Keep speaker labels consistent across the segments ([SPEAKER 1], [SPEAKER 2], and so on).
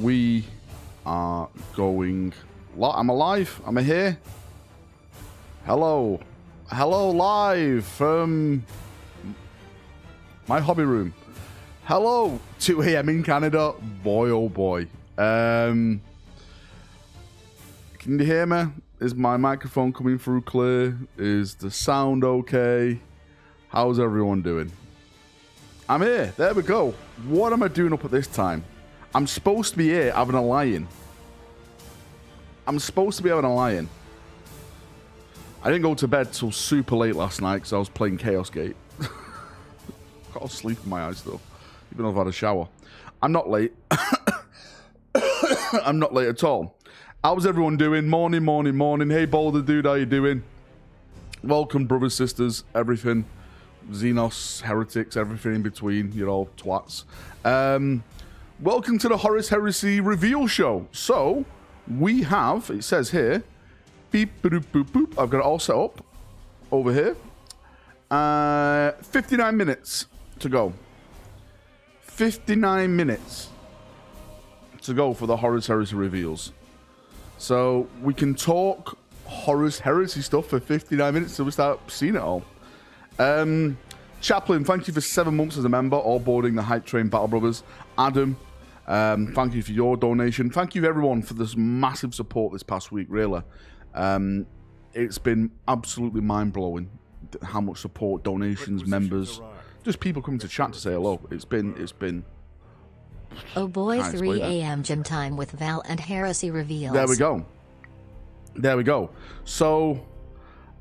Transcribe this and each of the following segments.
[SPEAKER 1] we are going... I'm alive. I'm here. Hello. Hello, live from my hobby room. Hello, 2 a.m. in Canada. Boy, oh boy. Can you hear me? Is my microphone coming through clear? Is the sound okay? How's everyone doing? I'm here. There we go. What am I doing up at this time? I'm supposed to be here having a lie-in. I'm supposed to be having a lie-in. I didn't go to bed till super late last night because I was playing Chaos Gate. Got sleep in my eyes though, even though I've had a shower. I'm not late. I'm not late at all. How's everyone doing? Morning, morning, morning. Hey, Boulder Dude, how you doing? Welcome, brothers, sisters, everything. Xenos, heretics, everything in between. You're all twats. Welcome to the Horus Heresy reveal show. So, we have, it says here, beep, boop, boop, boop. I've got it all set up over here. 59 minutes to go. 59 minutes to go for the Horus Heresy reveals. So, we can talk Horus Heresy stuff for 59 minutes till we start seeing it all. Chaplain, thank you for 7 months as a member, all boarding the Hype Train Battle Brothers. Adam, thank you for your donation. Thank you everyone for this massive support this past week, really. It's been absolutely mind-blowing how much support, donations, members, just people coming to chat to say hello. It's been
[SPEAKER 2] oh boy, 3 a.m. gym time with Val and Heresy reveals.
[SPEAKER 1] There we go. There we go. So,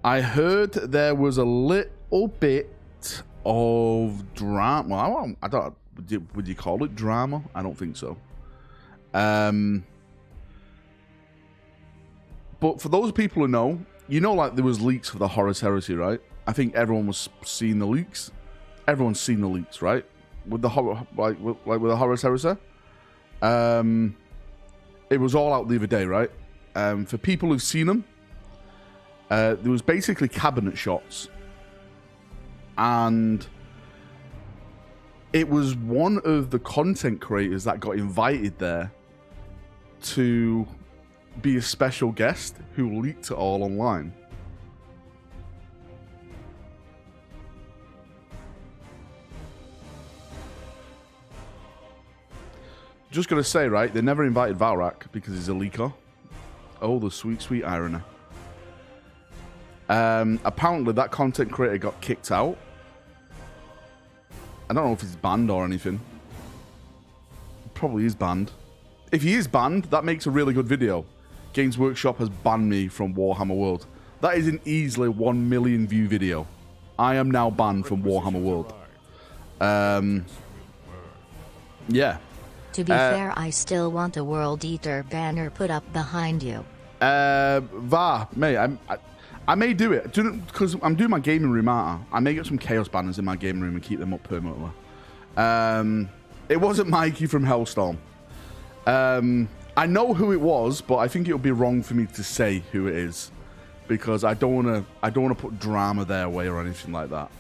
[SPEAKER 1] I heard there was a little bit of drama. Well, I don't. Would you call it drama? I don't think so. But for those people who know, you know, like there was leaks for the Horus Heresy, right? I think everyone was seeing the leaks. Everyone's seen the leaks, right? With the with the Horus Heresy. It was all out the other day, right? For people who've seen them, there was basically cabinet shots, and it was one of the content creators that got invited there to be a special guest who leaked it all online. Just gonna say, right, they never invited Valrak because he's a leaker. Oh, the sweet, sweet irony. Apparently that content creator got kicked out. I don't know if he's banned or anything. Probably is banned. If he is banned, that makes a really good video. Games Workshop has banned me from Warhammer World. That is an easily 1 million view video. I am now banned from Warhammer World. Yeah.
[SPEAKER 2] To be fair, I still want a World Eater banner put up behind you.
[SPEAKER 1] Mate, I may do it because I'm doing my gaming room, aren't I? I may get some Chaos banners in my gaming room and keep them up permanently. It wasn't Mikey from Hellstorm. I know who it was, but I think it would be wrong for me to say who it is because I don't want to put drama their way or anything like that.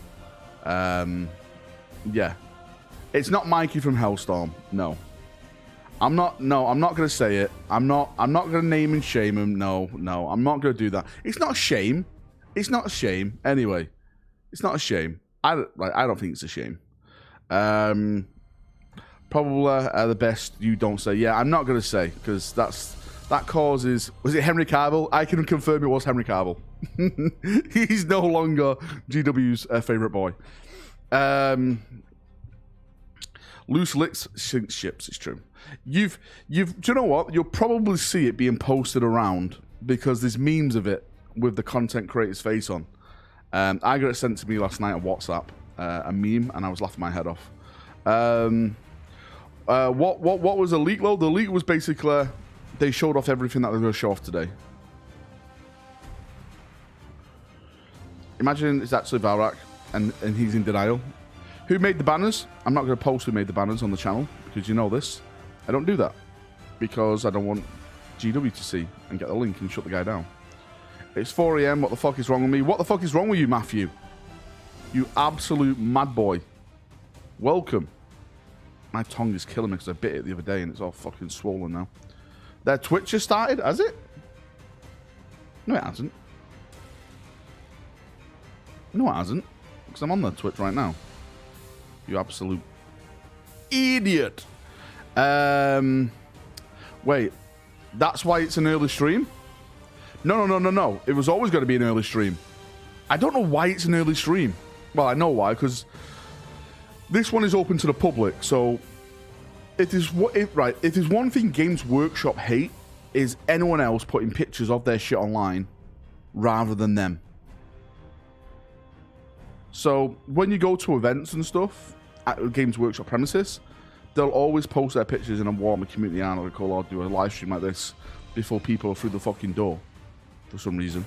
[SPEAKER 1] Yeah, it's not Mikey from Hellstorm. No. I'm not going to say it. I'm not going to name and shame him. No, I'm not going to do that. It's not a shame. It's not a shame. Anyway, it's not a shame. I don't think it's a shame. Probably the best you don't say. Yeah, I'm not going to say because that causes... Was it Henry Cavill? I can confirm it was Henry Cavill. He's no longer GW's favourite boy. Loose lips sink ships, it's true. Do you know what? You'll probably see it being posted around because there's memes of it with the content creator's face on. I got it sent to me last night on WhatsApp, a meme, and I was laughing my head off. What was the leak, though? The leak was basically they showed off everything that they're going to show off today. Imagine it's actually Valrak, and he's in denial. Who made the banners? I'm not going to post who made the banners on the channel because you know this. I don't do that because I don't want GW to see and get the link and shut the guy down. It's 4 a.m. What the fuck is wrong with me? What the fuck is wrong with you, Matthew? You absolute mad boy. Welcome. My tongue is killing me because I bit it the other day and it's all fucking swollen now. Their Twitch has started, has it? No, it hasn't. No, it hasn't. Because I'm on the Twitch right now. You absolute idiot. Wait. That's why it's an early stream? No. It was always going to be an early stream. I don't know why it's an early stream. Well, I know why, because this one is open to the public, so it is right. If there's one thing Games Workshop hate is anyone else putting pictures of their shit online rather than them. So when you go to events and stuff at Games Workshop premises, they'll always post their pictures in a Warhammer community article or do a live stream like this before people are through the fucking door for some reason.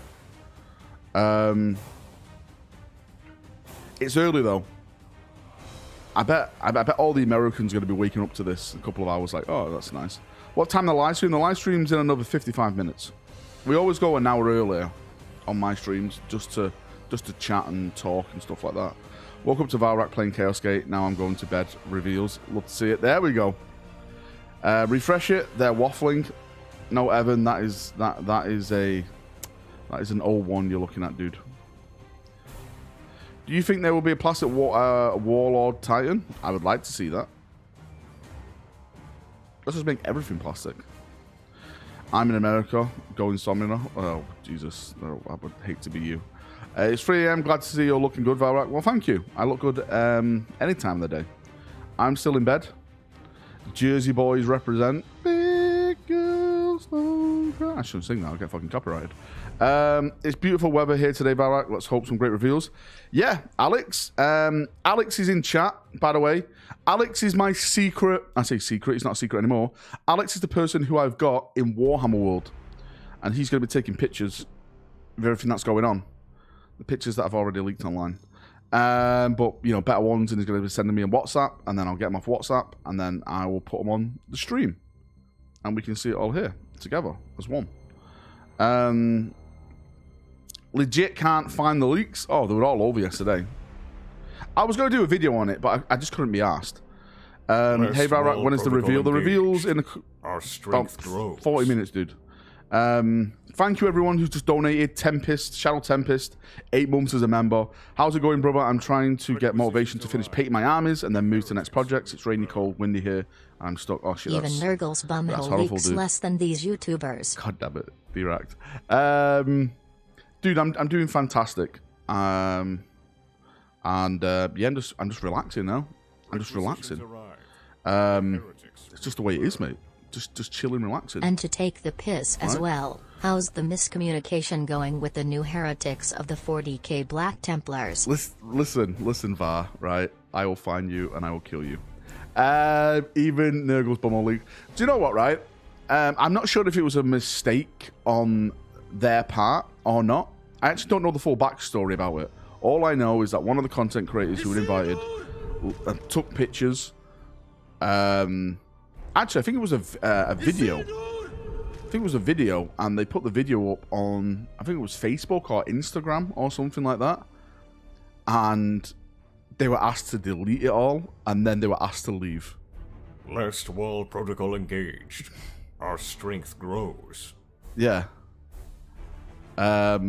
[SPEAKER 1] It's early though. I bet all the Americans are going to be waking up to this in a couple of hours like, oh, that's nice. What time the live stream? The live stream's in another 55 minutes. We always go an hour earlier on my streams just to chat and talk and stuff like that. Woke up to Valrak playing Chaos Gate. Now I'm going to bed. Reveals. Love to see it. There we go. Refresh it. They're waffling. No, Evan, that is an 01 you're looking at, dude. Do you think there will be a plastic Warlord Titan? I would like to see that. Let's just make everything plastic. I'm in America, going Somnina. Oh, Jesus. Oh, I would hate to be you. It's 3 AM. Glad to see you're looking good, Valrak. Well, thank you. I look good any time of the day. I'm still in bed. Jersey boys represent. Big girls don't cry. I shouldn't sing that. I'll get fucking copyrighted. It's beautiful weather here today, Valrak. Let's hope some great reveals. Yeah, Alex. Alex is in chat, by the way. Alex is my secret. I say secret. It's not a secret anymore. Alex is the person who I've got in Warhammer World. And he's going to be taking pictures of everything that's going on. The pictures that I've already leaked online. But, you know, better ones, and he's going to be sending me a WhatsApp, and then I'll get them off WhatsApp, and then I will put them on the stream. And we can see it all here together as one. Legit can't find the leaks. Oh, they were all over yesterday. I was going to do a video on it, but I just couldn't be asked. Hey, Valrak, when is the reveal? The reveal's in
[SPEAKER 3] our strength
[SPEAKER 1] about 40 minutes, dude. Thank you, everyone who's just donated. Tempest, Shadow Tempest, 8 months as a member. How's it going, brother? I'm trying to get motivation to finish painting my armies and then move to the next projects. It's rainy, cold, windy here. I'm stuck. Oh, shit.
[SPEAKER 2] Even Nurgle's bumhole leaks less than these YouTubers.
[SPEAKER 1] God damn it. Be wrecked. Dude, I'm doing fantastic. Yeah, I'm just relaxing now. I'm just relaxing. It's just the way it is, mate. Just chilling, relaxing.
[SPEAKER 2] And to take the piss as well. How's the miscommunication going with the new heretics of the 40k Black Templars?
[SPEAKER 1] Listen, Var, right? I will find you and I will kill you. Even Nurgle's bumhole leak. Do you know what, right? I'm not sure if it was a mistake on their part or not. I actually don't know the full backstory about it. All I know is that one of the content creators who were invited took pictures. Actually, I think it was a video. I think it was a video, and they put the video up on, I think it was Facebook or Instagram or something like that. And they were asked to delete it all, and then they were asked to leave.
[SPEAKER 3] Last wall protocol engaged. Our strength grows.
[SPEAKER 1] Yeah. Yeah,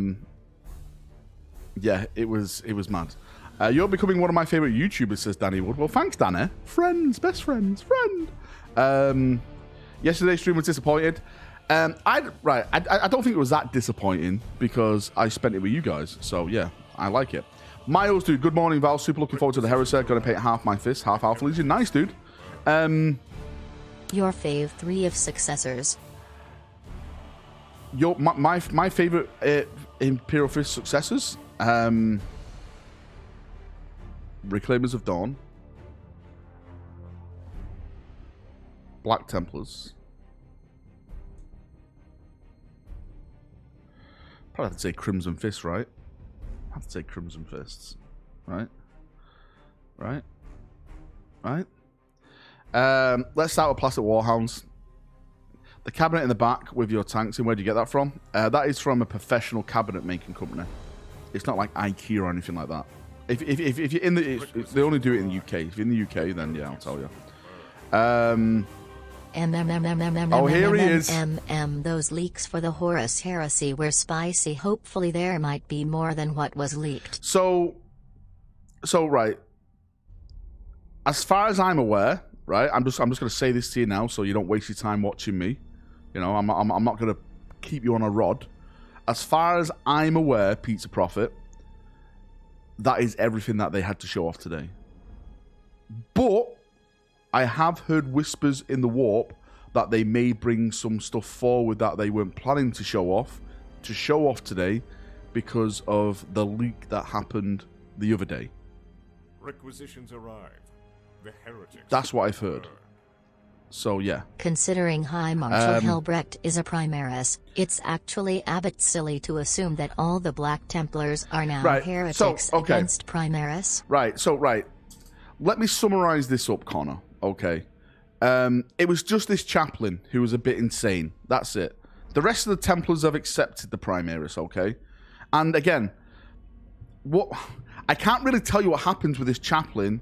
[SPEAKER 1] it was mad. You're becoming one of my favorite YouTubers, says Danny Wood. Well, thanks, Danny. Friends, best friends, friend. Yesterday's stream was disappointed. I don't think it was that disappointing because I spent it with you guys. So yeah, I like it. Miles, dude. Good morning, Val. Super looking forward to the Heresy. Going to paint half my fist, half Alpha Legion. Nice, dude.
[SPEAKER 2] Your fave 3 of successors.
[SPEAKER 1] My favorite Imperial Fist successors. Reclaimers of Dawn. Black Templars. Probably have to say Crimson Fists, right? I have to say Crimson Fists. Right? Let's start with Plastic Warhounds. The cabinet in the back with your tanks in, where do you get that from? That is from a professional cabinet making company. It's not like IKEA or anything like that. If you're in the... they only do it in the UK. If you're in the UK, then yeah, I'll tell you. Oh, here he is.
[SPEAKER 2] Those leaks for the Horus Heresy were spicy. Hopefully there might be more than what was leaked.
[SPEAKER 1] So right. As far as I'm aware, right, I'm just going to say this to you now, so you don't waste your time watching me. You know, I'm not going to keep you on a rod. As far as I'm aware, Pizza Prophet, that is everything that they had to show off today. But I have heard whispers in the warp that they may bring some stuff forward that they weren't planning to show off today because of the leak that happened the other day.
[SPEAKER 3] Requisitions arrive. The heretics.
[SPEAKER 1] That's what I've heard. So, yeah.
[SPEAKER 2] Considering High Marshal Helbrecht is a Primaris, it's actually a bit silly to assume that all the Black Templars are now heretics against Primaris.
[SPEAKER 1] Right, let me summarize this up, Connor. Okay. It was just this chaplain who was a bit insane. That's it. The rest of the Templars have accepted the Primaris, okay? And again, I can't really tell you what happens with this chaplain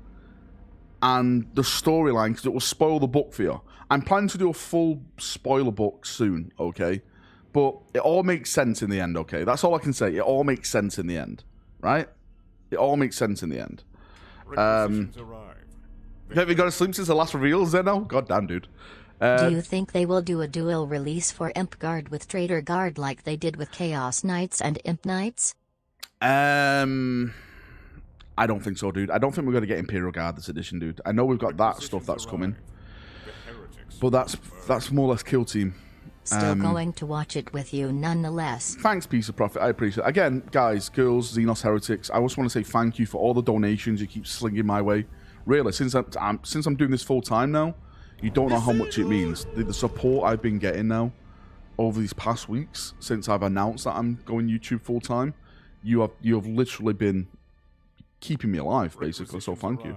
[SPEAKER 1] and the storyline because it will spoil the book for you. I'm planning to do a full spoiler book soon, okay? But it all makes sense in the end, okay? That's all I can say. It all makes sense in the end, right? It all makes sense in the end. Have you got to sleep since the last reveals then now? God damn, dude.
[SPEAKER 2] Do you think they will do a dual release for Imp Guard with Traitor Guard like they did with Chaos Knights and Imp Knights?
[SPEAKER 1] I don't think so, dude. I don't think we're going to get Imperial Guard this edition, dude. I know we've got that stuff that's coming. But that's more or less Kill Team.
[SPEAKER 2] Still going to watch it with you nonetheless.
[SPEAKER 1] Thanks, Piece of Profit. I appreciate it. Again, guys, girls, Xenos Heretics, I just want to say thank you for all the donations you keep slinging my way. Really, since I'm doing this full time now, you don't know how much it means. The support I've been getting now over these past weeks since I've announced that I'm going YouTube full time, you have literally been keeping me alive, basically. So thank you.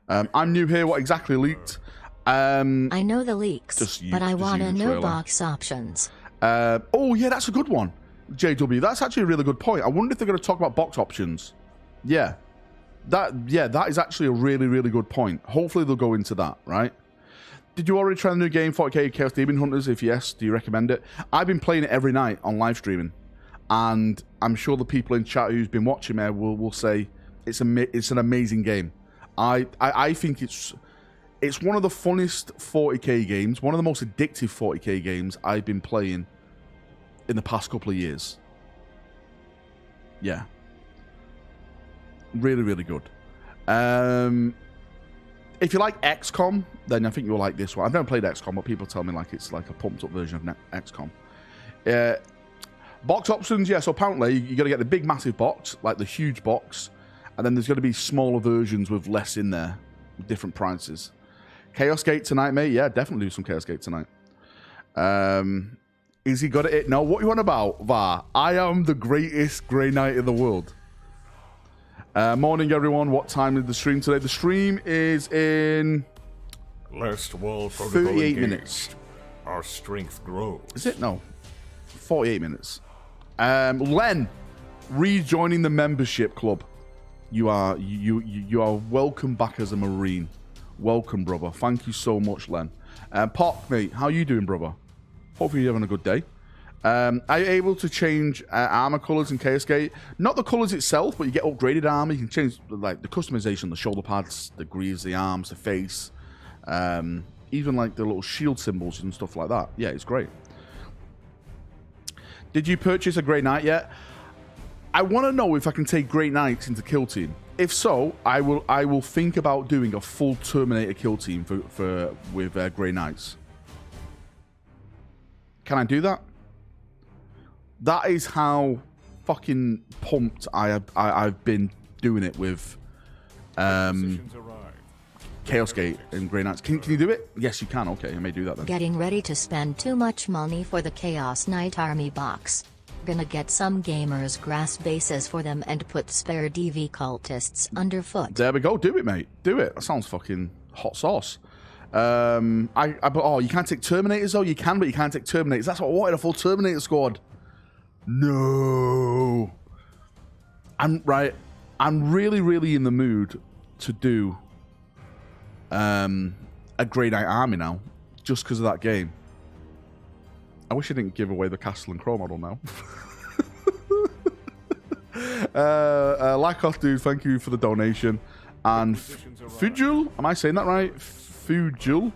[SPEAKER 1] I'm new here. What exactly leaked?
[SPEAKER 2] I know the leaks, but I want to know box options.
[SPEAKER 1] Oh yeah, that's a good one, JW. That's actually a really good point. I wonder if they're going to talk about box options. Yeah. That is actually a really, really good point. Hopefully they'll go into that, right? Did you already try the new game, 40k Chaos Demon Hunters? If yes, do you recommend it? I've been playing it every night on live streaming, and I'm sure the people in chat who's been watching me will say it's an amazing game. I think it's one of the funnest 40k games, one of the most addictive 40k games I've been playing in the past couple of years. Yeah. Really, really good. If you like XCOM, then I think you'll like this one. I've never played XCOM, but people tell me like it's like a pumped up version of XCOM. Box options, yeah. So apparently you got to get the big massive box, like the huge box, and then there's going to be smaller versions with less in there, with different prices. Chaos Gate tonight, mate. Yeah, definitely do some Chaos Gate tonight. Is he got it? No, what you want about, VAR? I am the greatest Grey Knight in the world. Morning, everyone. What time is the stream today? The stream is in
[SPEAKER 3] Last Wall Protocol
[SPEAKER 1] 38
[SPEAKER 3] engaged.
[SPEAKER 1] minutes.
[SPEAKER 3] Our strength grows.
[SPEAKER 1] Is it? No. 48 minutes. Len, rejoining the membership club. You are welcome back as a Marine. Welcome, brother. Thank you so much, Len. Pop, mate, how you doing, brother? Hopefully you're having a good day. Are you able to change armor colors in Chaos Gate? Not the colors itself, but you get upgraded armor. You can change like the customization, the shoulder pads, the greaves, the arms, the face, even like the little shield symbols and stuff like that. Yeah, it's great. Did you purchase a Grey Knight yet? I want to know if I can take Grey Knights into Kill Team. If so, I will think about doing a full Terminator Kill Team with Grey Knights. Can I do that? That is how fucking pumped I've been doing it with Chaos Gate and Grey Knights. Can you do it? Yes, you can. Okay, I may do that then.
[SPEAKER 2] Getting ready to spend too much money for the Chaos Knight Army box. Gonna get some gamers grass bases for them and put spare DV cultists underfoot.
[SPEAKER 1] There we go. Do it, mate. Do it. That sounds fucking hot sauce. You can't take Terminators though. You can, but you can't take Terminators. That's what I wanted, a full Terminator squad. No. I'm really, really in the mood to do a a Grey Knight army now, just because of that game. I wish I didn't give away the Castle and Crow model now. Lakoth, dude, thank you for the donation. And Fujul, am I saying that right? Fujul?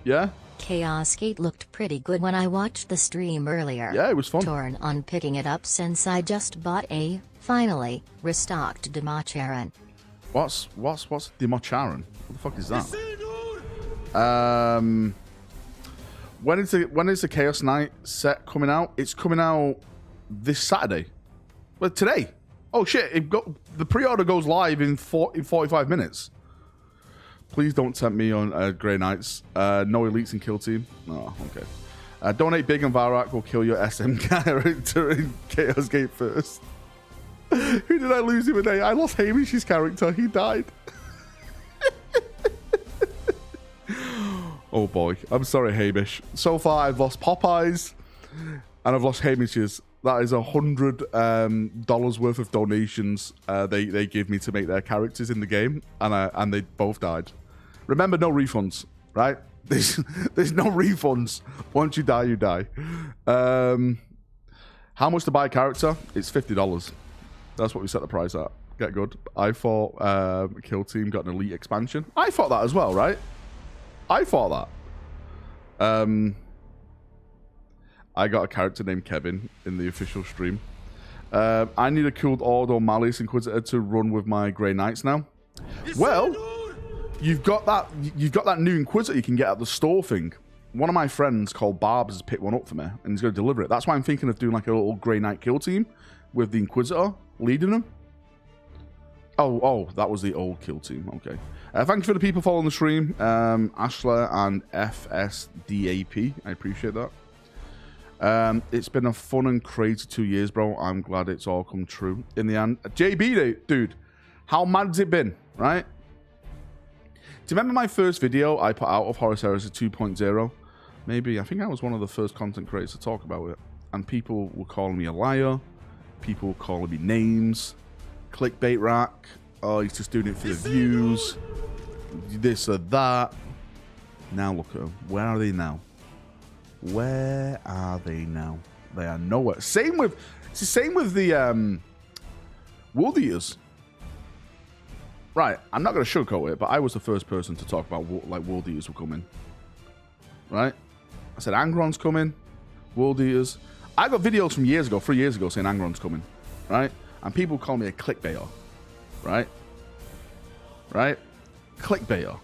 [SPEAKER 1] Yeah?
[SPEAKER 2] Chaos Gate looked pretty good when I watched the stream earlier.
[SPEAKER 1] Yeah, it was fun.
[SPEAKER 2] Torn on picking it up since I just bought a, finally, restocked Democharan.
[SPEAKER 1] What's Democharan? What the fuck is that? When is the Chaos Knight set coming out? It's coming out this Saturday. Well, today. Oh shit! The pre-order goes live in 45 minutes. Please don't tempt me on Grey Knights. No elites in kill team. Oh, okay. Donate big and Valrak will kill your SM character in Chaos Gate first. Who did I lose the other day? I lost Hamish's character. He died. Oh boy. I'm sorry, Hamish. So far, I've lost Popeyes and I've lost Hamish's. That is $100 worth of donations they give me to make their characters in the game, and they both died. Remember, no refunds, right? There's no refunds. Once you die, you die. How much to buy a character? It's $50. That's what we set the price at. Get good. I thought Kill Team got an elite expansion. I thought that as well, right? I thought that. I got a character named Kevin in the official stream. I need a cooled Ordo Malleus Inquisitor to run with my Grey Knights now. Well, you've got that new Inquisitor you can get at the store thing. One of my friends called Barbs has picked one up for me, and he's going to deliver it. That's why I'm thinking of doing like a little Grey Knight kill team with the Inquisitor leading them. Oh, that was the old kill team. Okay. Thank you for the people following the stream. Ashler and FSDAP. I appreciate that. It's been a fun and crazy 2 years, bro. I'm glad it's all come true in the end. JB, dude, how mad has it been, right? Do you remember my first video I put out of Horus Heresy 2.0? Maybe, I think I was one of the first content creators to talk about it. And people were calling me a liar. People were calling me names. Clickbait rack. Oh, he's just doing it for the views. This or that. Now look at them. Where are they now? Where are they now? They are nowhere. Same with the World Eaters. Right, I'm not going to sugarcoat it, but I was the first person to talk about like World Eaters were coming. Right? I said Angron's coming, World Eaters. I got videos from 3 years ago, saying Angron's coming. Right? And people call me a clickbaiter. Right? Right? Clickbaiter.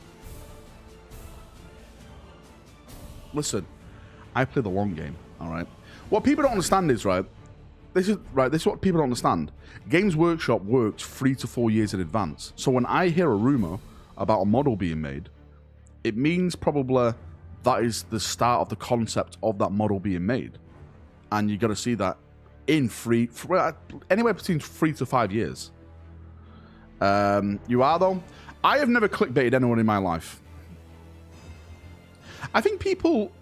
[SPEAKER 1] Listen. I play the long game, all right? What people don't understand is, this is what people don't understand. Games Workshop works 3 to 4 years in advance. So when I hear a rumor about a model being made, it means probably that is the start of the concept of that model being made. And you got to see that in anywhere between 3 to 5 years. You are, though? I have never clickbaited anyone in my life. I think people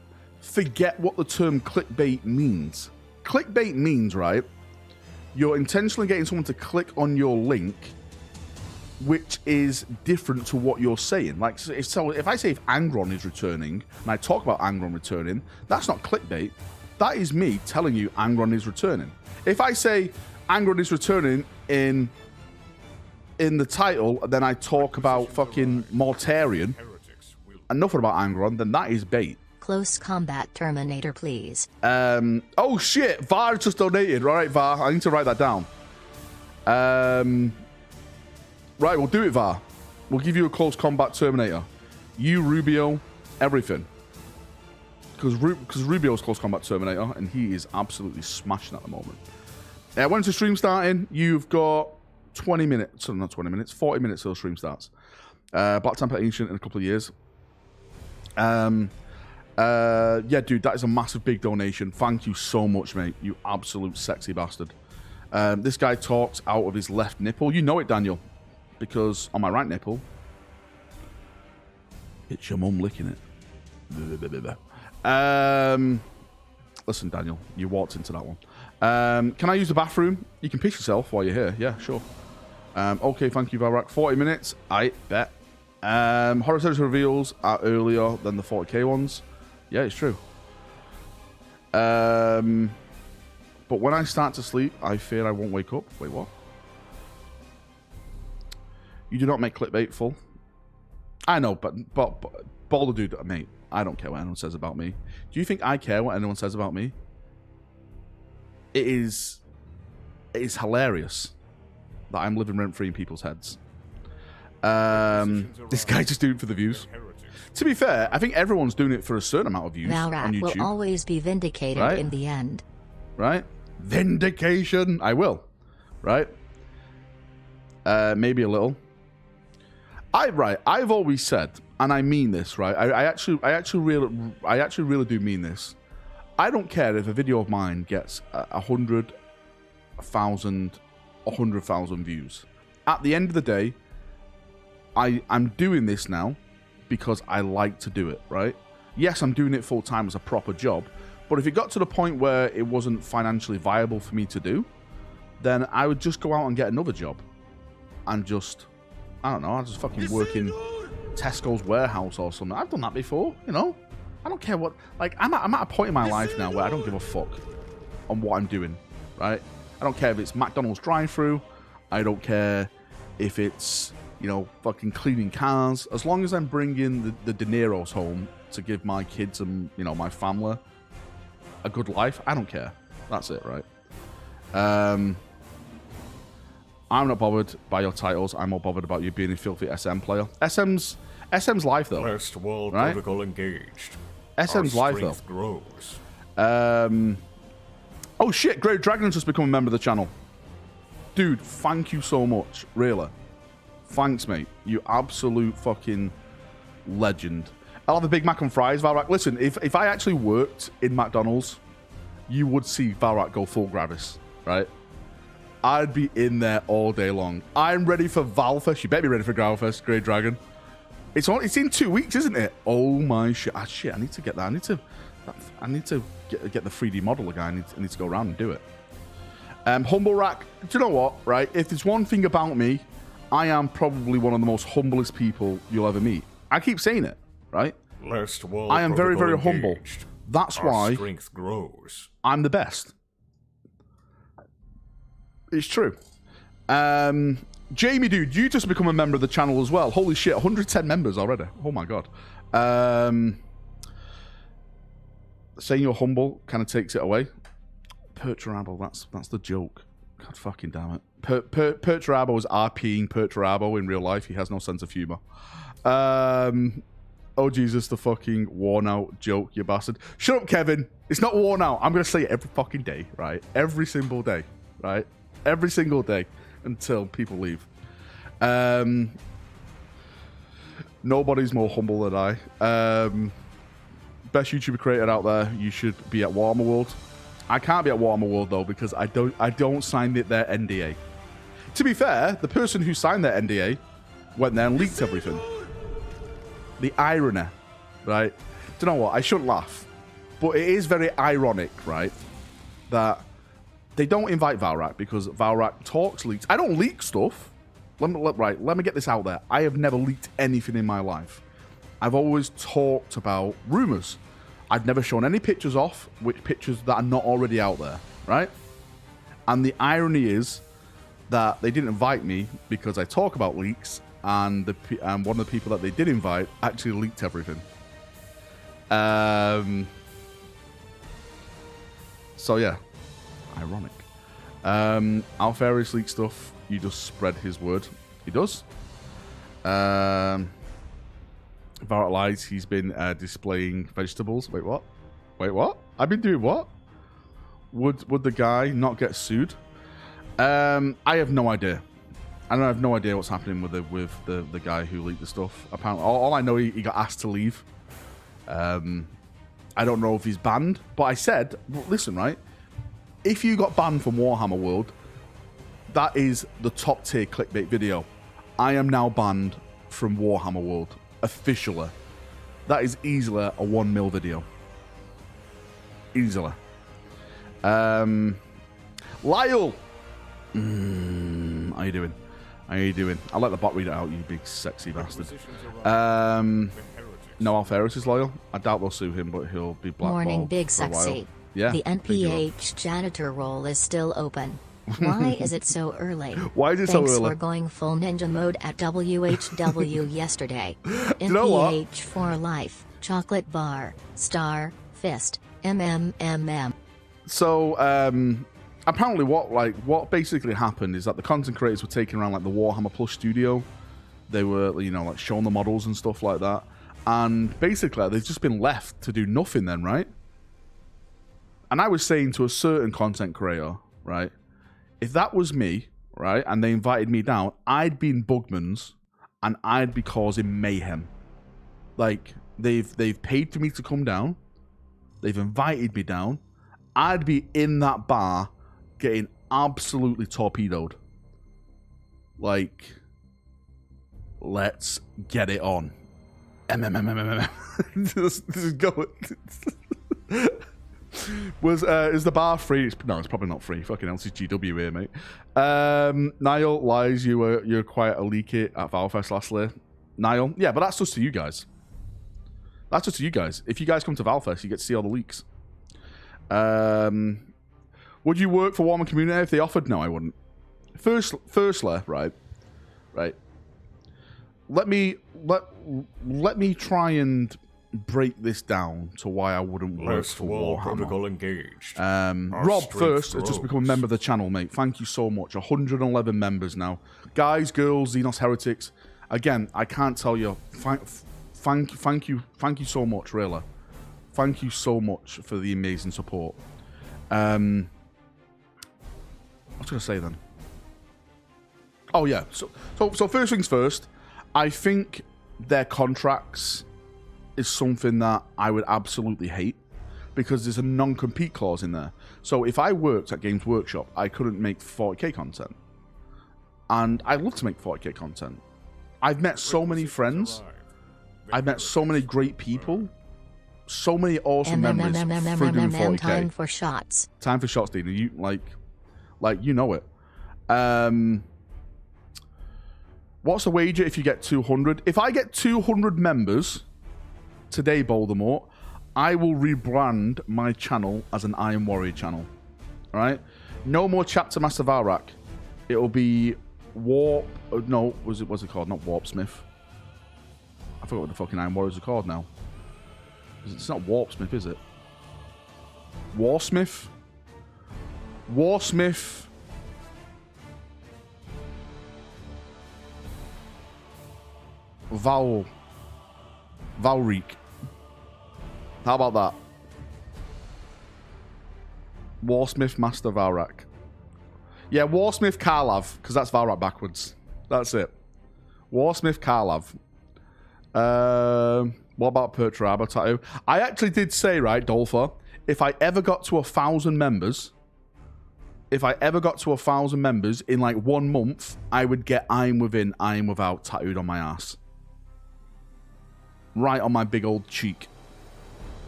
[SPEAKER 1] forget what the term clickbait means. Clickbait means, right, you're intentionally getting someone to click on your link, which is different to what you're saying. Like, so if I say if Angron is returning, and I talk about Angron returning, that's not clickbait. That is me telling you Angron is returning. If I say Angron is returning in the title, then I talk about fucking Mortarion and nothing about Angron, then that is bait.
[SPEAKER 2] Close Combat Terminator, please.
[SPEAKER 1] Oh shit, VAR just donated. Right, VAR, I need to write that down. Right, we'll do it, VAR. We'll give you a Close Combat Terminator. You, Rubio, everything. Because Rubio's Close Combat Terminator, and he is absolutely smashing at the moment. When's the stream starting? You've got 20 minutes. So not 20 minutes, 40 minutes till the stream starts. Black Temple Ancient in a couple of years. Yeah, dude, that is a massive big donation. Thank you so much, mate. You absolute sexy bastard. This guy talks out of his left nipple. You know it, Daniel, because on my right nipple, it's your mum licking it. Listen, Daniel, you walked into that one. Can I use the bathroom? You can piss yourself while you're here. Yeah, sure. Okay, thank you, Valrak. 40 minutes. I bet. Horus Heresy reveals are earlier than the 40k ones. Yeah, it's true. But when I start to sleep, I fear I won't wake up. Wait, what? You do not make clickbait full. I know, but Boulder dude, mate, I don't care what anyone says about me. Do you think I care what anyone says about me? It is hilarious that I'm living rent-free in people's heads. This guy just doing it for the views. To be fair, I think everyone's doing it for a certain amount of views on
[SPEAKER 2] Valrak
[SPEAKER 1] YouTube.
[SPEAKER 2] will always be vindicated
[SPEAKER 1] right?
[SPEAKER 2] in the end.
[SPEAKER 1] Right? Vindication. I will. Right? Maybe a little. I've always said, and I mean this, right? I actually really do mean this. I don't care if a video of mine gets 100,000 views. At the end of the day, I'm doing this now because I like to do it, right? Yes, I'm doing it full time as a proper job, but if it got to the point where it wasn't financially viable for me to do, then I would just go out and get another job and just, I don't know, I'll just fucking work in Tesco's warehouse or something. I've done that before, you know? I don't care what, like, I'm at a point in my life now where I don't give a fuck on what I'm doing, right? I don't care if it's McDonald's drive-thru. I don't care if it's, you know, fucking cleaning cars. As long as I'm bringing the De Niro's home to give my kids and, you know, my family a good life, I don't care. That's it, right? I'm not bothered by your titles. I'm more bothered about you being a filthy SM player. SM's life, though.
[SPEAKER 3] Last wall
[SPEAKER 1] right?
[SPEAKER 3] protocol engaged.
[SPEAKER 1] SM's
[SPEAKER 3] Our
[SPEAKER 1] life, though.
[SPEAKER 3] strength grows.
[SPEAKER 1] Oh shit, Great Dragon's just become a member of the channel. Dude, thank you so much. Really. Thanks, mate. You absolute fucking legend. I'll have a Big Mac and fries, Valrak. Listen, if I actually worked in McDonald's, you would see Valrak go full Gravis, right? I'd be in there all day long. I'm ready for Valfest. You better be ready for Growlfest, Great Dragon. It's in 2 weeks, isn't it? Oh my shit. Ah, shit, I need to get that. I need to get the 3D model again. I need to go around and do it. Humble Rack. Do you know what, right? If there's one thing about me, I am probably one of the most humblest people you'll ever meet. I keep saying it, right?
[SPEAKER 3] Last wall
[SPEAKER 1] I am very, very humble.
[SPEAKER 3] engaged.
[SPEAKER 1] That's
[SPEAKER 3] Our
[SPEAKER 1] why
[SPEAKER 3] strength grows.
[SPEAKER 1] I'm the best. It's true. Jamie, dude, you just become a member of the channel as well. Holy shit, 110 members already. Oh my god. Saying you're humble kind of takes it away. Perturabo, that's the joke. God fucking damn it. Perturabo is RPing Perturabo in real life. He has no sense of humor. Oh Jesus, the fucking worn out joke, you bastard. Shut up, Kevin. It's not worn out. I'm gonna say it every fucking day, right? Every single day, right? Every single day until people leave. Nobody's more humble than I. Best YouTuber creator out there. You should be at Warhammer World. I can't be at Warhammer World though because I don't sign their NDA. To be fair, the person who signed their NDA went there and leaked everything. The irony, right? Do you know what? I shouldn't laugh, but it is very ironic, right? That they don't invite Valrak because Valrak talks leaks. I don't leak stuff. Let me get this out there. I have never leaked anything in my life. I've always talked about rumors. I've never shown any pictures off, which pictures that are not already out there, right? And the irony is that they didn't invite me because I talk about leaks, and one of the people that they did invite actually leaked everything. So yeah, ironic. Alfarius leaks stuff. You just spread his word. He does. Valrak lies. He's been displaying vegetables. Wait, what? Wait, what? I've been doing what? Would the guy not get sued? I have no idea. I have no idea what's happening with the guy who leaked the stuff. Apparently, all I know, he got asked to leave. I don't know if he's banned, but I said, listen, right? If you got banned from Warhammer World, that is the top tier clickbait video. I am now banned from Warhammer World officially. That is easily a 1 mil video. Easily. Lyle, how you doing? How you doing? I'll let the bot read it out, you big sexy bastard.
[SPEAKER 3] Requisitions arrive.
[SPEAKER 1] Um,
[SPEAKER 3] The heretics.
[SPEAKER 1] no, Alferis is loyal. I doubt they'll sue him, but he'll be blackballed
[SPEAKER 2] Morning, Big
[SPEAKER 1] for a while.
[SPEAKER 2] Sexy.
[SPEAKER 1] Yeah.
[SPEAKER 2] The
[SPEAKER 1] thank you, Rob.
[SPEAKER 2] NPH janitor role is still open. Why is it so early?
[SPEAKER 1] Why is it
[SPEAKER 2] Thanks
[SPEAKER 1] so early?
[SPEAKER 2] for going full ninja mode at WHW yesterday.
[SPEAKER 1] you know what?
[SPEAKER 2] NPH for life. Chocolate bar. Star. Fist. MMMM.
[SPEAKER 1] So, apparently what basically happened is that the content creators were taking around like the Warhammer Plus studio. They were, you know, like showing the models and stuff like that. And basically they've just been left to do nothing then, right? And I was saying to a certain content creator, right, if that was me, right, and they invited me down, I'd be in Bugman's and I'd be causing mayhem. Like, they've paid for me to come down. They've invited me down. I'd be in that bar getting absolutely torpedoed. Like, let's get it on. This is going. Is the bar free? No, it's probably not free. Fucking else is GW here, mate. Niall lies. You're quite a leaky at Valfest last year. Niall, yeah, but that's just to you guys. That's just to you guys. If you guys come to Valfest, you get to see all the leaks. Would you work for Warhammer Community if they offered? No, I wouldn't. Firstly, right. Let me try and break this down to why I wouldn't work
[SPEAKER 3] Last
[SPEAKER 1] for
[SPEAKER 3] wall
[SPEAKER 1] Warhammer.
[SPEAKER 3] protocol engaged.
[SPEAKER 1] Rob
[SPEAKER 3] strength
[SPEAKER 1] first has just become a member of the channel, mate. Thank you so much. 111 members now. Guys, girls, Xenos heretics. Again, I can't tell you. Thank you so much, really. Thank you so much for the amazing support. What was I going to say then? Oh yeah. So first things first. I think their contracts is something that I would absolutely hate because there's a non-compete clause in there. So if I worked at Games Workshop, I couldn't make 40k content. And I'd love to make 40k content. I've met so many friends. I've met so many great people. So many awesome memories through doing 40k.
[SPEAKER 2] Time for shots.
[SPEAKER 1] Time for shots, Dina. You like you know it. What's the wager if you get 200? If I get 200 members today, Voldemort, I will rebrand my channel as an Iron Warrior channel. All right? No more Chapter Master Valrak. It'll be Warp. No, what's it called? Not Warpsmith. I forgot what the fucking Iron Warriors are called now. It's not Warpsmith, is it? Warsmith? Warsmith. Valrak. How about that? Warsmith Master Valrak. Yeah, Warsmith Karlav, because that's Valrak backwards. That's it. Warsmith Karlav. What about Perturaba tattoo? I actually did say, right, Dolpha, if I ever got to 1,000 members, in like 1 month, I would get Iron Within, Iron Without tattooed on my ass. Right on my big old cheek.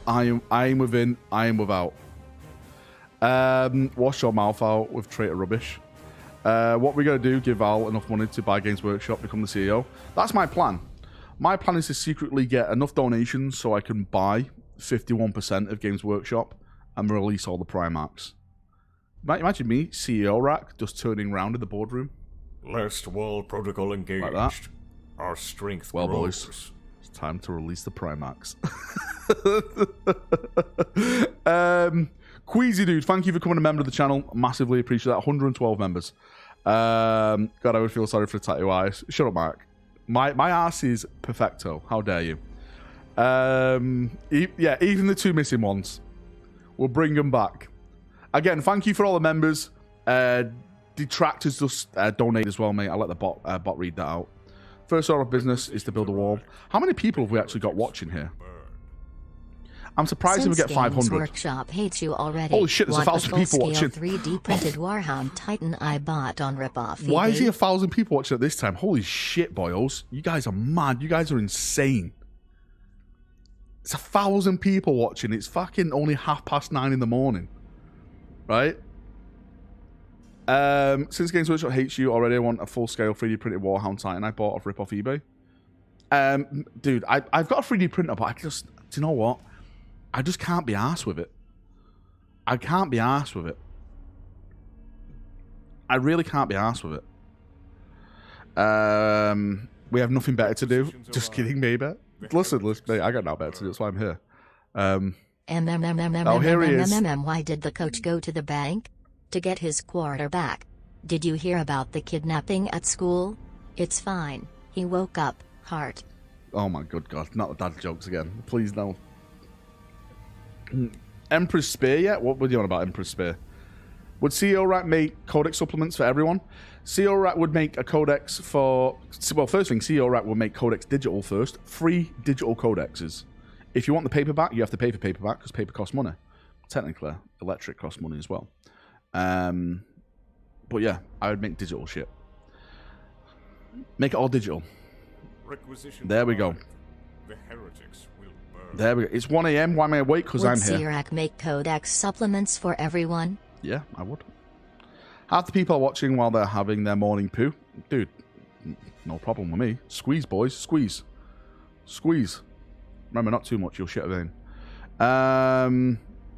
[SPEAKER 1] Iron Within, Iron Without. Wash your mouth out with traitor rubbish. What we're going to do, give Val enough money to buy Games Workshop, become the CEO. That's my plan. My plan is to secretly get enough donations so I can buy 51% of Games Workshop and release all the Primarchs. Imagine me, CEO Rack, just turning around in the boardroom.
[SPEAKER 3] Last wall protocol engaged.
[SPEAKER 1] Like that.
[SPEAKER 3] Our strength
[SPEAKER 1] Well,
[SPEAKER 3] grows.
[SPEAKER 1] boys, it's time to release the Primarchs. Queasy Dude, thank you for becoming a member of the channel. Massively appreciate that. 112 members. God, I would feel sorry for the tattoo eyes. Shut up, Mark. My ass is perfecto. How dare you? Yeah, even the 2 missing ones. We'll bring them back. Again, thank you for all the members. Detractors just donate as well, mate. I'll let the bot read that out. First order of business is to build a wall. How many people have we actually got watching here? I'm surprised if we get 500.
[SPEAKER 2] Games Workshop hates you already.
[SPEAKER 1] Holy shit, there's 1,000 people watching.
[SPEAKER 2] 3D printed Warhound Titan I bought on ripoff.
[SPEAKER 1] Why is he 1,000 people watching at this time? Holy shit, boyos. You guys are mad. You guys are insane. It's 1,000 people watching. It's fucking only 9:30 in the morning. Right? Since Games Workshop hates you already, I want a full-scale 3D printed Warhound Titan I bought off rip off eBay. Dude, I've got a 3D printer, but do you know what? I just can't be arsed with it. I can't be arsed with it. I really can't be arsed with it. We have nothing better to do. Just kidding, maybe. Listen, mate, I got nothing better to do. That's why I'm here. Oh, here he is.
[SPEAKER 2] Why did the coach go to the bank? To get his quarterback. Did you hear about the kidnapping at school? It's fine. He woke up, heart.
[SPEAKER 1] Oh my good God, not the dad jokes again. Please no. Emperor's Spear yet? What were you on about Emperor's Spear? Would CEO Rack make codex supplements for everyone? CEO Rack would make a codex for... Well, first thing, CEO Rack would make codex digital first. Free digital codexes. If you want the paperback, you have to pay for paperback because paper costs money. Technically, electric costs money as well. But yeah, I would make digital shit. Make it all digital. There we go.
[SPEAKER 3] The heretics will burn.
[SPEAKER 1] There we go. It's 1 AM. Why am I awake? Because I'm here.
[SPEAKER 2] Would Sirak make codex supplements for everyone?
[SPEAKER 1] Yeah, I would. Half the people are watching while they're having their morning poo. Dude, no problem with me. Squeeze, boys. Squeeze. Squeeze. Remember, not too much. You'll shit a vein.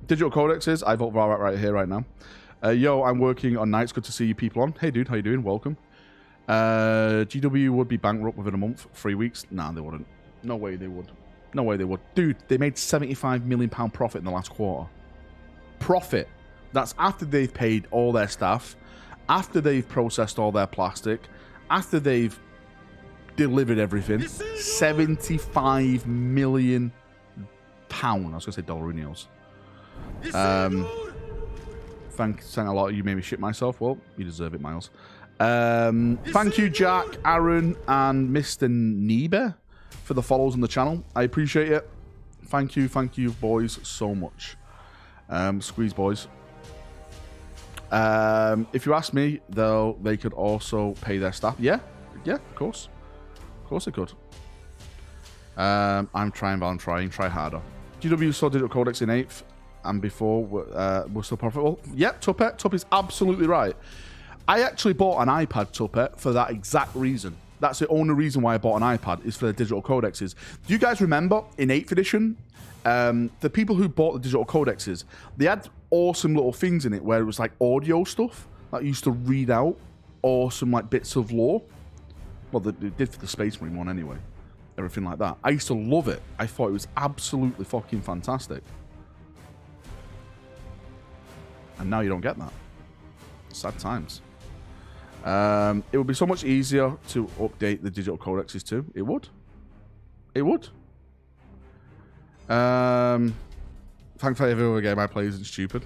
[SPEAKER 1] Digital codexes. I vote Valrak right here, right now. Yo, I'm working on nights. Good to see you people on. Hey, dude. How you doing? Welcome. GW would be bankrupt within a month. 3 weeks. Nah, they wouldn't. No way they would. No way they would. Dude, they made £75 million profit in the last quarter. Profit. That's after they've paid all their staff, after they've processed all their plastic, after they've delivered everything. £75 million. I was going to say dollarinos. Thanks a lot. You made me shit myself. Well, you deserve it, Miles. Thank you, Jack, Aaron, and Mr. Niebe for the follows on the channel. I appreciate it. Thank you, boys, so much. Squeeze, boys. If you ask me, though, they could also pay their staff. Yeah, of course. Of course they could. I'm trying, but I'm trying. Try harder. GW saw digital codex in 8th, and before we're still profitable. Yep, Tuppet. Tuppet's absolutely right. I actually bought an iPad, Tuppet, for that exact reason. That's the only reason why I bought an iPad, is for the digital codexes. Do you guys remember, in 8th edition, the people who bought the digital codexes, they had awesome little things in it where it was like audio stuff that used to read out awesome like bits of lore. Well, they did for the Space Marine one anyway. Everything like that. I used to love it. I thought it was absolutely fucking fantastic. And now you don't get that. Sad times. It would be so much easier to update the digital codexes too. It would. It would. Thankfully, every other game I play isn't stupid.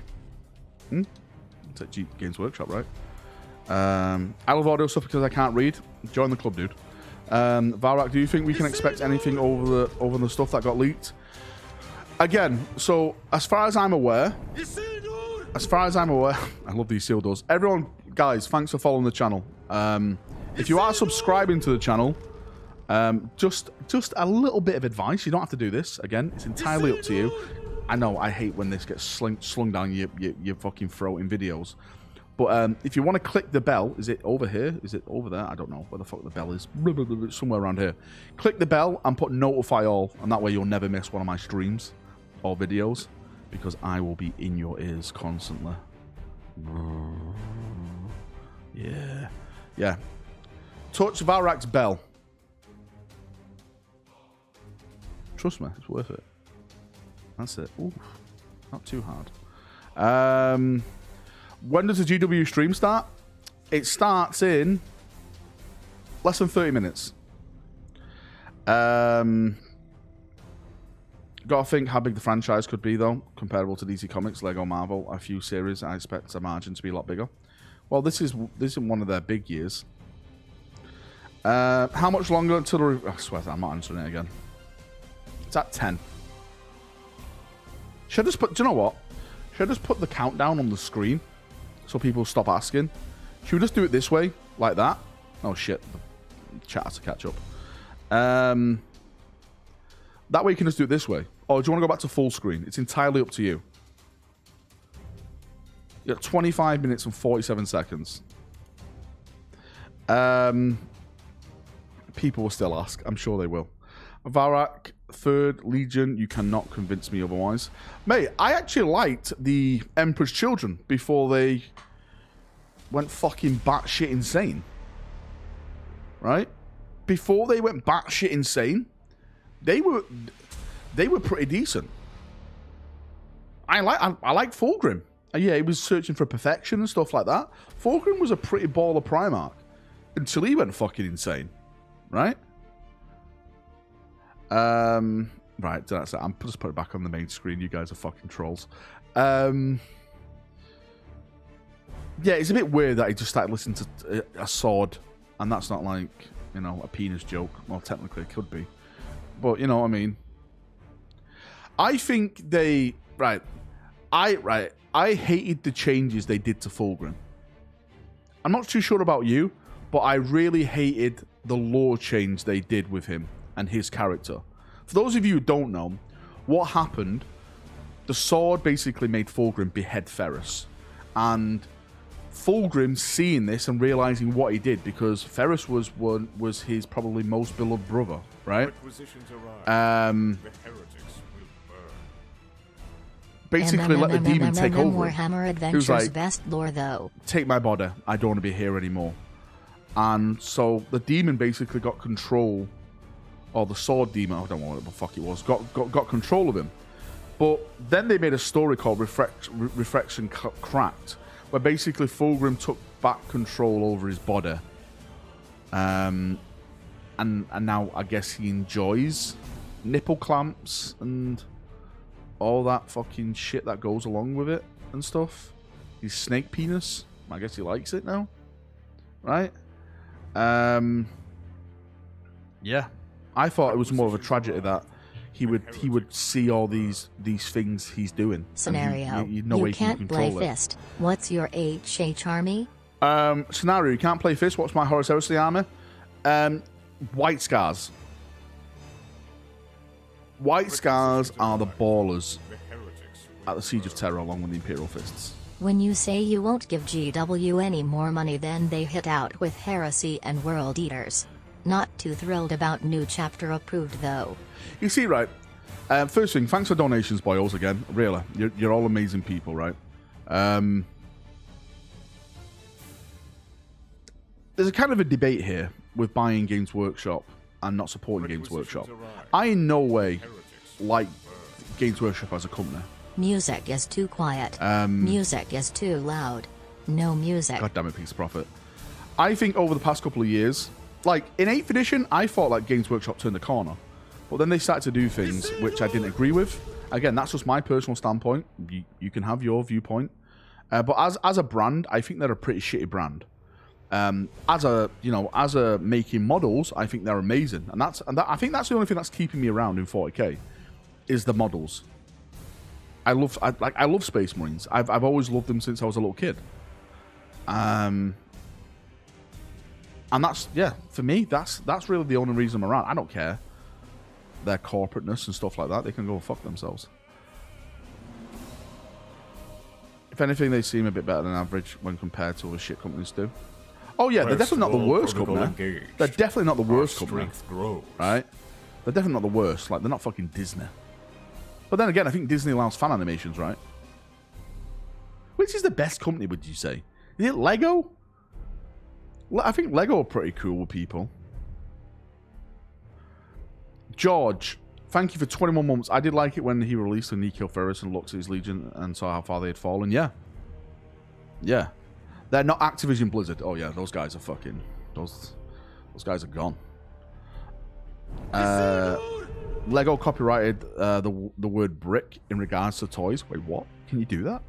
[SPEAKER 1] It's at Games Workshop, right? I love audio stuff because I can't read. Join the club, dude. Valrak, do you think we can expect anything over the stuff that got leaked? Again, so as far as I'm aware, I love these seal doors. Everyone, guys, thanks for following the channel. If you are subscribing to the channel, just a little bit of advice. You don't have to do this. Again, it's entirely up to you. I know I hate when this gets slung down your fucking throat in videos. But if you want to click the bell, is it over here? Is it over there? I don't know where the fuck the bell is. Somewhere around here. Click the bell and put notify all, and that way you'll never miss one of my streams or videos, because I will be in your ears constantly. Yeah. Touch Valrak's bell. Trust me, it's worth it. That's it. Ooh, not too hard. When does the GW stream start? It starts in less than 30 minutes. Gotta think how big the franchise could be, though, comparable to DC Comics, Lego, Marvel. A few series, I expect the margin to be a lot bigger. Well, this isn't one of their big years. How much longer until the... I swear I'm not answering it again. It's at 10. Should I just put... Do you know what? Should I just put the countdown on the screen so people stop asking? Should we just do it this way? Like that? Oh, shit. The chat has to catch up. That way you can just do it this way. Or do you want to go back to full screen? It's entirely up to you. You got 25 minutes and 47 seconds. People will still ask. I'm sure they will. Valrak, 3rd Legion. You cannot convince me otherwise. Mate, I actually liked the Emperor's Children before they went fucking batshit insane. Right? Before they went batshit insane, they were pretty decent. I like Fulgrim. Yeah, he was searching for perfection and stuff like that. Fulgrim was a pretty baller Primarch until he went fucking insane, right? Right, that's it. I'm just putting it back on the main screen. You guys are fucking trolls. Yeah, it's a bit weird that he just started listening to a sword, and that's not like, you know, a penis joke. Well, technically it could be, but you know what I mean. I think they I hated the changes they did to Fulgrim. I'm not too sure about you, but I really hated the lore change they did with him and his character. For those of you who don't know, what happened, the sword basically made Fulgrim behead Ferrus. And Fulgrim seeing this and realizing what he did, because Ferrus was his probably most beloved brother, right? Basically let the demon take over.
[SPEAKER 2] Warhammer Adventures like, best lore though.
[SPEAKER 1] Take my body. I don't want to be here anymore. And so the demon basically got control, or the sword demon, I don't know what the fuck it was, got control of him. But then they made a story called Reflection Cracked, where basically Fulgrim took back control over his body. And now I guess he enjoys nipple clamps and all that fucking shit that goes along with it and stuff. His snake penis. I guess he likes it now. Right? Yeah. I thought it was more of a tragedy that he would see all these things he's doing.
[SPEAKER 2] Scenario. You can't play Fist. What's your HH army?
[SPEAKER 1] Scenario. You can't play Fist. What's my Horus Heresy army? White Scars. White Scars are the ballers at the Siege of Terror along with the Imperial Fists.
[SPEAKER 2] When you say you won't give GW any more money, then they hit out with Heresy and World Eaters. Not too thrilled about new chapter approved though.
[SPEAKER 1] You see, right, first thing, thanks for donations, boyos, again. Really, you're all amazing people, right? There's a kind of a debate here with buying Games Workshop and not supporting Games Workshop. I in no way like Games Workshop as a company.
[SPEAKER 2] Music is too quiet. Music is too loud. No music.
[SPEAKER 1] God damn it, piece of profit. I think over the past couple of years, like in 8th edition, I thought like Games Workshop turned the corner. But then they started to do things which I didn't agree with. Again, that's just my personal standpoint. You can have your viewpoint. But as a brand, I think they're a pretty shitty brand. As a making models, I think they're amazing, and I think that's the only thing that's keeping me around in 40k, is the models. I love Space Marines. I've always loved them since I was a little kid. And that's, yeah, for me, that's really the only reason I'm around. I don't care their corporateness and stuff like that. They can go fuck themselves. If anything, they seem a bit better than average when compared to other shit companies do. Oh yeah, they're definitely not the worst company. They're definitely not the worst company. Right? They're definitely not the worst. Like, they're not fucking Disney. But then again, I think Disney allows fan animations, right? Which is the best company, would you say? Is it Lego? I think Lego are pretty cool with people. George, thank you for 21 months. I did like it when he released the Nico Ferris and looked at his Legion and saw how far they had fallen. Yeah. Yeah. They're not Activision Blizzard. Oh yeah, those guys are fucking... Those guys are gone. Lego copyrighted the word brick in regards to toys. Wait, what? Can you do that?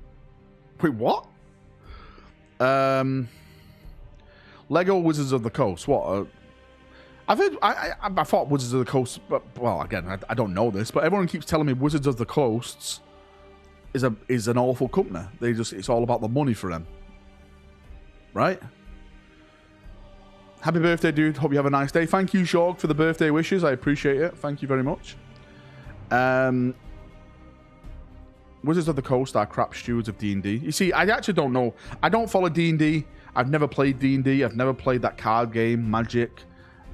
[SPEAKER 1] Wait, what? Lego Wizards of the Coast. What? I've heard. I thought Wizards of the Coast. But, well, again, I don't know this, but everyone keeps telling me Wizards of the Coasts is an awful company. It's all about the money for them. Right? Happy birthday, dude. Hope you have a nice day. Thank you, Shorg, for the birthday wishes. I appreciate it. Thank you very much. Wizards of the Coast are crap stewards of D&D. You see, I actually don't know. I don't follow D&D. I've never played D&D. I've never played that card game, Magic.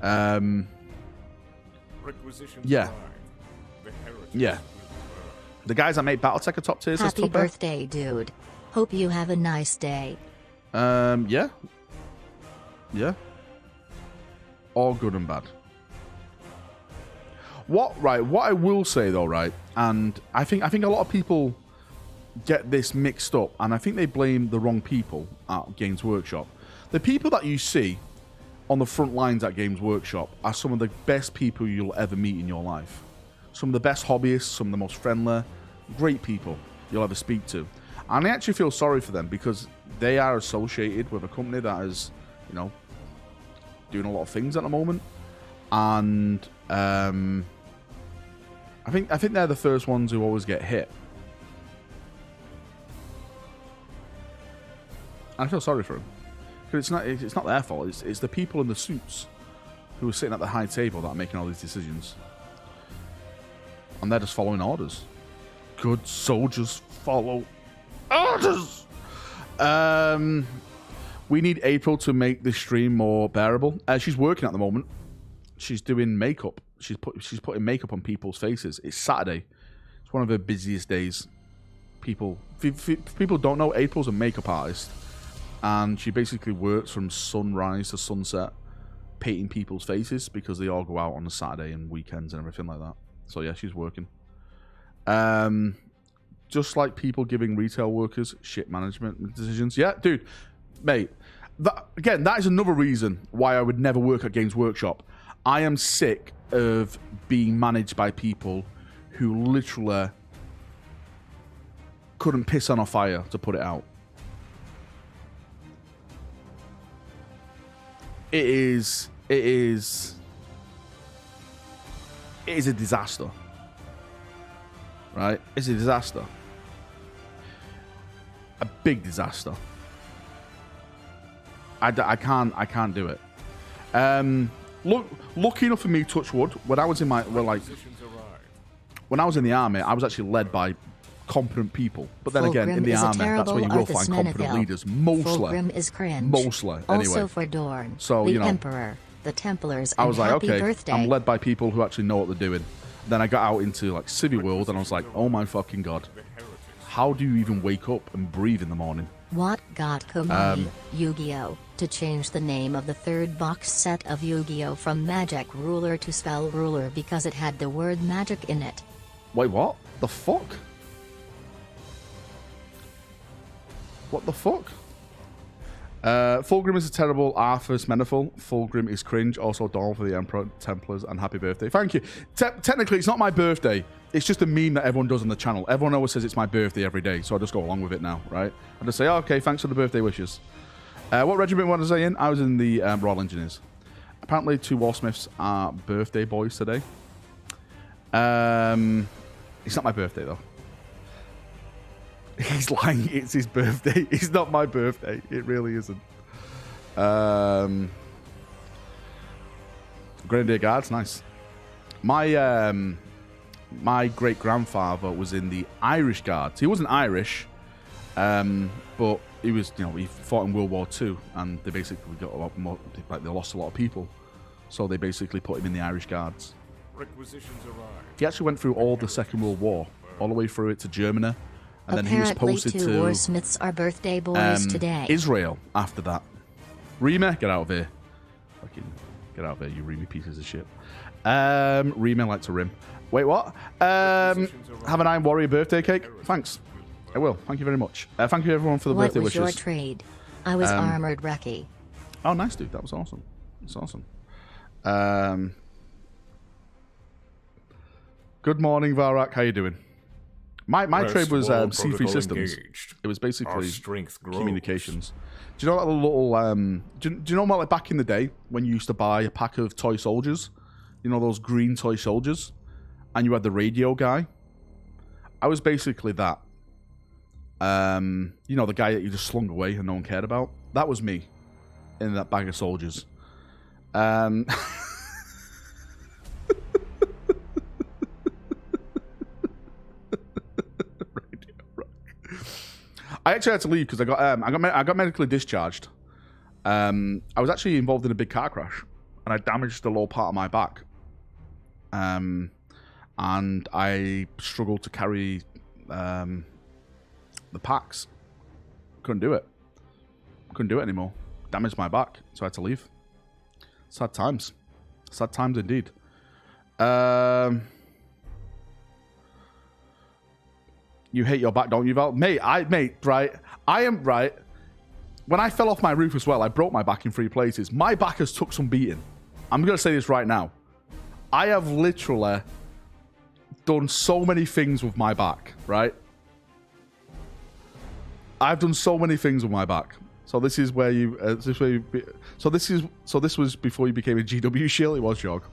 [SPEAKER 3] Requisitions
[SPEAKER 1] Yeah.
[SPEAKER 3] arrive. The heretics
[SPEAKER 1] Yeah.
[SPEAKER 3] will burn.
[SPEAKER 1] The guys that make Battletech are top tiers. says
[SPEAKER 2] Happy
[SPEAKER 1] Tupper.
[SPEAKER 2] birthday, dude. Hope you have a nice day.
[SPEAKER 1] Yeah. Yeah. All good and bad. What I will say though, right, and I think a lot of people get this mixed up, and I think they blame the wrong people at Games Workshop. The people that you see on the front lines at Games Workshop are some of the best people you'll ever meet in your life. Some of the best hobbyists, some of the most friendly, great people you'll ever speak to. And I actually feel sorry for them because they are associated with a company that is, you know, doing a lot of things at the moment. And I think they're the first ones who always get hit. I feel sorry for them. Because it's not their fault. It's the people in the suits who are sitting at the high table that are making all these decisions. And they're just following orders. Good soldiers follow orders. We need April to make this stream more bearable. She's working at the moment. She's doing makeup. She's putting makeup on people's faces. It's Saturday. It's one of her busiest days. People don't know, April's a makeup artist, and she basically works from sunrise to sunset, painting people's faces because they all go out on a Saturday and weekends and everything like that. So yeah, she's working. Just like people giving retail workers shit management decisions. Yeah, dude, mate. That is another reason why I would never work at Games Workshop. I am sick of being managed by people who literally couldn't piss on a fire to put it out. It is a disaster. Right? It's a disaster. A big disaster. I can't do it. Lucky enough for me, touch wood, when I was in when I was in the army, I was actually led by competent people. But then again, in the army, that's where you will find competent leaders. Mostly.
[SPEAKER 2] Is cringe.
[SPEAKER 1] Mostly, anyway.
[SPEAKER 2] Also for Dorn,
[SPEAKER 1] so,
[SPEAKER 2] the
[SPEAKER 1] you know,
[SPEAKER 2] Emperor, the Templars,
[SPEAKER 1] I was
[SPEAKER 2] and
[SPEAKER 1] like,
[SPEAKER 2] happy
[SPEAKER 1] okay,
[SPEAKER 2] birthday.
[SPEAKER 1] I'm led by people who actually know what they're doing. Then I got out into like Civvy World, and I was like, oh my fucking god, how do you even wake up and breathe in the morning?
[SPEAKER 2] What got Konami, Yu-Gi-Oh! To change the name of the third box set of Yu-Gi-Oh! From Magic Ruler to Spell Ruler because it had the word magic in it?
[SPEAKER 1] Wait, what? The fuck? What the fuck? Fulgrim is a terrible Arthur's Meniful. Fulgrim is cringe. Also, Dawn for the Emperor, Templars, and happy birthday. Thank you. Technically, it's not my birthday. It's just a meme that everyone does on the channel. Everyone always says it's my birthday every day, so I just go along with it now, right? I just say, oh, okay, thanks for the birthday wishes. What regiment was I in? I was in the Royal Engineers. Apparently, 2 Warsmiths are birthday boys today. It's not my birthday, though. He's lying. It's his birthday. It's not my birthday. It really isn't. Grenadier Guards, nice. My great grandfather was in the Irish Guards. He wasn't Irish, but he was. You know, he fought in World War II, and they basically got a lot more. Like they lost a lot of people, so they basically put him in the Irish Guards.
[SPEAKER 3] Requisitions arrive.
[SPEAKER 1] He actually went through all the Second World War, all the way through it to Germany. And then he was
[SPEAKER 2] Apparently
[SPEAKER 1] posted
[SPEAKER 2] 2
[SPEAKER 1] to
[SPEAKER 2] Warsmiths are birthday boys today.
[SPEAKER 1] Israel after that. Rima, get out of here. Fucking get out of here, you Rima pieces of shit. Rima like to rim. Wait, what? Have an Iron Warrior birthday cake? Thanks. I will. Thank you very much. Thank you everyone for the birthday wishes.
[SPEAKER 2] What was your trade? I was Armored Recce.
[SPEAKER 1] Oh, nice, dude. That was awesome. That's awesome. Good morning, Valrak. How you doing? My trade was C3 Systems.
[SPEAKER 3] Engaged.
[SPEAKER 1] It was basically
[SPEAKER 3] strength grows.
[SPEAKER 1] communications. Do you know that little? Do you know what, like back in the day when you used to buy a pack of toy soldiers? You know those green toy soldiers, and you had the radio guy. I was basically that. You know, the guy that you just slung away and no one cared about. That was me in that bag of soldiers. I actually had to leave because I got medically discharged. I was actually involved in a big car crash, and I damaged the lower part of my back. And I struggled to carry the packs. Couldn't do it. Couldn't do it anymore. Damaged my back, so I had to leave. Sad times. Sad times indeed. You hate your back, don't you, Val? Mate, right. I am right. When I fell off my roof as well, I broke my back in 3 places. My back has took some beating. I'm going to say this right now. I have literally done so many things with my back, right? I've done so many things with my back. So this is where you... So this was before you became a GW shield. It was Jog.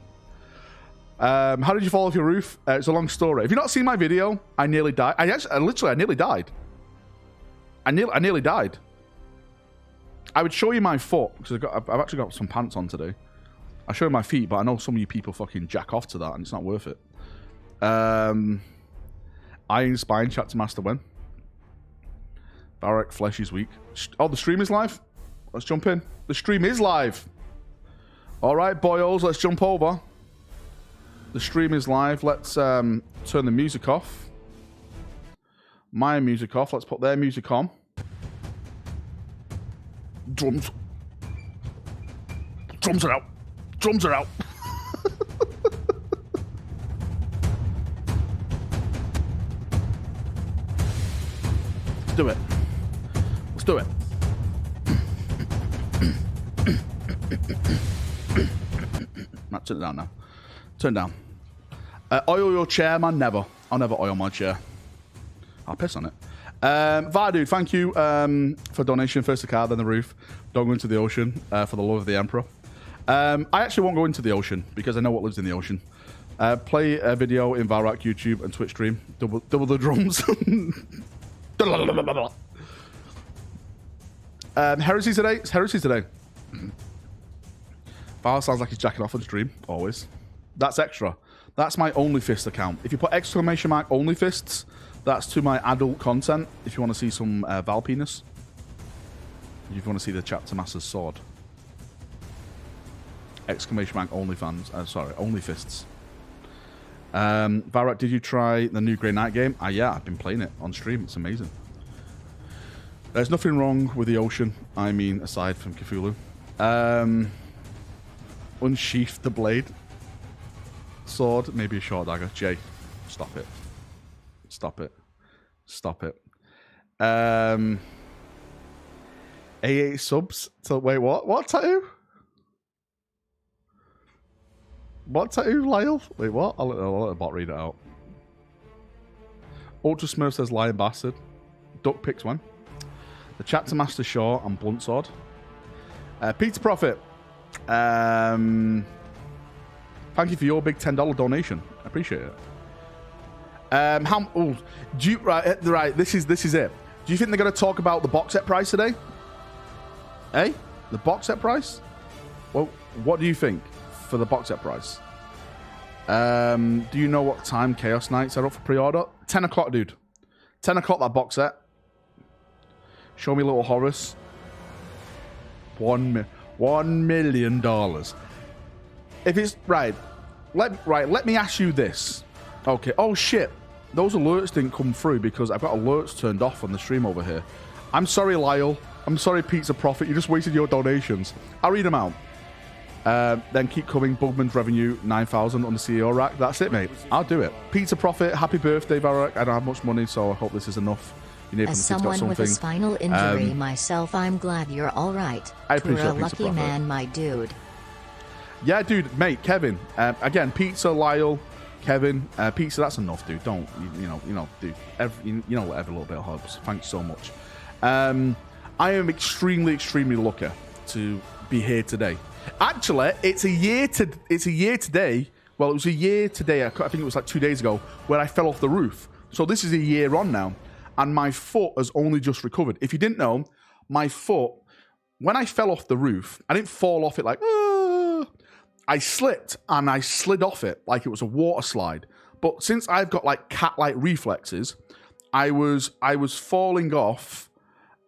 [SPEAKER 1] How did you fall off your roof? It's a long story. If you've not seen my video, I nearly died. I nearly died. I nearly died. I would show you my foot because I've actually got some pants on today. I show you my feet, but I know some of you people fucking jack off to that, and it's not worth it. Iron Spine Chapter Master when? Valrak Flesh is weak. Oh, the stream is live. Let's jump in. The stream is live. All right, boyos, let's jump over. The stream is live. Let's turn the music off. My music off. Let's put their music on. Drums. Drums are out. Drums are out. Let's do it. Let's do it. Matt, turn it down now. Turn down. Oil your chair, man. Never. I'll never oil my chair. I'll piss on it. Vardude, thank you for donation. First the car, then the roof. Don't go into the ocean for the love of the Emperor. I actually won't go into the ocean because I know what lives in the ocean. Play a video in Valrak, YouTube, and Twitch stream. Double the drums. Heresy today? It's Heresy today. Val sounds like he's jacking off on stream. Always. That's extra. That's my OnlyFist account. If you put exclamation mark OnlyFists, that's to my adult content. If you want to see some Val penis. If you want to see the Chapter Master's sword. Exclamation mark OnlyFans. Sorry, OnlyFists. Valrak, did you try the new Grey Knight game? Yeah, I've been playing it on stream. It's amazing. There's nothing wrong with the ocean. I mean, aside from Cthulhu. Unsheath the blade. Sword, maybe a short dagger. Jay, stop it. Stop it. Stop it. A8 subs. So wait, what? What tattoo? What tattoo, Lyle? Wait, what? I'll let the bot read it out. Ultra Smurf says Lion Bastard. Duck picks one. The Chapter Master Shaw and Blunt Sword. Peter Prophet. Thank you for your big $10 donation. I appreciate it. Right, this is it. Do you think they're going to talk about the box set price today? Eh? The box set price? Well, what do you think for the box set price? Do you know what time Chaos Knights are up for pre-order? 10 o'clock, dude. 10 o'clock, that box set. Show me little Horus. $1 million. If it's right, let me ask you this. Okay. Oh shit, those alerts didn't come through because I've got alerts turned off on the stream over here. I'm sorry, Lyle. I'm sorry, Pizza Profit. You just wasted your donations. I'll read them out. Then keep coming. Bugman's revenue 9,000 on the CEO rack. That's it, mate. I'll do it. Pizza Profit. Happy birthday, Valrak. I don't have much money, so I hope this is enough.
[SPEAKER 2] As someone with a spinal injury myself, I'm glad you're all right.
[SPEAKER 1] I appreciate
[SPEAKER 2] You're a lucky man, my dude.
[SPEAKER 1] Yeah, dude, mate, Kevin. Again, Pizza, Lyle, Kevin, Pizza. That's enough, dude. Don't you know, dude. Every little bit helps. Thanks so much. I am extremely lucky to be here today. Actually, it's a year today. Well, it was a year today. I think it was like 2 days ago where I fell off the roof. So this is a year on now. And my foot has only just recovered. If you didn't know, my foot, when I fell off the roof, I didn't fall off it like, I slipped and I slid off it like it was a water slide. But since I've got like cat-like reflexes, I was falling off,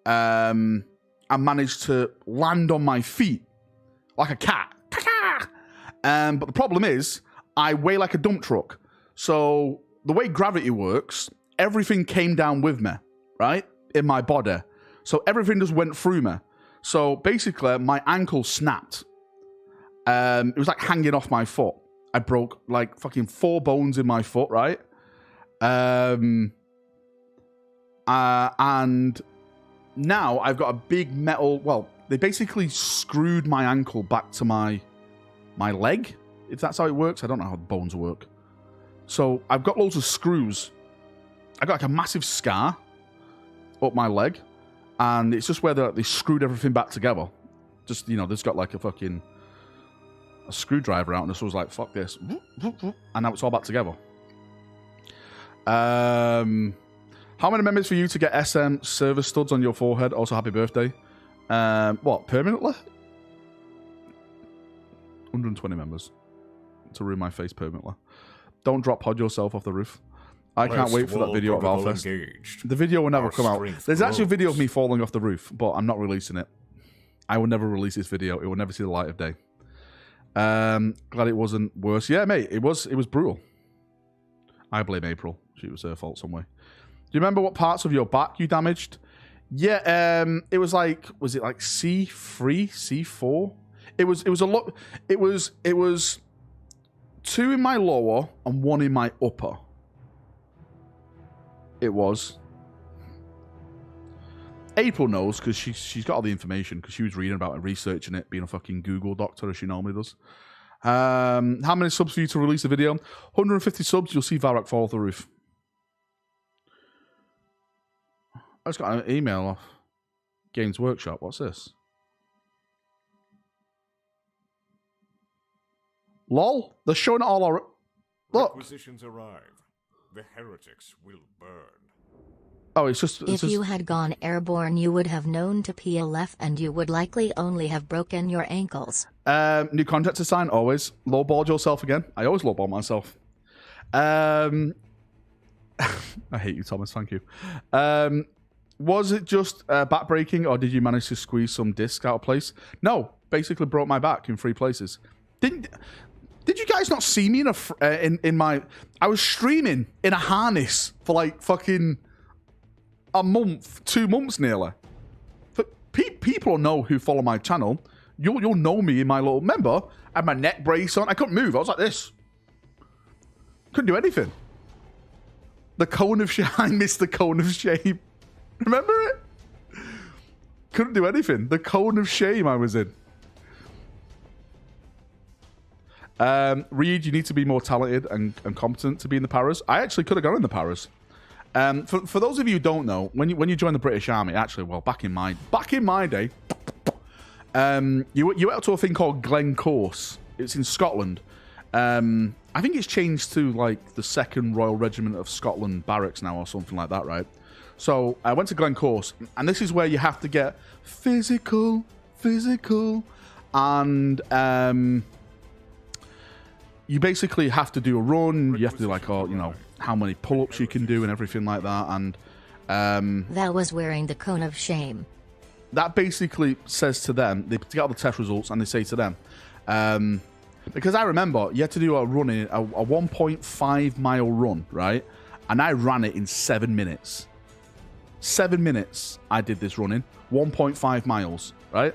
[SPEAKER 1] and managed to land on my feet like a cat. But the problem is, I weigh like a dump truck. So the way gravity works, everything came down with me, right? In my body. So everything just went through me. So basically, my ankle snapped. It was like hanging off my foot. I broke like fucking 4 bones in my foot, right? And now I've got a big metal... Well, they basically screwed my ankle back to my leg, if that's how it works. I don't know how the bones work. So I've got loads of screws. I got like a massive scar up my leg, and it's just where they screwed everything back together. Just, you know, there's got like a screwdriver out, and this was like, fuck this. And now it's all back together. How many members for you to get SM service studs on your forehead? Also, happy birthday. What, permanently? 120 members to ruin my face permanently. Don't drop pod yourself off the roof. I can't wait for that video of Alfest. The video will never come out. There's actually a video of me falling off the roof, but I'm not releasing it. I will never release this video. It will never see the light of day. Glad it wasn't worse. Yeah, mate, it was brutal. I blame April. It was her fault some way. Do you remember what parts of your back you damaged? Yeah, it was like, was it like C3, C4? It was a lot. It was 2 in my lower and 1 in my upper. It was. April knows because she's got all the information because she was reading about it, researching it, being a fucking Google doctor as she normally does. How many subs for you to release a video? 150 subs, you'll see Valrak fall off the roof. I just got an email off Games Workshop. What's this? LOL, they're showing it all our... Look.
[SPEAKER 3] Requisitions arrive. The heretics will burn.
[SPEAKER 1] Oh, it's just...
[SPEAKER 2] If you had gone airborne, you would have known to PLF and you would likely only have broken your ankles.
[SPEAKER 1] New contract to sign, always. Lowballed yourself again. I always lowball myself. I hate you, Thomas. Thank you. Was it just back breaking, or did you manage to squeeze some disc out of place? No, basically broke my back in 3 places. Did you guys not see me in my... I was streaming in a harness for like fucking a month, 2 months nearly. People know who follow my channel. You'll know me in my little... Remember, I had my neck brace on. I couldn't move. I was like this. Couldn't do anything. The cone of shame. I missed the cone of shame. Remember it? Couldn't do anything. The cone of shame I was in. Reed, you need to be more talented and competent to be in the paras. I actually could have gone in the paras. For those of you who don't know, when you join the British Army, actually, well, back in my day, you went up to a thing called Glencourse. It's in Scotland. I think it's changed to like the 2nd Royal Regiment of Scotland barracks now or something like that, right? So I went to Glencourse, and this is where you have to get physical, and you basically have to do a run. You have to do like, how many pull-ups you can do and everything like that. And
[SPEAKER 2] that was wearing the cone of shame.
[SPEAKER 1] That basically says to them, they get all the test results, and they say to them, because I remember you had to do a 1.5 mile run, right? And I ran it in 7 minutes. 7 minutes I did this running, 1.5 miles, right?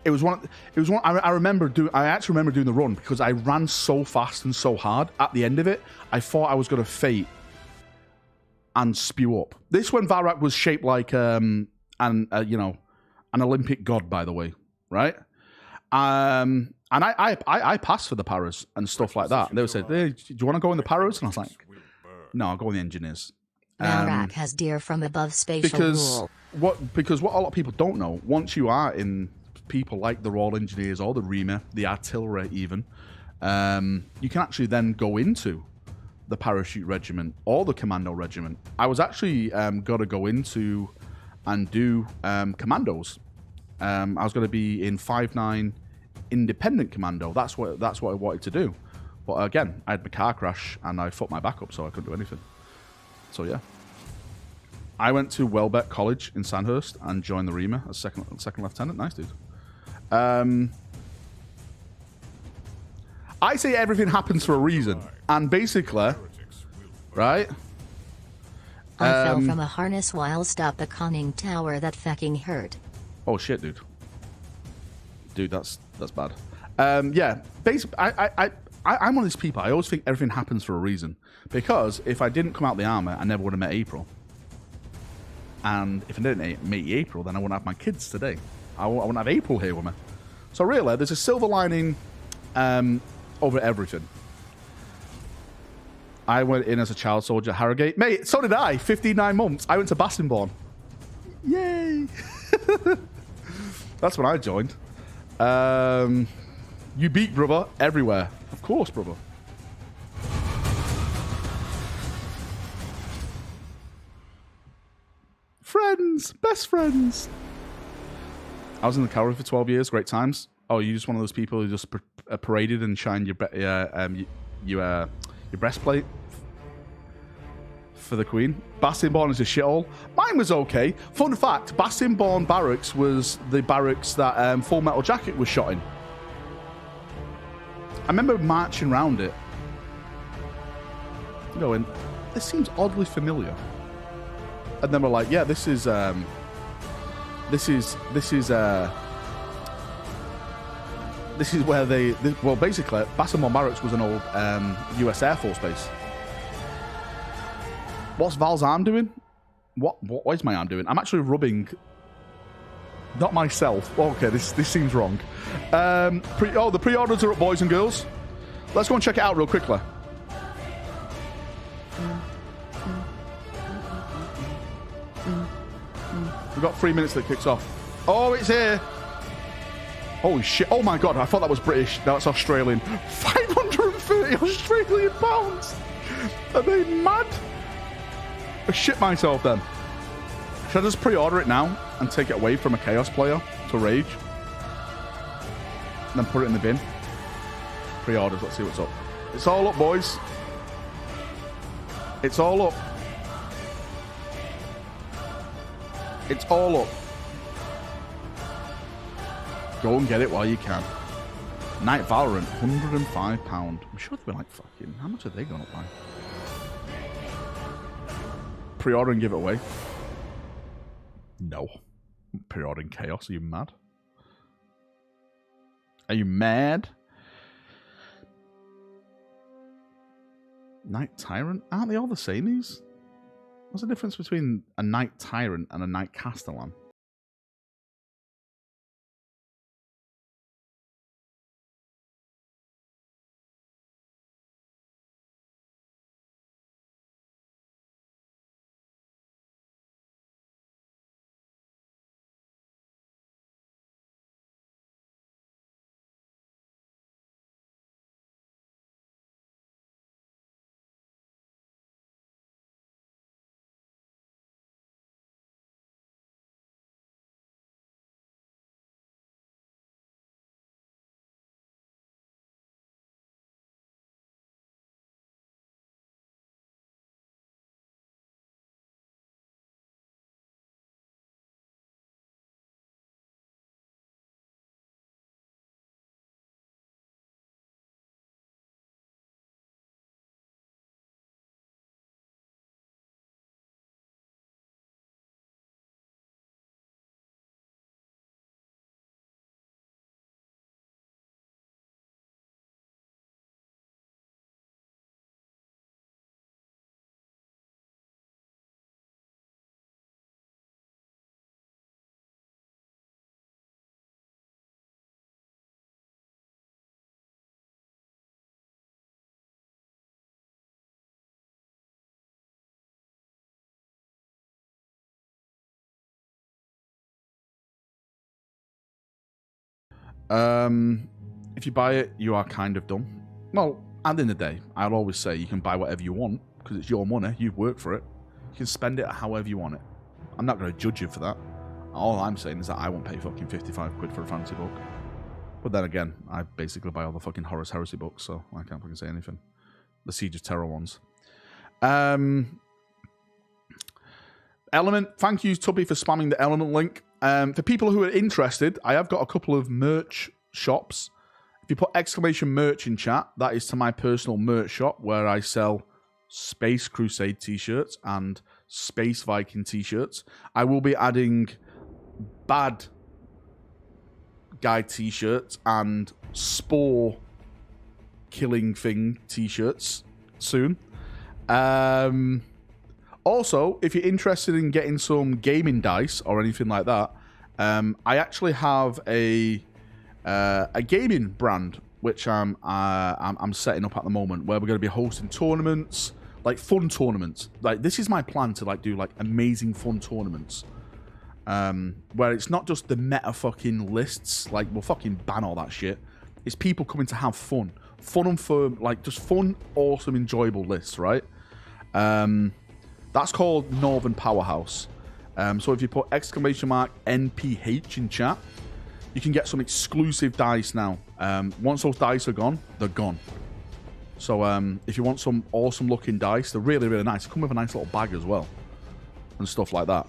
[SPEAKER 1] It was one. I actually remember doing the run because I ran so fast and so hard. At the end of it, I thought I was going to faint and spew up. This when Valrak was shaped like an Olympic god, by the way, right? And I passed for the paras and stuff like that. They would say, "Hey, do you want to go in the paras?" And I was like, "No, I'll go in the engineers."
[SPEAKER 2] Valrak has deer from above spatial rule.
[SPEAKER 1] Because what a lot of people don't know, once you are in people like the Royal Engineers or the Rema, the artillery even, you can actually then go into the parachute regiment or the commando regiment. I was actually going to go into and do commandos. I was going to be in 5-9 independent commando. That's what I wanted to do. But again, I had my car crash and I fucked my back up, so I couldn't do anything. So yeah. I went to Welbeck College in Sandhurst and joined the REMA as second lieutenant. Nice, dude. I say everything happens for a reason. And basically, right?
[SPEAKER 2] I fell from a harness whilst up a conning tower that fucking hurt.
[SPEAKER 1] Oh shit, dude. Dude, that's bad. Yeah, basically, I'm one of these people. I always think everything happens for a reason. Because if I didn't come out the army, I never would have met April. And if I didn't meet April, then I wouldn't have my kids today. I wouldn't have April here with me. So really, there's a silver lining over everything. I went in as a child soldier at Harrogate. Mate, so did I. 59 months. I went to Bassingbourn. Yay! That's when I joined. You beat, brother, everywhere. Of course, brother. Friends. Best friends. I was in the cavalry for 12 years. Great times. Oh, you just one of those people who just paraded and shined your breastplate for the Queen. Bassingbourn is a shithole. Mine was okay. Fun fact, Bassingbourn Barracks was the barracks that Full Metal Jacket was shot in. I remember marching around it, going, this seems oddly familiar. And then we're like, yeah, this is where well, basically, Bassingbourn Barracks was an old US Air Force base. What's Val's arm doing? What is my arm doing? I'm actually rubbing, not myself. Okay, this seems wrong. The pre-orders are up, boys and girls. Let's go and check it out real quickly. We've got 3 minutes that it kicks off. Oh, it's here. Holy shit. Oh my god, I thought that was British. No, it's Australian. 530 Australian pounds. Are they mad? I shit myself then. Should I just pre-order it now and take it away from a Chaos player to Rage? And then put it in the bin? Pre-orders, let's see what's up. It's all up, boys. It's all up. It's all up. Go and get it while you can. Night Valorant, £105. I'm sure they've been like fucking... How much are they going up by? Pre-order and give it away. No. Pre-ordering Chaos, are you mad? Are you mad? Night Tyrant? Aren't they all the same, these? What's the difference between a Night Tyrant and a Night Castellan? If you buy it, you are kind of dumb. Well, at the end of the day, I'll always say you can buy whatever you want because it's your money. You've worked for it. You can spend it however you want it. I'm not going to judge you for that. All I'm saying is that I won't pay fucking 55 quid for a fantasy book. But then again, I basically buy all the fucking Horus Heresy books, so I can't fucking say anything. The Siege of Terror ones. Element, thank you, Tubby, for spamming the Element link. For people who are interested, I have got a couple of merch shops. If you put exclamation merch in chat, that is to my personal merch shop where I sell Space Crusade t-shirts and Space Viking t-shirts. I will be adding Bad Guy t-shirts and Spore Killing Thing t-shirts soon. Also, if you're interested in getting some gaming dice or anything like that, I actually have a gaming brand which I'm setting up at the moment, where we're going to be hosting tournaments, like fun tournaments. Like this is my plan to like do like amazing fun tournaments, where it's not just the meta fucking lists. Like we'll fucking ban all that shit. It's people coming to have fun and fun, like just fun, awesome, enjoyable lists, right? That's called Northern Powerhouse. So if you put exclamation mark NPH in chat, you can get some exclusive dice now. Once those dice are gone, they're gone. So if you want some awesome looking dice, they're really, really nice. They come with a nice little bag as well and stuff like that.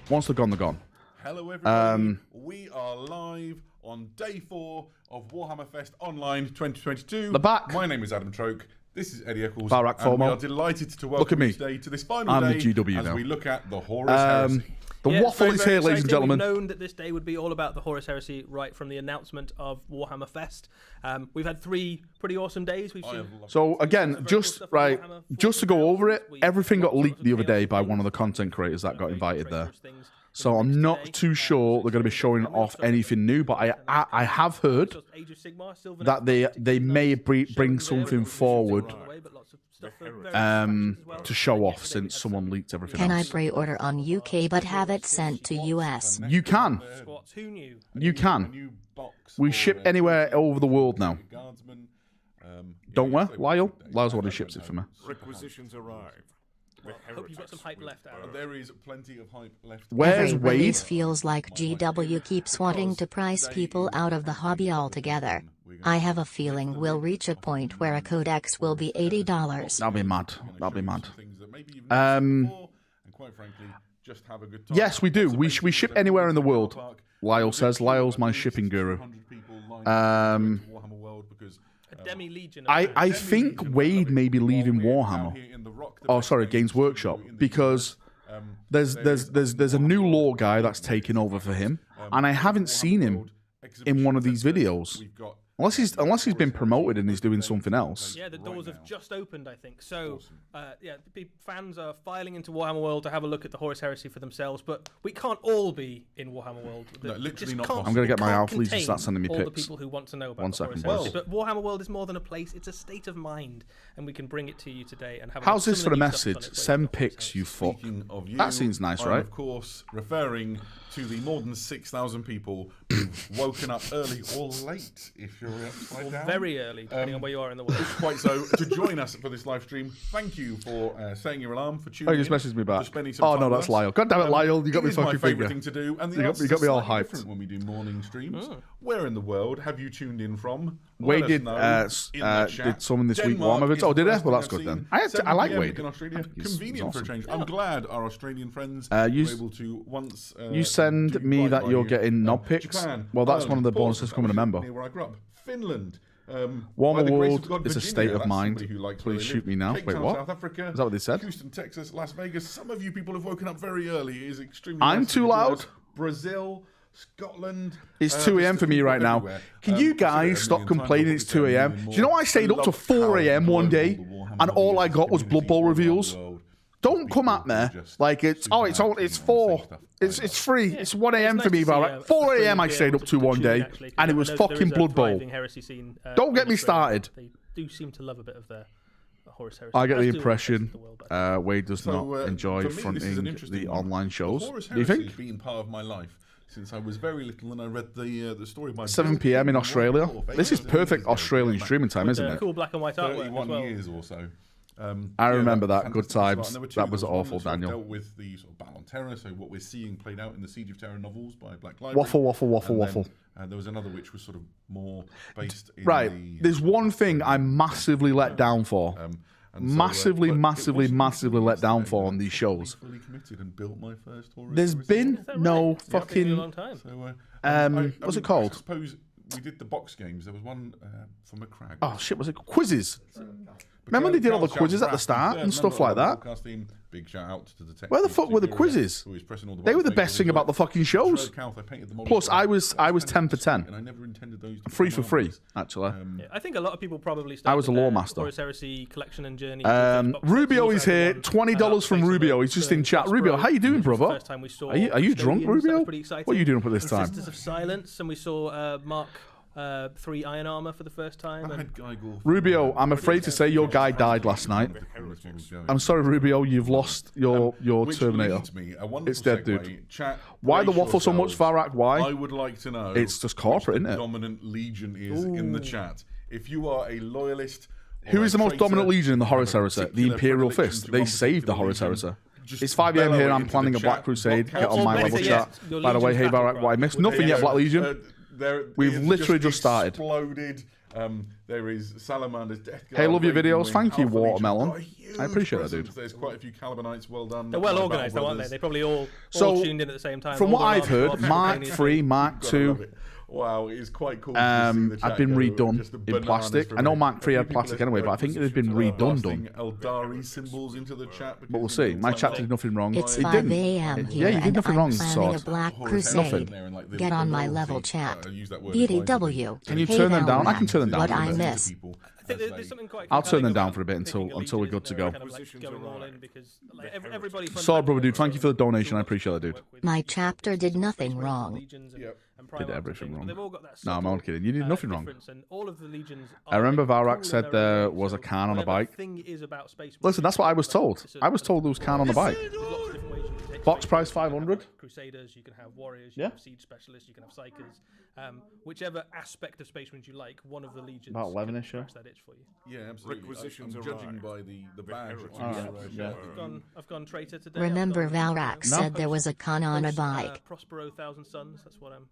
[SPEAKER 1] Once they're gone, they're gone.
[SPEAKER 4] Hello everybody, we are live on day 4 of Warhammer Fest Online 2022.
[SPEAKER 1] The back.
[SPEAKER 4] My name is Adam Troke. This is Eddie Eccles,
[SPEAKER 1] Valrak
[SPEAKER 4] and we
[SPEAKER 1] Fomo.
[SPEAKER 4] are delighted to welcome you today to this final
[SPEAKER 1] I'm
[SPEAKER 4] day
[SPEAKER 1] the GW
[SPEAKER 4] as
[SPEAKER 1] now.
[SPEAKER 4] we look at the Horus Heresy.
[SPEAKER 1] The waffle is here, ladies and gentlemen.
[SPEAKER 5] We've known that this day would be all about the Horus Heresy right from the announcement of Warhammer Fest. We've had 3 pretty awesome days. We've seen
[SPEAKER 1] So again, just to go over it, everything got leaked the other day by one of the content creators that got invited there. So I'm not too sure they're going to be showing off anything new, but I have heard that they may bring something forward to show off, since someone leaked everything
[SPEAKER 2] Can I
[SPEAKER 1] else.
[SPEAKER 2] pre-order on UK but have it sent to US?
[SPEAKER 1] You can. You can. We ship anywhere over the world now. Don't we, Lyle? Lyle's the one who ships it for me.
[SPEAKER 3] Requisitions arrive. The
[SPEAKER 5] Hope you've got some hype left, Aaron.
[SPEAKER 4] There is plenty of hype left.
[SPEAKER 1] Where's
[SPEAKER 2] Every
[SPEAKER 1] Wade?
[SPEAKER 2] release feels like GW keeps wanting to price people out of the hobby altogether. I have a feeling we'll reach a point where a codex will be $80.
[SPEAKER 1] That'll be mad. That'll be mad. Yes, we do. We ship anywhere in the world. Lyle says. Lyle's my shipping guru. I think Wade may be leaving Warhammer. Oh, sorry, Games Workshop, because there's a new lore guy that's taking over for him, and I haven't seen him in one of these videos. Unless he's been promoted and he's doing something else.
[SPEAKER 5] Yeah, the doors have just opened, I think. So, fans are filing into Warhammer World to have a look at the Horus Heresy for themselves, but we can't all be in Warhammer World.
[SPEAKER 4] No, literally not
[SPEAKER 1] I'm going to get my Alpha Legion to start sending me
[SPEAKER 5] all the
[SPEAKER 1] pics.
[SPEAKER 5] people who want to know about
[SPEAKER 1] One
[SPEAKER 5] the
[SPEAKER 1] second,
[SPEAKER 5] Horus
[SPEAKER 1] boys.
[SPEAKER 5] Heresy. But Warhammer World is more than a place; it's a state of mind, and we can bring it to you today. And have
[SPEAKER 1] How's this
[SPEAKER 5] some
[SPEAKER 1] for
[SPEAKER 5] of
[SPEAKER 1] a
[SPEAKER 5] the new stuff
[SPEAKER 1] message?
[SPEAKER 5] that's on its way
[SPEAKER 1] Send
[SPEAKER 5] with the Horus
[SPEAKER 1] pics,
[SPEAKER 5] Heresy.
[SPEAKER 1] you fuck.
[SPEAKER 4] Speaking of you,
[SPEAKER 1] That seems nice,
[SPEAKER 4] I'm,
[SPEAKER 1] right?
[SPEAKER 4] of course, referring to the more than 6,000 people who've woken up early or late, if you're upside down.
[SPEAKER 5] Very early, depending on where you are in the world.
[SPEAKER 4] Quite so. To join us for this live stream, thank you for setting your alarm, for tuning
[SPEAKER 1] Oh, you just
[SPEAKER 4] in,
[SPEAKER 1] messaged me back.
[SPEAKER 4] for spending some
[SPEAKER 1] Oh,
[SPEAKER 4] time
[SPEAKER 1] no,
[SPEAKER 4] with
[SPEAKER 1] that's
[SPEAKER 4] us.
[SPEAKER 1] Lyle. God damn it, Lyle, you got
[SPEAKER 4] It
[SPEAKER 1] me
[SPEAKER 4] is my
[SPEAKER 1] fucking
[SPEAKER 4] favourite
[SPEAKER 1] finger.
[SPEAKER 4] thing to do, and the
[SPEAKER 1] You got
[SPEAKER 4] answers
[SPEAKER 1] me all
[SPEAKER 4] are slightly
[SPEAKER 1] hyped.
[SPEAKER 4] different when we do morning streams. Where in the world have you tuned in from?
[SPEAKER 1] Wade
[SPEAKER 4] Let
[SPEAKER 1] did
[SPEAKER 4] us know in the chat.
[SPEAKER 1] did someone this week
[SPEAKER 4] Denmark
[SPEAKER 1] Warhammer
[SPEAKER 4] is
[SPEAKER 1] vids. Oh,
[SPEAKER 4] the
[SPEAKER 1] did they?
[SPEAKER 4] first
[SPEAKER 1] Well,
[SPEAKER 4] thing
[SPEAKER 1] that's
[SPEAKER 4] I've
[SPEAKER 1] good then.
[SPEAKER 4] seen.
[SPEAKER 1] I
[SPEAKER 4] 7
[SPEAKER 1] like
[SPEAKER 4] PM
[SPEAKER 1] Wade.
[SPEAKER 4] in Australia.
[SPEAKER 1] I think he's
[SPEAKER 4] Convenient for a
[SPEAKER 1] awesome.
[SPEAKER 4] change. I'm glad our Australian friends
[SPEAKER 1] you
[SPEAKER 4] were able to once.
[SPEAKER 1] You send
[SPEAKER 4] do
[SPEAKER 1] me
[SPEAKER 4] right
[SPEAKER 1] that
[SPEAKER 4] by
[SPEAKER 1] you're
[SPEAKER 4] you.
[SPEAKER 1] getting knob pics.
[SPEAKER 4] Japan,
[SPEAKER 1] Well, that's
[SPEAKER 4] Ireland,
[SPEAKER 1] one of the
[SPEAKER 4] Portugal,
[SPEAKER 1] bonuses
[SPEAKER 4] that
[SPEAKER 1] coming
[SPEAKER 4] was
[SPEAKER 1] a member.
[SPEAKER 4] near where I grew up. Finland.
[SPEAKER 1] Warhammer
[SPEAKER 4] by the grace of
[SPEAKER 1] World
[SPEAKER 4] God,
[SPEAKER 1] is a
[SPEAKER 4] Virginia,
[SPEAKER 1] state of
[SPEAKER 4] that's
[SPEAKER 1] mind.
[SPEAKER 4] somebody who likes
[SPEAKER 1] Please
[SPEAKER 4] where they
[SPEAKER 1] shoot
[SPEAKER 4] live.
[SPEAKER 1] me now.
[SPEAKER 4] Cape
[SPEAKER 1] Wait,
[SPEAKER 4] Town,
[SPEAKER 1] what?
[SPEAKER 4] South Africa,
[SPEAKER 1] Is that what they said?
[SPEAKER 4] Houston, Texas, Las Vegas. Some of you people have woken up very early. It is extremely.
[SPEAKER 1] I'm
[SPEAKER 4] nice
[SPEAKER 1] too
[SPEAKER 4] to join
[SPEAKER 1] loud.
[SPEAKER 4] us. Brazil, Scotland.
[SPEAKER 1] It's 2 a.m. for me right now. Can you guys stop complaining it's 2 a.m.? Do you know I stayed up to 4 a.m. one day and all I got was Blood Bowl reveals? Don't come at me like it's 4. It's 3. It's 1 a.m. for me, Valrak. 4 a.m. I stayed up to one day and it was fucking Blood Bowl. Don't get me started.
[SPEAKER 5] They do seem to love a bit of their Horus Heresy.
[SPEAKER 1] I get the
[SPEAKER 5] As do
[SPEAKER 1] impression
[SPEAKER 5] the world, by the way.
[SPEAKER 1] Wade does not enjoy
[SPEAKER 4] for me, this is an
[SPEAKER 1] fronting
[SPEAKER 4] interesting
[SPEAKER 1] the
[SPEAKER 4] one.
[SPEAKER 1] online shows.
[SPEAKER 4] Horus
[SPEAKER 1] Do you
[SPEAKER 4] Heresy
[SPEAKER 1] think?
[SPEAKER 4] has been part of my life since I was very little, and I read the story by
[SPEAKER 1] 7 p.m. in Australia. This is perfect Australian streaming time, isn't
[SPEAKER 5] The
[SPEAKER 1] it?
[SPEAKER 5] cool black and white artwork as
[SPEAKER 4] 31
[SPEAKER 5] well.
[SPEAKER 4] years or so.
[SPEAKER 1] I remember that.
[SPEAKER 4] fantastic
[SPEAKER 1] Good
[SPEAKER 4] start.
[SPEAKER 1] times.
[SPEAKER 4] And there were two.
[SPEAKER 1] That was
[SPEAKER 4] There one
[SPEAKER 1] awful,
[SPEAKER 4] that sort of
[SPEAKER 1] Daniel.
[SPEAKER 4] Dealt with the sort of battle on terror, so what we're seeing played out in the Siege of Terror novels by Black Library.
[SPEAKER 1] Waffle.
[SPEAKER 4] And there was another which was sort of more based in
[SPEAKER 1] Right.
[SPEAKER 4] the...
[SPEAKER 1] There's one thing I'm massively let down for.
[SPEAKER 4] and so,
[SPEAKER 1] Massively
[SPEAKER 4] but it wasn't
[SPEAKER 1] let down
[SPEAKER 4] yesterday
[SPEAKER 1] for on these shows.
[SPEAKER 4] fully committed. invented and built my first Horus
[SPEAKER 1] There's
[SPEAKER 4] Heresy.
[SPEAKER 1] been
[SPEAKER 5] Is that
[SPEAKER 1] no
[SPEAKER 5] right? It's been a
[SPEAKER 1] fucking.
[SPEAKER 5] long time.
[SPEAKER 4] So,
[SPEAKER 1] What's it called?
[SPEAKER 4] I suppose we did the box games. There was one from McCrag.
[SPEAKER 1] Oh shit! Was it quizzes? Remember when they did all the quizzes at the start and stuff like that?
[SPEAKER 4] Big shout out to the
[SPEAKER 1] Where the fuck were the quizzes? They were the best thing about the fucking shows. Plus, I was 10 for 10.
[SPEAKER 4] And I never intended those to
[SPEAKER 1] Free
[SPEAKER 4] be
[SPEAKER 1] for free,
[SPEAKER 4] marbles.
[SPEAKER 1] actually.
[SPEAKER 5] Yeah, I think a lot of people probably started
[SPEAKER 1] I was a lore master.
[SPEAKER 5] Horus Heresy collection and journey. with those box sets.
[SPEAKER 1] Rubio
[SPEAKER 5] Also
[SPEAKER 1] is here.
[SPEAKER 5] everyone,
[SPEAKER 1] $20 from
[SPEAKER 5] based on
[SPEAKER 1] Rubio.
[SPEAKER 5] the-
[SPEAKER 1] He's just
[SPEAKER 5] the
[SPEAKER 1] in chat.
[SPEAKER 5] Prospero,
[SPEAKER 1] Rubio, how you doing,
[SPEAKER 5] which was the
[SPEAKER 1] brother?
[SPEAKER 5] first time we saw
[SPEAKER 1] Are you drunk,
[SPEAKER 5] Custodians. That was
[SPEAKER 1] Rubio?
[SPEAKER 5] pretty exciting.
[SPEAKER 1] What are you doing up at this
[SPEAKER 5] And
[SPEAKER 1] time?
[SPEAKER 5] Sisters of Silence, and we saw Mark 3 Iron Armor for the first time.
[SPEAKER 4] I
[SPEAKER 5] And
[SPEAKER 4] had Guy Gore.
[SPEAKER 1] Rubio, I'm afraid to say your guy died last night. I'm sorry, Rubio, you've lost your
[SPEAKER 4] Which
[SPEAKER 1] Terminator.
[SPEAKER 4] leads me, a wonderful
[SPEAKER 1] It's dead,
[SPEAKER 4] segue.
[SPEAKER 1] dude.
[SPEAKER 4] Chat,
[SPEAKER 1] Why the
[SPEAKER 4] brace
[SPEAKER 1] waffle so much,
[SPEAKER 4] yourselves.
[SPEAKER 1] Valrak? Why?
[SPEAKER 4] I would like to know.
[SPEAKER 1] It's just corporate,
[SPEAKER 4] which the
[SPEAKER 1] isn't it?
[SPEAKER 4] dominant legion is in the chat. If you are a loyalist, or
[SPEAKER 1] Who
[SPEAKER 4] a
[SPEAKER 1] is the most
[SPEAKER 4] traitor,
[SPEAKER 1] dominant legion in the
[SPEAKER 4] you have
[SPEAKER 1] Horus
[SPEAKER 4] a
[SPEAKER 1] Heresy? The
[SPEAKER 4] particular
[SPEAKER 1] Imperial
[SPEAKER 4] predilection
[SPEAKER 1] Fist.
[SPEAKER 4] to
[SPEAKER 1] They
[SPEAKER 4] one
[SPEAKER 1] saved the
[SPEAKER 4] particular
[SPEAKER 1] Horus
[SPEAKER 4] legion,
[SPEAKER 1] Heresy.
[SPEAKER 4] just
[SPEAKER 1] It's 5 a.m.
[SPEAKER 4] bellow
[SPEAKER 1] here.
[SPEAKER 4] it
[SPEAKER 1] I'm
[SPEAKER 4] into
[SPEAKER 1] planning
[SPEAKER 4] the
[SPEAKER 1] a Black
[SPEAKER 4] chat.
[SPEAKER 1] Crusade.
[SPEAKER 4] What
[SPEAKER 1] Get on my
[SPEAKER 5] counts?
[SPEAKER 1] level
[SPEAKER 5] Yes,
[SPEAKER 1] chat.
[SPEAKER 5] your
[SPEAKER 1] By the way, hey
[SPEAKER 5] Legion's
[SPEAKER 1] Barak,
[SPEAKER 5] battle
[SPEAKER 1] what I
[SPEAKER 5] cry.
[SPEAKER 1] missed?
[SPEAKER 5] Would
[SPEAKER 1] Nothing
[SPEAKER 5] they-
[SPEAKER 1] yet, Black Legion. We've
[SPEAKER 4] it's
[SPEAKER 1] literally just
[SPEAKER 4] just
[SPEAKER 1] started.
[SPEAKER 4] Exploded. There is Salamander's Death Guard.
[SPEAKER 1] Hey, love your
[SPEAKER 4] Raven
[SPEAKER 1] videos.
[SPEAKER 4] Wing,
[SPEAKER 1] Thank you,
[SPEAKER 4] Alpha Legion.
[SPEAKER 1] Watermelon.
[SPEAKER 4] Got a huge
[SPEAKER 1] I appreciate that,
[SPEAKER 4] presence.
[SPEAKER 1] dude.
[SPEAKER 4] There's quite a few Calibanites. Well done.
[SPEAKER 5] They're well organised, though, aren't they? They probably all
[SPEAKER 1] So,
[SPEAKER 5] tuned in at the same time.
[SPEAKER 1] From
[SPEAKER 5] all
[SPEAKER 1] what
[SPEAKER 5] their
[SPEAKER 1] I've
[SPEAKER 5] arms
[SPEAKER 1] heard,
[SPEAKER 5] off
[SPEAKER 1] Mark
[SPEAKER 5] simultaneously.
[SPEAKER 1] 3, Mark
[SPEAKER 4] Gotta
[SPEAKER 1] 2
[SPEAKER 4] love it. Wow, it is quite cool. To see the
[SPEAKER 1] have
[SPEAKER 4] chat
[SPEAKER 1] been
[SPEAKER 4] go
[SPEAKER 1] redone
[SPEAKER 4] just
[SPEAKER 1] in
[SPEAKER 4] bananas
[SPEAKER 1] plastic.
[SPEAKER 4] for
[SPEAKER 1] I know
[SPEAKER 4] me.
[SPEAKER 1] Mark 3
[SPEAKER 4] A
[SPEAKER 1] had
[SPEAKER 4] few
[SPEAKER 1] plastic
[SPEAKER 4] people
[SPEAKER 1] anyway, but I think they've been redone.
[SPEAKER 4] Eldari symbols into the chat. because,
[SPEAKER 1] But we'll
[SPEAKER 4] you
[SPEAKER 1] see.
[SPEAKER 4] know,
[SPEAKER 1] My
[SPEAKER 4] it's
[SPEAKER 1] chat
[SPEAKER 4] like-
[SPEAKER 1] did nothing wrong.
[SPEAKER 2] It's
[SPEAKER 1] It
[SPEAKER 2] 5
[SPEAKER 1] didn't.
[SPEAKER 2] a.m.
[SPEAKER 1] Yeah,
[SPEAKER 2] here,
[SPEAKER 1] you did
[SPEAKER 2] and
[SPEAKER 1] nothing
[SPEAKER 2] I'm
[SPEAKER 1] wrong,
[SPEAKER 2] planning
[SPEAKER 1] Sword.
[SPEAKER 2] a Black
[SPEAKER 4] Horus
[SPEAKER 1] Nothing.
[SPEAKER 2] Crusade.
[SPEAKER 4] there and, like, the
[SPEAKER 2] Get on my
[SPEAKER 4] loyalty,
[SPEAKER 2] level chat.
[SPEAKER 4] I use that word
[SPEAKER 2] BDW.
[SPEAKER 1] Can you
[SPEAKER 2] Hey,
[SPEAKER 1] turn them down? I
[SPEAKER 2] Valrak.
[SPEAKER 1] can turn them down.
[SPEAKER 2] What
[SPEAKER 1] for a
[SPEAKER 2] I
[SPEAKER 1] bit.
[SPEAKER 2] miss.
[SPEAKER 5] I think there's something quite
[SPEAKER 1] I'll turn them
[SPEAKER 5] compelling
[SPEAKER 1] down
[SPEAKER 5] about
[SPEAKER 1] for a bit until
[SPEAKER 5] picking a
[SPEAKER 1] we're
[SPEAKER 5] legion,
[SPEAKER 1] good to
[SPEAKER 5] isn't there?
[SPEAKER 1] go.
[SPEAKER 5] Kind of like going all in because like, everybody from
[SPEAKER 1] Sword brother, dude,
[SPEAKER 5] background
[SPEAKER 1] thank you for the donation. I
[SPEAKER 5] still
[SPEAKER 1] appreciate that, dude.
[SPEAKER 5] work with
[SPEAKER 2] My
[SPEAKER 5] legions,
[SPEAKER 2] chapter did
[SPEAKER 5] space
[SPEAKER 2] nothing
[SPEAKER 5] marines,
[SPEAKER 2] wrong.
[SPEAKER 5] legions and-
[SPEAKER 4] Yep.
[SPEAKER 5] and primarchs and
[SPEAKER 1] everything
[SPEAKER 5] things, but
[SPEAKER 1] wrong.
[SPEAKER 5] They've all got that
[SPEAKER 1] No, I'm
[SPEAKER 5] subtle,
[SPEAKER 1] not kidding. You did nothing wrong.
[SPEAKER 5] difference, and all of the legions
[SPEAKER 1] I
[SPEAKER 5] are,
[SPEAKER 1] remember
[SPEAKER 5] like,
[SPEAKER 1] Valrak
[SPEAKER 5] cool
[SPEAKER 1] said
[SPEAKER 5] in their
[SPEAKER 1] there
[SPEAKER 5] own way,
[SPEAKER 1] was a
[SPEAKER 5] so
[SPEAKER 1] can on a
[SPEAKER 5] whatever
[SPEAKER 1] bike.
[SPEAKER 5] thing is about space
[SPEAKER 1] Listen, that's what I was told.
[SPEAKER 5] it's a-
[SPEAKER 1] I was told there was can on the bike.
[SPEAKER 5] There's lots of different ways you can take
[SPEAKER 1] Box
[SPEAKER 5] space
[SPEAKER 1] price
[SPEAKER 5] marines. You can have,
[SPEAKER 1] 500.
[SPEAKER 5] like, Crusaders, you can have warriors, you
[SPEAKER 1] Yeah.
[SPEAKER 5] can have siege specialists, you can have psychers. Whichever aspect of Space Marines you like, one of the legions
[SPEAKER 1] About 11-ish,
[SPEAKER 5] can
[SPEAKER 1] yeah.
[SPEAKER 5] scratch that itch for you.
[SPEAKER 4] Yeah, absolutely.
[SPEAKER 3] Requisitions
[SPEAKER 4] I'm judging
[SPEAKER 3] arrive.
[SPEAKER 4] by the badge.
[SPEAKER 3] heritage
[SPEAKER 1] yeah.
[SPEAKER 5] I've gone traitor today.
[SPEAKER 2] Remember
[SPEAKER 5] I've gone,
[SPEAKER 2] Valrak said there was a con on a
[SPEAKER 5] post,
[SPEAKER 2] bike.
[SPEAKER 5] Prospero Thousand Sons. That's what I'm.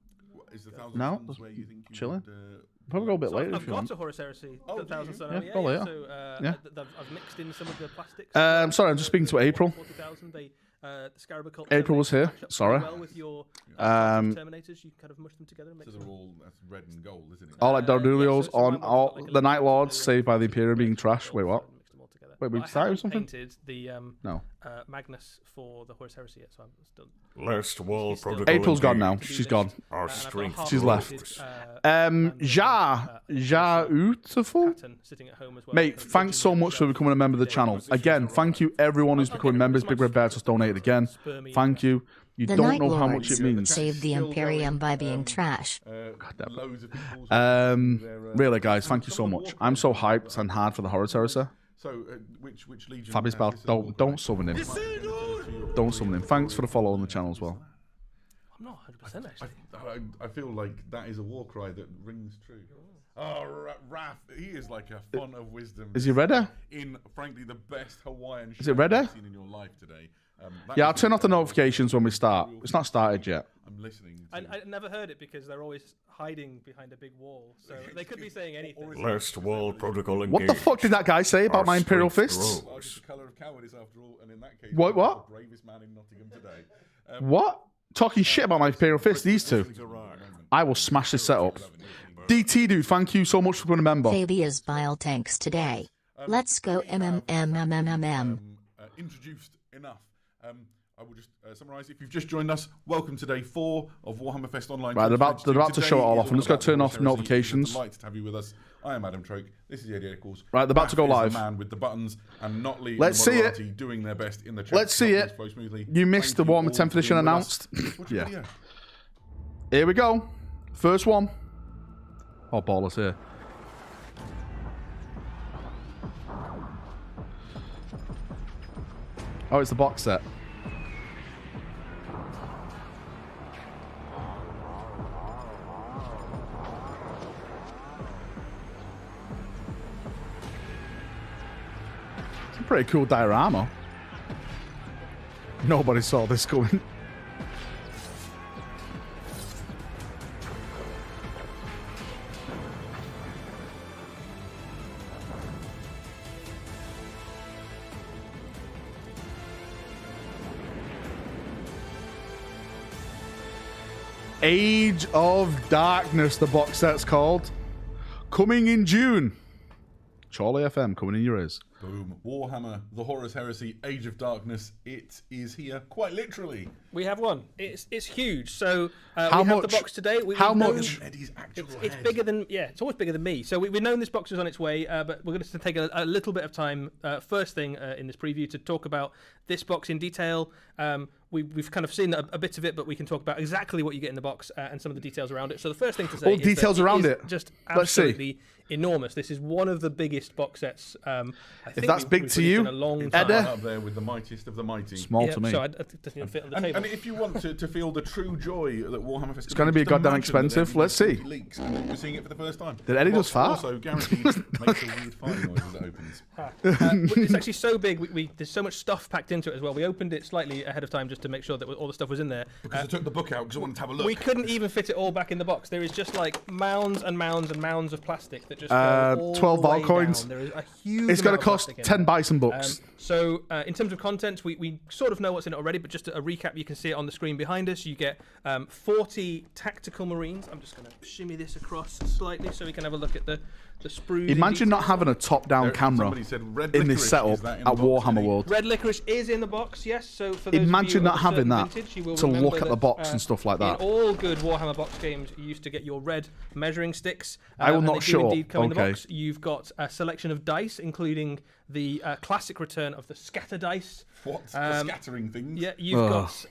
[SPEAKER 4] Is the Thousand
[SPEAKER 1] No,
[SPEAKER 4] Suns where you think you
[SPEAKER 1] chilling.
[SPEAKER 4] would,
[SPEAKER 1] Probably go a bit
[SPEAKER 5] So
[SPEAKER 1] later
[SPEAKER 5] I've
[SPEAKER 1] if you
[SPEAKER 5] got
[SPEAKER 1] want.
[SPEAKER 5] a Horus Heresy.
[SPEAKER 4] Oh,
[SPEAKER 5] the
[SPEAKER 4] do
[SPEAKER 5] Thousand
[SPEAKER 4] you?
[SPEAKER 5] Sun.
[SPEAKER 1] Yeah,
[SPEAKER 5] Yeah,
[SPEAKER 1] probably, yeah.
[SPEAKER 5] So
[SPEAKER 1] Yeah.
[SPEAKER 5] I've mixed in some of the plastics.
[SPEAKER 1] Sorry, I'm just speaking to April.
[SPEAKER 5] 40,000. The Scarab cult
[SPEAKER 1] April was
[SPEAKER 5] Terminators
[SPEAKER 1] here,
[SPEAKER 5] match up
[SPEAKER 1] sorry.
[SPEAKER 5] pretty well with your Terminators, you kind of mush them together and make
[SPEAKER 4] Those
[SPEAKER 5] them.
[SPEAKER 4] are all that's red and gold, isn't it?
[SPEAKER 1] All like Dardulios
[SPEAKER 5] so
[SPEAKER 1] on
[SPEAKER 5] mine was
[SPEAKER 1] all
[SPEAKER 5] like a
[SPEAKER 1] the Night
[SPEAKER 5] little
[SPEAKER 1] Lords
[SPEAKER 5] bit
[SPEAKER 1] saved by the
[SPEAKER 5] of
[SPEAKER 1] Imperium being
[SPEAKER 5] red
[SPEAKER 1] trash.
[SPEAKER 5] and
[SPEAKER 1] Wait,
[SPEAKER 5] gold,
[SPEAKER 1] what?
[SPEAKER 5] so I mixed them all together.
[SPEAKER 1] Wait, we
[SPEAKER 5] But I
[SPEAKER 1] started with
[SPEAKER 5] haven't
[SPEAKER 1] something?
[SPEAKER 5] painted the
[SPEAKER 1] No.
[SPEAKER 5] Magnus for the Horus Heresy yet, so I'm still.
[SPEAKER 3] Last wall
[SPEAKER 5] He's still-
[SPEAKER 3] protocol.
[SPEAKER 1] April's gone now.
[SPEAKER 3] engaged.
[SPEAKER 1] She's gone.
[SPEAKER 3] Our
[SPEAKER 5] And I've got a
[SPEAKER 3] strength.
[SPEAKER 5] half
[SPEAKER 1] She's
[SPEAKER 5] painted,
[SPEAKER 1] left.
[SPEAKER 5] Mandalorian,
[SPEAKER 1] Ja Beautiful.
[SPEAKER 5] pattern sitting at home as well.
[SPEAKER 1] Mate,
[SPEAKER 5] Kind of
[SPEAKER 1] thanks so
[SPEAKER 5] judging
[SPEAKER 1] much for
[SPEAKER 5] yourself.
[SPEAKER 1] becoming a member of the channel. Again, thank you everyone who's becoming members. Big Red Bear just donated again. Thank you. You
[SPEAKER 2] The
[SPEAKER 1] don't
[SPEAKER 2] Night
[SPEAKER 1] know how much
[SPEAKER 2] Lords
[SPEAKER 1] it means.
[SPEAKER 2] saved the Imperium by being trash.
[SPEAKER 4] Loads of people.
[SPEAKER 1] Really, guys, thank you so much. I'm so hyped and hard for the Horus Heresy.
[SPEAKER 4] So, which legion?
[SPEAKER 1] Fabby's back. Don't summon him. Don't summon him. Thanks for the follow on the channel as well.
[SPEAKER 5] I'm not 100% actually.
[SPEAKER 4] I feel like that is a war cry that rings true. Oh, Raph, he is like a font of wisdom.
[SPEAKER 1] Is he ready?
[SPEAKER 4] In frankly the best Hawaiian
[SPEAKER 1] Is it ready?
[SPEAKER 4] you've seen in your life today. That
[SPEAKER 1] Yeah,
[SPEAKER 4] is
[SPEAKER 1] I'll turn off the notifications when we start. It's not started yet.
[SPEAKER 4] I'm listening.
[SPEAKER 5] I never heard it because they're always hiding behind a big wall, so they could be saying anything.
[SPEAKER 3] Last wall protocol engaged.
[SPEAKER 1] What the fuck did that guy say about
[SPEAKER 3] Our
[SPEAKER 1] my Imperial
[SPEAKER 3] strength
[SPEAKER 1] Fists?
[SPEAKER 3] grows.
[SPEAKER 4] It's the colour of cowardice after all, and in that case,
[SPEAKER 1] What?
[SPEAKER 4] I'm the bravest man in Nottingham today.
[SPEAKER 1] What? Talking shit about my Imperial Fists, these two. I will smash this setup. DT dude, thank you so much for being a member.
[SPEAKER 2] Fabia's bile tanks today. Let's go MMMMMM.
[SPEAKER 4] Introduced enough. I will just summarise. If you've just joined us, welcome to day 4 of Warhammer Fest Online.
[SPEAKER 1] Right, they're about to show it all off. I'm just going to turn off
[SPEAKER 4] Heresy.
[SPEAKER 1] notifications.
[SPEAKER 4] It's a delight to have you with us. I am Adam Troke. This is the Eddie Eccles.
[SPEAKER 1] Right, they're about to go
[SPEAKER 4] Raph is
[SPEAKER 1] live.
[SPEAKER 4] The man with the buttons and not Lee.
[SPEAKER 1] Let's
[SPEAKER 4] and the
[SPEAKER 1] see it.
[SPEAKER 4] Moderati doing their best in the chat.
[SPEAKER 1] Let's see
[SPEAKER 4] to
[SPEAKER 1] it.
[SPEAKER 4] flow smoothly.
[SPEAKER 1] You missed
[SPEAKER 4] Thank
[SPEAKER 1] the
[SPEAKER 4] you
[SPEAKER 1] Warhammer
[SPEAKER 4] all
[SPEAKER 1] 10th
[SPEAKER 4] for
[SPEAKER 1] edition
[SPEAKER 4] being with us.
[SPEAKER 1] announced.
[SPEAKER 4] Watch your
[SPEAKER 1] Yeah.
[SPEAKER 4] video.
[SPEAKER 1] Here we go. First one. Oh, ballers here. Oh, it's the box set. It's a pretty cool diorama. Nobody saw this coming. Age of Darkness, the box set's called. Coming in June. Charlie FM coming in your ears.
[SPEAKER 4] Boom. Warhammer, the Horus Heresy, Age of Darkness. It is here, quite literally.
[SPEAKER 5] We have one. It's huge. So
[SPEAKER 1] How
[SPEAKER 5] we have the
[SPEAKER 1] much?
[SPEAKER 5] box today.
[SPEAKER 1] How
[SPEAKER 5] we've known-
[SPEAKER 1] much?
[SPEAKER 4] Eddie's actual
[SPEAKER 5] It's
[SPEAKER 4] head.
[SPEAKER 5] bigger than it's always bigger than me. So we've known this box is on its way, but we're going to take a little bit of time. First thing in this preview to talk about this box in detail. We've kind of seen a bit of it, but we can talk about exactly what you get in the box and some of the details around it. So the first thing to say,
[SPEAKER 1] All
[SPEAKER 5] is
[SPEAKER 1] details
[SPEAKER 5] that
[SPEAKER 1] around
[SPEAKER 5] is
[SPEAKER 1] it.
[SPEAKER 5] just
[SPEAKER 1] Let's see.
[SPEAKER 5] absolutely enormous. This is one of the biggest box sets. I think
[SPEAKER 1] that's big
[SPEAKER 5] we've
[SPEAKER 1] to
[SPEAKER 5] released
[SPEAKER 1] you,
[SPEAKER 5] in a long
[SPEAKER 4] It's
[SPEAKER 5] time.
[SPEAKER 4] right up there with the mightiest of the mighty.
[SPEAKER 1] Small
[SPEAKER 5] Yeah,
[SPEAKER 1] to me.
[SPEAKER 5] so it doesn't even fit on the table.
[SPEAKER 4] And if you want to feel the true joy that Warhammer Festival,
[SPEAKER 1] It's gonna be
[SPEAKER 4] just
[SPEAKER 1] goddamn
[SPEAKER 4] imagine that
[SPEAKER 1] expensive.
[SPEAKER 4] there
[SPEAKER 1] Let's see.
[SPEAKER 4] leaks and you're seeing it for the first time.
[SPEAKER 1] Did Eddie just fart?
[SPEAKER 4] Also, guaranteed makes a weird fire noise as it opens.
[SPEAKER 5] It's actually so big. There's so much stuff packed into it as well. We opened it slightly ahead of time just to make sure that all the stuff was in there.
[SPEAKER 4] Because I took the book out because I wanted to have a look.
[SPEAKER 5] We couldn't even fit it all back in the box. There is just like mounds and mounds and mounds of plastic that just go all
[SPEAKER 1] 12
[SPEAKER 5] the way
[SPEAKER 1] Val coins.
[SPEAKER 5] down. There is a huge.
[SPEAKER 1] It's going
[SPEAKER 5] amount
[SPEAKER 1] to
[SPEAKER 5] of
[SPEAKER 1] cost
[SPEAKER 5] plastic in
[SPEAKER 1] 10
[SPEAKER 5] it.
[SPEAKER 1] bison bucks.
[SPEAKER 5] So in terms of content, we sort of know what's in it already, but just a recap, you can see it on the screen behind us. You get 40 tactical marines. I'm just going to shimmy this across slightly so we can have a look at the sprues. in
[SPEAKER 1] Imagine not
[SPEAKER 5] detail.
[SPEAKER 1] having a top-down camera
[SPEAKER 4] Somebody said red
[SPEAKER 1] in this
[SPEAKER 4] licorice,
[SPEAKER 1] setup
[SPEAKER 4] is that in
[SPEAKER 1] at
[SPEAKER 4] the box,
[SPEAKER 1] Warhammer
[SPEAKER 4] Eddie?
[SPEAKER 1] World.
[SPEAKER 5] Red licorice is in the box, yes. So for those
[SPEAKER 1] Imagine
[SPEAKER 5] of you
[SPEAKER 1] not
[SPEAKER 5] of a
[SPEAKER 1] having
[SPEAKER 5] certain
[SPEAKER 1] that
[SPEAKER 5] vintage, you will
[SPEAKER 1] to
[SPEAKER 5] remember
[SPEAKER 1] look at the
[SPEAKER 5] that,
[SPEAKER 1] box and stuff like that.
[SPEAKER 5] In all good Warhammer box games, you used to get your red measuring sticks.
[SPEAKER 1] I will
[SPEAKER 5] and
[SPEAKER 1] not
[SPEAKER 5] they do
[SPEAKER 1] shut up.
[SPEAKER 5] indeed come in the
[SPEAKER 1] Okay.
[SPEAKER 5] box. You've got a selection of dice, including the classic return of the scatter dice.
[SPEAKER 4] What? For scattering things?
[SPEAKER 5] Yeah, you've got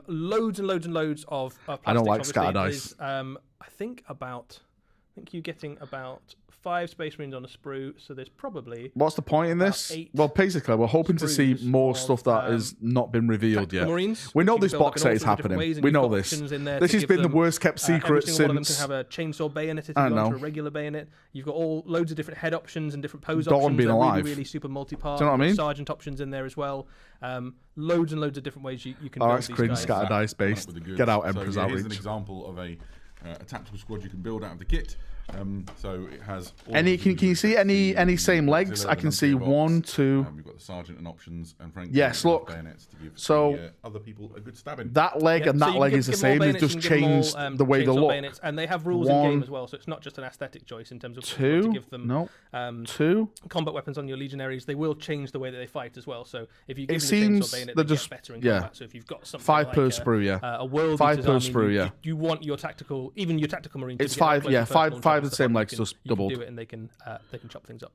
[SPEAKER 5] loads and loads and loads of plastics.
[SPEAKER 1] I don't like
[SPEAKER 5] obviously.
[SPEAKER 1] scatter dice.
[SPEAKER 5] There's, I think you're getting about 5 Space Marines on a sprue, so there's probably
[SPEAKER 1] What's the point in this?
[SPEAKER 5] 8
[SPEAKER 1] Well, basically, we're hoping to see
[SPEAKER 5] sprues
[SPEAKER 1] more
[SPEAKER 5] of,
[SPEAKER 1] stuff that has not been revealed
[SPEAKER 5] tactical
[SPEAKER 1] yet.
[SPEAKER 5] Marines,
[SPEAKER 1] We know
[SPEAKER 5] which you
[SPEAKER 1] this
[SPEAKER 5] can build
[SPEAKER 1] box
[SPEAKER 5] up in
[SPEAKER 1] set is
[SPEAKER 5] all sorts of different
[SPEAKER 1] happening.
[SPEAKER 5] ways, and
[SPEAKER 1] We
[SPEAKER 5] you've
[SPEAKER 1] know
[SPEAKER 5] got
[SPEAKER 1] this.
[SPEAKER 5] options in there
[SPEAKER 1] This
[SPEAKER 5] to
[SPEAKER 1] has
[SPEAKER 5] give
[SPEAKER 1] been the
[SPEAKER 5] them,
[SPEAKER 1] worst kept secret
[SPEAKER 5] every single one of them
[SPEAKER 1] since.
[SPEAKER 5] can have a chainsaw bayonet if
[SPEAKER 1] I
[SPEAKER 5] you
[SPEAKER 1] don't
[SPEAKER 5] want,
[SPEAKER 1] know.
[SPEAKER 5] or a regular bayonet. You've got loads of different head options and different pose
[SPEAKER 1] Dawn
[SPEAKER 5] options.
[SPEAKER 1] being
[SPEAKER 5] They're
[SPEAKER 1] alive.
[SPEAKER 5] really super multi-part.
[SPEAKER 1] Do you know what I mean?
[SPEAKER 5] Sergeant options in there as well. Loads and loads of different ways you can
[SPEAKER 1] Oh,
[SPEAKER 5] build
[SPEAKER 1] that's
[SPEAKER 5] these
[SPEAKER 1] cringe
[SPEAKER 5] guys.
[SPEAKER 1] scatter dice
[SPEAKER 4] Coming up
[SPEAKER 1] based.
[SPEAKER 4] with the goods.
[SPEAKER 1] Get out,
[SPEAKER 4] So,
[SPEAKER 1] Emperor's
[SPEAKER 4] yeah, Here's an
[SPEAKER 1] Outreach.
[SPEAKER 4] example of a tactical squad you can build out of the kit. So it has. All
[SPEAKER 1] Any?
[SPEAKER 4] of the
[SPEAKER 1] Can you see any same legs? I can see
[SPEAKER 4] box.
[SPEAKER 1] 1, 2.
[SPEAKER 4] We've got the sergeant and options, and frankly,
[SPEAKER 1] Yes,
[SPEAKER 4] enough
[SPEAKER 1] look.
[SPEAKER 4] bayonets to give
[SPEAKER 1] So-
[SPEAKER 4] the, other people a good stabbing.
[SPEAKER 1] That leg and
[SPEAKER 5] So
[SPEAKER 1] that
[SPEAKER 5] you
[SPEAKER 1] leg
[SPEAKER 5] can
[SPEAKER 1] is the
[SPEAKER 5] give them all
[SPEAKER 1] same. They've
[SPEAKER 5] bayonets,
[SPEAKER 1] just
[SPEAKER 5] you can give them
[SPEAKER 1] changed
[SPEAKER 5] all,
[SPEAKER 1] the way they
[SPEAKER 5] chainsaw
[SPEAKER 1] look.
[SPEAKER 5] bayonets, and they have rules
[SPEAKER 1] One,
[SPEAKER 5] in game as well, so it's not just an aesthetic choice in terms of if you want
[SPEAKER 1] 2.
[SPEAKER 5] to give them
[SPEAKER 1] No. 2.
[SPEAKER 5] combat weapons on your legionaries. They will change the way that they fight as well. So if you
[SPEAKER 1] It
[SPEAKER 5] give them the
[SPEAKER 1] seems
[SPEAKER 5] chainsaw bayonet,
[SPEAKER 1] they're
[SPEAKER 5] they
[SPEAKER 1] just-
[SPEAKER 5] get better in
[SPEAKER 1] yeah.
[SPEAKER 5] combat. So if you've got something
[SPEAKER 1] 5
[SPEAKER 5] like
[SPEAKER 1] per sprue, yeah.
[SPEAKER 5] a world
[SPEAKER 1] 5
[SPEAKER 5] Eater's
[SPEAKER 1] per
[SPEAKER 5] army,
[SPEAKER 1] sprue, yeah.
[SPEAKER 5] you want your tactical, even your tactical marines.
[SPEAKER 1] It's
[SPEAKER 5] to get up
[SPEAKER 1] 5,
[SPEAKER 5] close
[SPEAKER 1] yeah,
[SPEAKER 5] and
[SPEAKER 1] 5
[SPEAKER 5] personal
[SPEAKER 1] five
[SPEAKER 5] and
[SPEAKER 1] of the
[SPEAKER 5] stuff
[SPEAKER 1] same
[SPEAKER 5] like
[SPEAKER 1] legs,
[SPEAKER 5] that.
[SPEAKER 1] just
[SPEAKER 5] You can
[SPEAKER 1] doubled.
[SPEAKER 5] do it, and they can chop things up.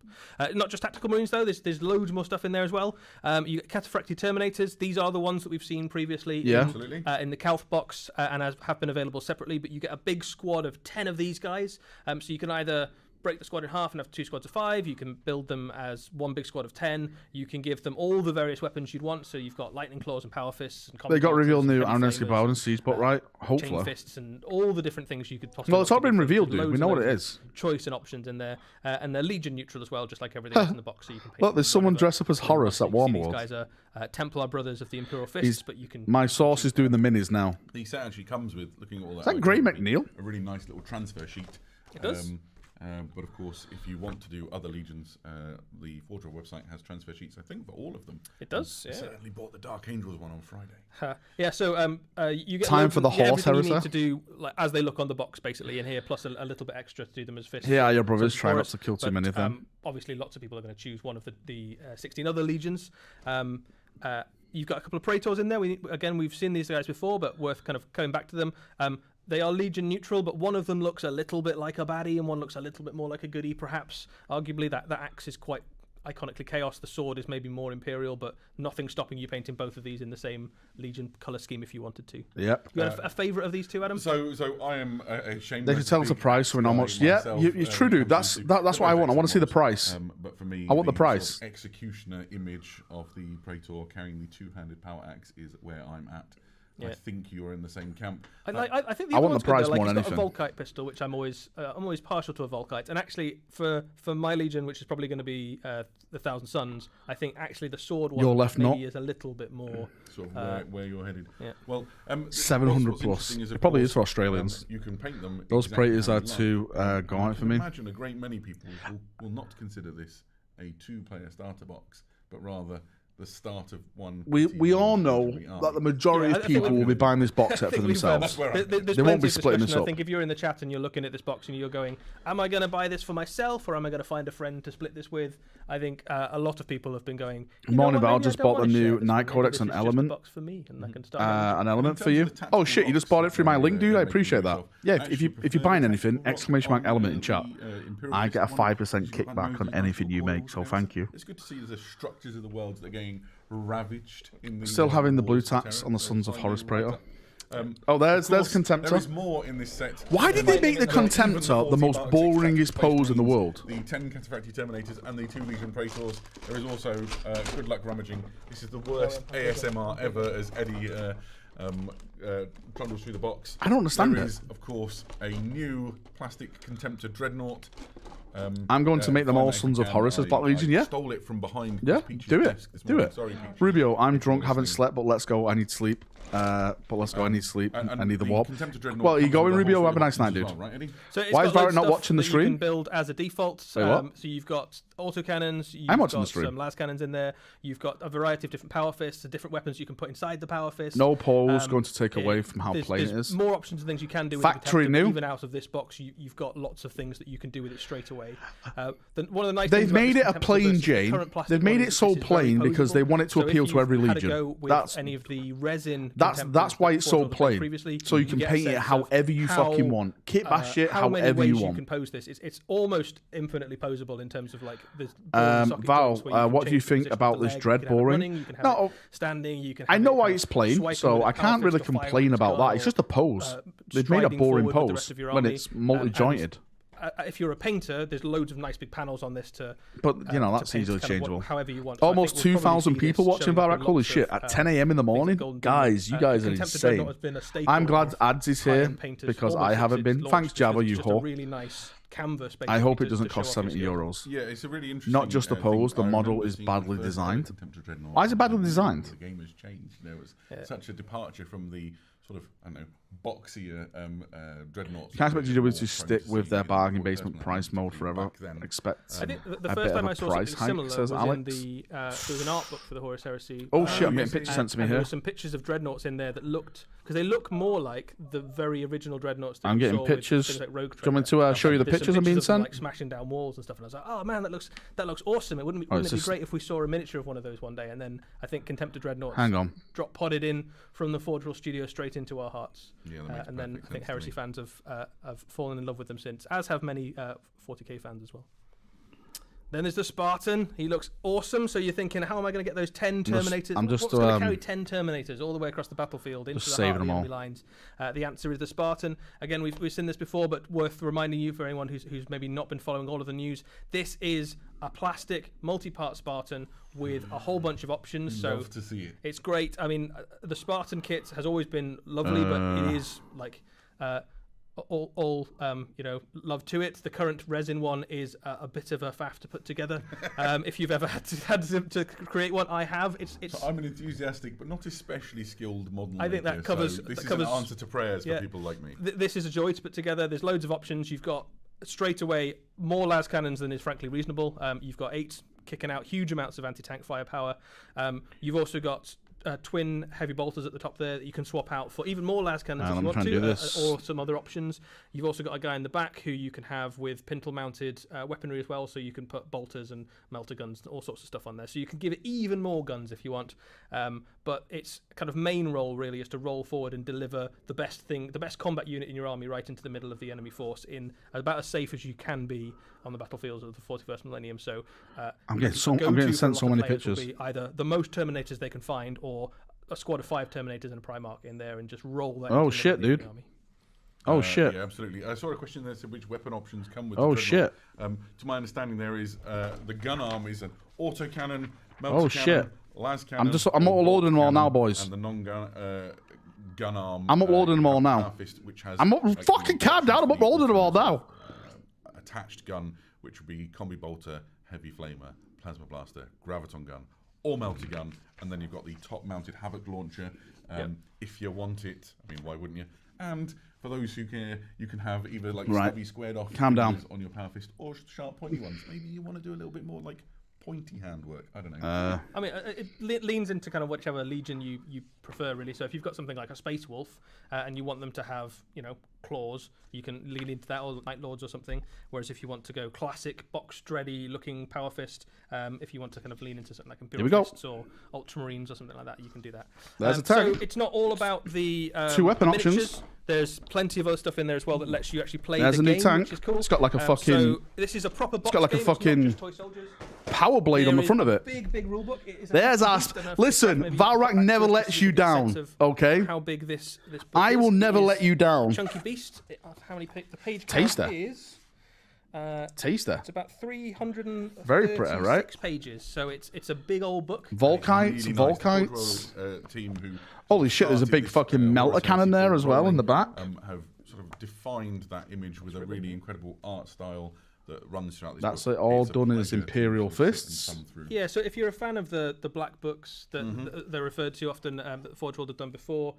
[SPEAKER 5] Not just tactical marines though. There's loads more stuff in there as well. You get Cataphractii Terminators. These are the ones that we've seen previously.
[SPEAKER 1] Yeah.
[SPEAKER 4] Absolutely.
[SPEAKER 5] In the Calf box and have been available separately, but you get a big squad of 10 of these guys. So you can either break the squad in half and have 2 squads of 5. You can build them as one big squad of 10. You can give them all the various weapons you'd want. So you've got lightning claws and power fists. And
[SPEAKER 1] They got
[SPEAKER 5] combat
[SPEAKER 1] revealed
[SPEAKER 5] bolters
[SPEAKER 1] new
[SPEAKER 5] and heavy
[SPEAKER 1] Arneski
[SPEAKER 5] flamers,
[SPEAKER 1] Bow and Siege, but right,
[SPEAKER 5] chain
[SPEAKER 1] hopefully.
[SPEAKER 5] fists and all the different things you could possibly.
[SPEAKER 1] Well, it's all
[SPEAKER 5] want to
[SPEAKER 1] been
[SPEAKER 5] give them.
[SPEAKER 1] revealed,
[SPEAKER 5] There's
[SPEAKER 1] dude. We
[SPEAKER 5] loads
[SPEAKER 1] know
[SPEAKER 5] and
[SPEAKER 1] what it
[SPEAKER 5] loads
[SPEAKER 1] is.
[SPEAKER 5] of choice and options in there, and they're Legion neutral as well, just like everything else in the box. So you can pick
[SPEAKER 1] Look, there's someone
[SPEAKER 5] whatever
[SPEAKER 1] dressed up as
[SPEAKER 5] you
[SPEAKER 1] Horus
[SPEAKER 5] want.
[SPEAKER 1] at
[SPEAKER 5] So you can see
[SPEAKER 1] Warhammer
[SPEAKER 5] These
[SPEAKER 1] World.
[SPEAKER 5] guys are Templar brothers of the Imperial Fists,
[SPEAKER 1] He's-
[SPEAKER 5] but you can.
[SPEAKER 1] My source is doing the minis now.
[SPEAKER 4] The set actually comes with, looking at all that.
[SPEAKER 1] Is that
[SPEAKER 4] like,
[SPEAKER 1] Grey
[SPEAKER 4] a-
[SPEAKER 1] McNeil?
[SPEAKER 4] A really nice little transfer sheet.
[SPEAKER 5] It does.
[SPEAKER 4] But of course, if you want to do other legions, the Forge website has transfer sheets, I think, for all of them.
[SPEAKER 5] It does,
[SPEAKER 4] I
[SPEAKER 5] yeah.
[SPEAKER 4] certainly bought the Dark Angels one on Friday.
[SPEAKER 5] Yeah, so you get
[SPEAKER 1] Time
[SPEAKER 5] loads
[SPEAKER 1] for the
[SPEAKER 5] you get
[SPEAKER 1] horse
[SPEAKER 5] everything you need
[SPEAKER 1] heresy.
[SPEAKER 5] to do like, as they look on the box, basically in here, plus a little bit extra to do them as fists.
[SPEAKER 1] Yeah, your brothers
[SPEAKER 5] So
[SPEAKER 1] try not
[SPEAKER 5] Horus,
[SPEAKER 1] to kill too
[SPEAKER 5] but,
[SPEAKER 1] many of them.
[SPEAKER 5] Obviously, lots of people are going to choose one of the 16 other legions. You've got a couple of Praetors in there. We've seen these guys before, but worth kind of coming back to them. They are Legion neutral, but one of them looks a little bit like a baddie, and one looks a little bit more like a goodie, perhaps. Arguably, that axe is quite iconically Chaos. The sword is maybe more Imperial, but nothing stopping you painting both of these in the same Legion colour scheme if you wanted to.
[SPEAKER 1] Yep.
[SPEAKER 5] You had a favourite of these two, Adam?
[SPEAKER 4] So I am ashamed.
[SPEAKER 1] They should tell us the price and how much. Yeah, it's true, dude. That's what I want. I want to see the price.
[SPEAKER 4] But for me,
[SPEAKER 1] I want the
[SPEAKER 4] sort
[SPEAKER 1] price.
[SPEAKER 4] of executioner image of the Praetor carrying the two-handed power axe is where I'm at.
[SPEAKER 5] Yeah.
[SPEAKER 4] I think you're in the same camp.
[SPEAKER 5] I think the
[SPEAKER 1] I
[SPEAKER 5] other
[SPEAKER 1] want the
[SPEAKER 5] one's good,
[SPEAKER 1] price
[SPEAKER 5] though. Like,
[SPEAKER 1] more than
[SPEAKER 5] it's got a
[SPEAKER 1] anything.
[SPEAKER 5] Volkite pistol, which I'm always partial to a Volkite. And actually, for my Legion, which is probably going to be the Thousand Suns, I think actually the sword one
[SPEAKER 1] Your left
[SPEAKER 5] maybe
[SPEAKER 1] nut.
[SPEAKER 5] is a little bit more.
[SPEAKER 4] Sort of where you're headed.
[SPEAKER 5] Yeah.
[SPEAKER 4] Well,
[SPEAKER 1] 700
[SPEAKER 4] what's
[SPEAKER 1] plus.
[SPEAKER 4] interesting is,
[SPEAKER 1] It
[SPEAKER 4] of
[SPEAKER 1] probably
[SPEAKER 4] course,
[SPEAKER 1] is for Australians.
[SPEAKER 4] you can paint them.
[SPEAKER 1] Those
[SPEAKER 4] exactly
[SPEAKER 1] Praetors
[SPEAKER 4] how
[SPEAKER 1] are
[SPEAKER 4] you like.
[SPEAKER 1] too go
[SPEAKER 4] I
[SPEAKER 1] out for
[SPEAKER 4] can
[SPEAKER 1] me.
[SPEAKER 4] imagine a great many people will not consider this a two-player starter box, but rather the start of one.
[SPEAKER 1] We all know that the majority of people will be buying this box set for themselves. They won't be splitting this up.
[SPEAKER 5] I think if you're in the chat and you're looking at this box and you're going, am I going to buy this for myself or am I going to find a friend to split this with? I think a lot of people have been going,
[SPEAKER 1] Morning, Val, just bought the new Night Codex and Element.
[SPEAKER 5] Box for me and I can start
[SPEAKER 1] an Element for you. Oh shit, you just bought it through my link, dude. I appreciate that. Yeah, if you're buying anything, ! Element in chat, I get a 5% kickback on anything you make, so thank you.
[SPEAKER 4] It's good to see the structures of the world that are getting ravaged.
[SPEAKER 1] Still having the blue tats on the Sons of Horus Praetor. There's Contemptor.
[SPEAKER 4] There is more in this set.
[SPEAKER 1] Why did they make the Contemptor the most boringest pose in the world?
[SPEAKER 4] The 10 Cataphractii Terminators and the 2 Legion Praetors. There is also Good Luck Rummaging. This is the worst ASMR ever as Eddie trundles through the box.
[SPEAKER 1] I don't understand
[SPEAKER 4] There
[SPEAKER 1] it.
[SPEAKER 4] is, of course, a new plastic Contemptor Dreadnought.
[SPEAKER 1] I'm going to make them all Sons of Horus as Black Legion, yeah?
[SPEAKER 4] Stole it from behind
[SPEAKER 1] Yeah,
[SPEAKER 4] Peach's
[SPEAKER 1] do it.
[SPEAKER 4] desk this
[SPEAKER 1] Do
[SPEAKER 4] morning.
[SPEAKER 1] it.
[SPEAKER 4] Sorry, Peach.
[SPEAKER 1] Rubio, I'm drunk, haven't slept, but let's go. I need sleep. But let's go. I need sleep. I need the warp. Well, you going, Rubio? Have a nice night, dude. Why is Valrak not watching the stream?
[SPEAKER 5] You can build as a default. So you've got autocannons.
[SPEAKER 1] I'm watching the
[SPEAKER 5] got
[SPEAKER 1] stream.
[SPEAKER 5] some las cannons in there. You've got a variety of different power fists and different weapons you can put inside the power fist.
[SPEAKER 1] No pose going to take away from how plain it is.
[SPEAKER 5] More options and things you can do.
[SPEAKER 1] Factory
[SPEAKER 5] with
[SPEAKER 1] new.
[SPEAKER 5] Even out of this box, you've got lots of things that you can do with it straight away. One of the nice
[SPEAKER 1] They've made it a plain Jane. They've made it so plain because they want it to appeal to every legion.
[SPEAKER 5] That's any of the resin.
[SPEAKER 1] That's why it's so plain. So you can paint it however you fucking want. Kit bash it however you want.
[SPEAKER 5] You can pose this. It's almost infinitely posable in terms of like this.
[SPEAKER 1] Val, what do you think about this dread boring? No,
[SPEAKER 5] standing. You can.
[SPEAKER 1] I know why it's plain, so I can't really complain about that. It's just a pose. They've made a boring pose when it's multi-jointed.
[SPEAKER 5] If you're a painter, there's loads of nice big panels on this to.
[SPEAKER 1] But you know that's easily changeable.
[SPEAKER 5] However you want.
[SPEAKER 1] Almost 2,000 people watching Valrak. Holy shit! At 10 a.m. in the morning, guys, you guys are insane. I'm glad Ads is here because I haven't been. Thanks, Java, you whore.
[SPEAKER 5] Really nice canvas.
[SPEAKER 1] I hope it doesn't cost €70.
[SPEAKER 4] Yeah, it's a really interesting.
[SPEAKER 1] Not just the pose, the model is badly designed. Why is it badly designed?
[SPEAKER 4] The game has changed. There was such a departure from the sort of, I don't know, boxier dreadnoughts.
[SPEAKER 1] Can't expect you to stick with their bargain basement price mode forever. Expect
[SPEAKER 5] I think the
[SPEAKER 1] a
[SPEAKER 5] first
[SPEAKER 1] bit
[SPEAKER 5] time
[SPEAKER 1] of
[SPEAKER 5] I
[SPEAKER 1] a
[SPEAKER 5] saw
[SPEAKER 1] price
[SPEAKER 5] something
[SPEAKER 1] hike,
[SPEAKER 5] similar
[SPEAKER 1] says
[SPEAKER 5] was
[SPEAKER 1] Alex.
[SPEAKER 5] in the there was an art book for the Horus Heresy.
[SPEAKER 1] Oh shit, I'm getting pictures sent to me
[SPEAKER 5] There
[SPEAKER 1] here.
[SPEAKER 5] were some pictures of dreadnoughts in there that looked, because they look more like the very original dreadnoughts that
[SPEAKER 1] I'm
[SPEAKER 5] you
[SPEAKER 1] getting
[SPEAKER 5] saw
[SPEAKER 1] pictures.
[SPEAKER 5] with things like Rogue
[SPEAKER 1] Do you want me to show you the
[SPEAKER 5] There's some
[SPEAKER 1] pictures I'm being
[SPEAKER 5] of them,
[SPEAKER 1] sent?
[SPEAKER 5] like smashing down walls and stuff, and I was like, oh man, that looks awesome. Wouldn't it be great if we saw a miniature of one of those one day? And then I think Contemptor dreadnoughts drop podded in from the Forge World studio straight into our hearts.
[SPEAKER 4] Yeah,
[SPEAKER 5] and then I think Heresy fans have fallen in love with them since, as have many 40k fans as well. Then there's the Spartan. He looks awesome. So you're thinking, how am I going to get those 10 Terminators? What's going to carry 10 Terminators all the way across the battlefield into the heart of the enemy lines? The answer is the Spartan. Again, we've seen this before, but worth reminding you for anyone who's maybe not been following all of the news. This is a plastic multi-part Spartan with a whole bunch of options.
[SPEAKER 4] Love to see it.
[SPEAKER 5] It's great. I mean, the Spartan kit has always been lovely, but it is like all love to it. The current resin one is a bit of a faff to put together. If you've ever had to create one, I have.
[SPEAKER 4] So I'm an enthusiastic but not especially skilled modern.
[SPEAKER 5] I think that covers.
[SPEAKER 4] This is
[SPEAKER 5] covers
[SPEAKER 4] an answer to prayers for people like me.
[SPEAKER 5] This is a joy to put together. There's loads of options. You've got straight away more las cannons than is frankly reasonable. You've got 8 kicking out huge amounts of anti-tank firepower. You've also got twin heavy bolters at the top there that you can swap out for even more las cannons if you want to, or some other options. You've also got a guy in the back who you can have with pintle mounted weaponry as well, so you can put bolters and melter guns and all sorts of stuff on there, so you can give it even more guns if you want. But its kind of main role really is to roll forward and deliver the best combat unit in your army right into the middle of the enemy force in about as safe as you can be on the battlefields of the 41st millennium. So
[SPEAKER 1] I'm getting sent so many pictures.
[SPEAKER 5] Will be either the most Terminators they can find, or a squad of 5 Terminators and a Primarch in there, and just roll that.
[SPEAKER 1] Oh shit, dude!
[SPEAKER 5] Army.
[SPEAKER 1] Oh shit!
[SPEAKER 4] Yeah, absolutely. I saw a question there said which weapon options come with.
[SPEAKER 1] Oh
[SPEAKER 4] the
[SPEAKER 1] shit!
[SPEAKER 4] To my understanding, there is the gun arm is an autocannon,
[SPEAKER 1] melter cannon,
[SPEAKER 4] las cannon.
[SPEAKER 1] I'm uploading them all now, boys.
[SPEAKER 4] And the non-gun gun arm.
[SPEAKER 1] I'm uploading them all now.
[SPEAKER 4] Which has
[SPEAKER 1] fucking calm down. I'm uploading them all now.
[SPEAKER 4] Attached gun, which would be combi bolter, heavy flamer, plasma blaster, graviton gun, or melter gun, and then you've got the top-mounted Havoc launcher. If you want it, I mean, why wouldn't you? And for those who care, you can have either like stubby squared off
[SPEAKER 1] calm down
[SPEAKER 4] on your power fist, or sharp pointy ones. Maybe you want to do a little bit more like pointy handwork. I don't know.
[SPEAKER 5] I mean, it leans into kind of whichever legion you prefer, really. So if you've got something like a Space Wolf and you want them to have, claws, you can lean into that, or Night Lords or something. Whereas if you want to go classic box dready looking Power Fist, if you want to kind of lean into something like Imperial Fists or Ultramarines or something like that, you can do that.
[SPEAKER 1] There's a tag.
[SPEAKER 5] So it's not all about the
[SPEAKER 1] 2 weapon
[SPEAKER 5] miniatures.
[SPEAKER 1] options.
[SPEAKER 5] There's plenty of other stuff in there as well that lets you actually play
[SPEAKER 1] There's
[SPEAKER 5] the
[SPEAKER 1] a new
[SPEAKER 5] game,
[SPEAKER 1] tank.
[SPEAKER 5] which is cool.
[SPEAKER 1] It's got like a fucking.
[SPEAKER 5] So this is a proper box
[SPEAKER 1] got like a
[SPEAKER 5] game. It's not
[SPEAKER 1] fucking
[SPEAKER 5] just toy soldiers.
[SPEAKER 1] Power blade on the front of it.
[SPEAKER 5] Big rule book. It is
[SPEAKER 1] There's our. Listen, Valrak never lets you down. Okay.
[SPEAKER 5] How big this book
[SPEAKER 1] I will
[SPEAKER 5] is.
[SPEAKER 1] never
[SPEAKER 5] It is
[SPEAKER 1] let you down.
[SPEAKER 5] Chunky beast. How many the page
[SPEAKER 1] Taster.
[SPEAKER 5] count is?
[SPEAKER 1] Taster.
[SPEAKER 5] It's about 336
[SPEAKER 1] Very pretty, right?
[SPEAKER 5] pages. So it's a big old book.
[SPEAKER 1] Volkites.
[SPEAKER 4] Really nice.
[SPEAKER 1] Volkites.
[SPEAKER 4] The Caldwell, team who
[SPEAKER 1] Holy shit! There's a
[SPEAKER 4] started
[SPEAKER 1] big
[SPEAKER 4] this,
[SPEAKER 1] fucking melter
[SPEAKER 4] Horus
[SPEAKER 1] cannon
[SPEAKER 4] Heresy
[SPEAKER 1] there as well in the back.
[SPEAKER 4] have sort of defined that image with a really incredible art style that runs throughout this
[SPEAKER 1] That's
[SPEAKER 4] book.
[SPEAKER 1] it, all
[SPEAKER 4] It's a
[SPEAKER 1] done in his
[SPEAKER 4] pleasure to
[SPEAKER 1] Imperial
[SPEAKER 4] sort of sit and
[SPEAKER 1] fists.
[SPEAKER 4] thumb through.
[SPEAKER 5] Yeah, so if you're a fan of the black books that they're referred to often, that the Forge World have done before,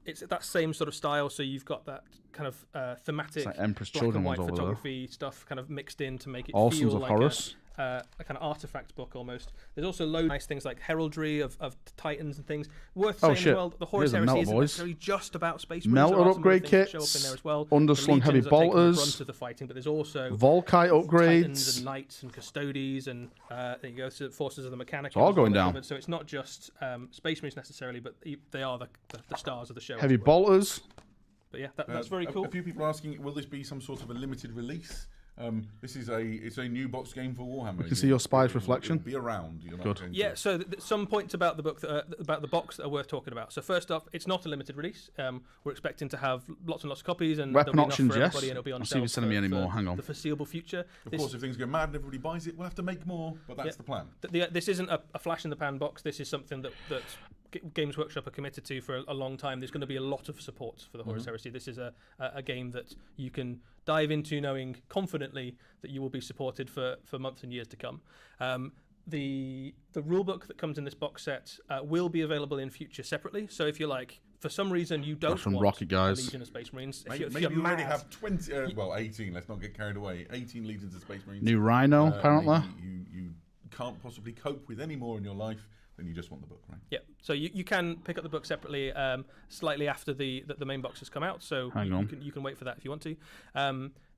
[SPEAKER 5] it's that same sort of style. So you've got that kind of thematic
[SPEAKER 1] like Empress
[SPEAKER 5] black
[SPEAKER 1] Children
[SPEAKER 5] and white
[SPEAKER 1] ones over there.
[SPEAKER 5] photography stuff kind of mixed in to make it
[SPEAKER 1] All
[SPEAKER 5] feel
[SPEAKER 1] Sons of
[SPEAKER 5] like
[SPEAKER 1] Horus.
[SPEAKER 5] a kind of artifact book almost. There's also loads of nice things like heraldry of titans and things. Worth saying as well, the Horus
[SPEAKER 1] Here's a
[SPEAKER 5] Heresy
[SPEAKER 1] melter,
[SPEAKER 5] isn't
[SPEAKER 1] boys.
[SPEAKER 5] necessarily just about Space Marines.
[SPEAKER 1] Melter
[SPEAKER 5] There are some other
[SPEAKER 1] upgrade
[SPEAKER 5] things that show up
[SPEAKER 1] kits,
[SPEAKER 5] in there as well.
[SPEAKER 1] underslung
[SPEAKER 5] The
[SPEAKER 1] heavy
[SPEAKER 5] legions are taking the
[SPEAKER 1] bolters,
[SPEAKER 5] brunt of the fighting, but there's also
[SPEAKER 1] Volkite
[SPEAKER 5] Titans
[SPEAKER 1] upgrades.
[SPEAKER 5] and Knights and Custodies and there you go, so Forces of the Mechanic.
[SPEAKER 1] It's all going down.
[SPEAKER 5] So it's not just Space Marines necessarily, but they are the stars of the show.
[SPEAKER 1] Heavy
[SPEAKER 5] as well.
[SPEAKER 1] bolters.
[SPEAKER 5] But yeah, that's very cool.
[SPEAKER 4] A few people are asking, will this be some sort of a limited release? This is a new box game for Warhammer.
[SPEAKER 1] We can see your spy's reflection.
[SPEAKER 4] It'll be around. You're not
[SPEAKER 1] Good.
[SPEAKER 4] going to-
[SPEAKER 5] Yeah, so some points about the book about the box that are worth talking about. So first off, it's not a limited release. We're expecting to have lots and lots of copies, and
[SPEAKER 1] Weapon
[SPEAKER 5] there'll be
[SPEAKER 1] options,
[SPEAKER 5] enough for
[SPEAKER 1] yes.
[SPEAKER 5] everybody, and it'll be on
[SPEAKER 1] I'll see if you're
[SPEAKER 5] shelves
[SPEAKER 1] sending me any
[SPEAKER 5] for
[SPEAKER 1] more. Hang on.
[SPEAKER 5] the foreseeable future.
[SPEAKER 4] Of course, if things go mad and everybody buys it, we'll have to make more. But that's the plan.
[SPEAKER 5] This isn't a flash in the pan box. This is something that Games Workshop are committed to for a long time. There's going to be a lot of support for the Horus Heresy. This is a game that you can dive into knowing confidently that you will be supported for months and years to come. The rulebook that comes in this box set will be available in future separately. So if you're like, for some reason you don't
[SPEAKER 1] from
[SPEAKER 5] want
[SPEAKER 1] Rocket Guys.
[SPEAKER 5] a Legion of Space Marines,
[SPEAKER 4] Maybe
[SPEAKER 5] if you're
[SPEAKER 4] you already
[SPEAKER 5] mad,
[SPEAKER 4] have 20. 18. Let's not get carried away. 18 Legions of Space Marines.
[SPEAKER 1] New Rhino, apparently.
[SPEAKER 4] Maybe you can't possibly cope with any more in your life. Then you just want the book, right?
[SPEAKER 5] Yeah, so you can pick up the book separately, slightly after the main box has come out. So you can wait for that if you want to.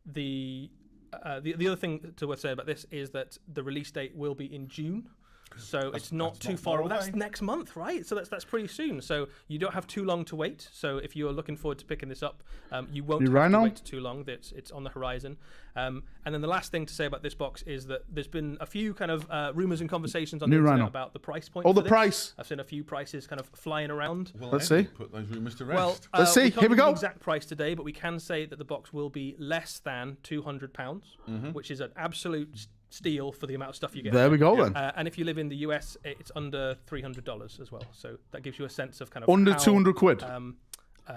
[SPEAKER 5] The other thing to worth saying about this is that the release date will be in June. So it's not too far away. That's next month, right? So that's pretty soon. So you don't have too long to wait. So if you are looking forward to picking this up, you won't have to wait too long. It's on the horizon. And then the last thing to say about this box is that there's been a few kind of rumours and conversations on the internet about the price point.
[SPEAKER 1] Oh,
[SPEAKER 5] for
[SPEAKER 1] the price!
[SPEAKER 5] I've seen a few prices kind of flying around.
[SPEAKER 4] Well,
[SPEAKER 1] let's see.
[SPEAKER 4] Put those rumours to rest.
[SPEAKER 5] Well,
[SPEAKER 1] let's see.
[SPEAKER 5] Here
[SPEAKER 1] we go.
[SPEAKER 5] The exact price today, but we can say that the box will be less than £200, which is an absolute steal for the amount of stuff you get.
[SPEAKER 1] There we go then.
[SPEAKER 5] And if you live in the US, it's under $300 as well. So that gives you a sense of kind of
[SPEAKER 1] Under
[SPEAKER 5] how,
[SPEAKER 1] 200 quid.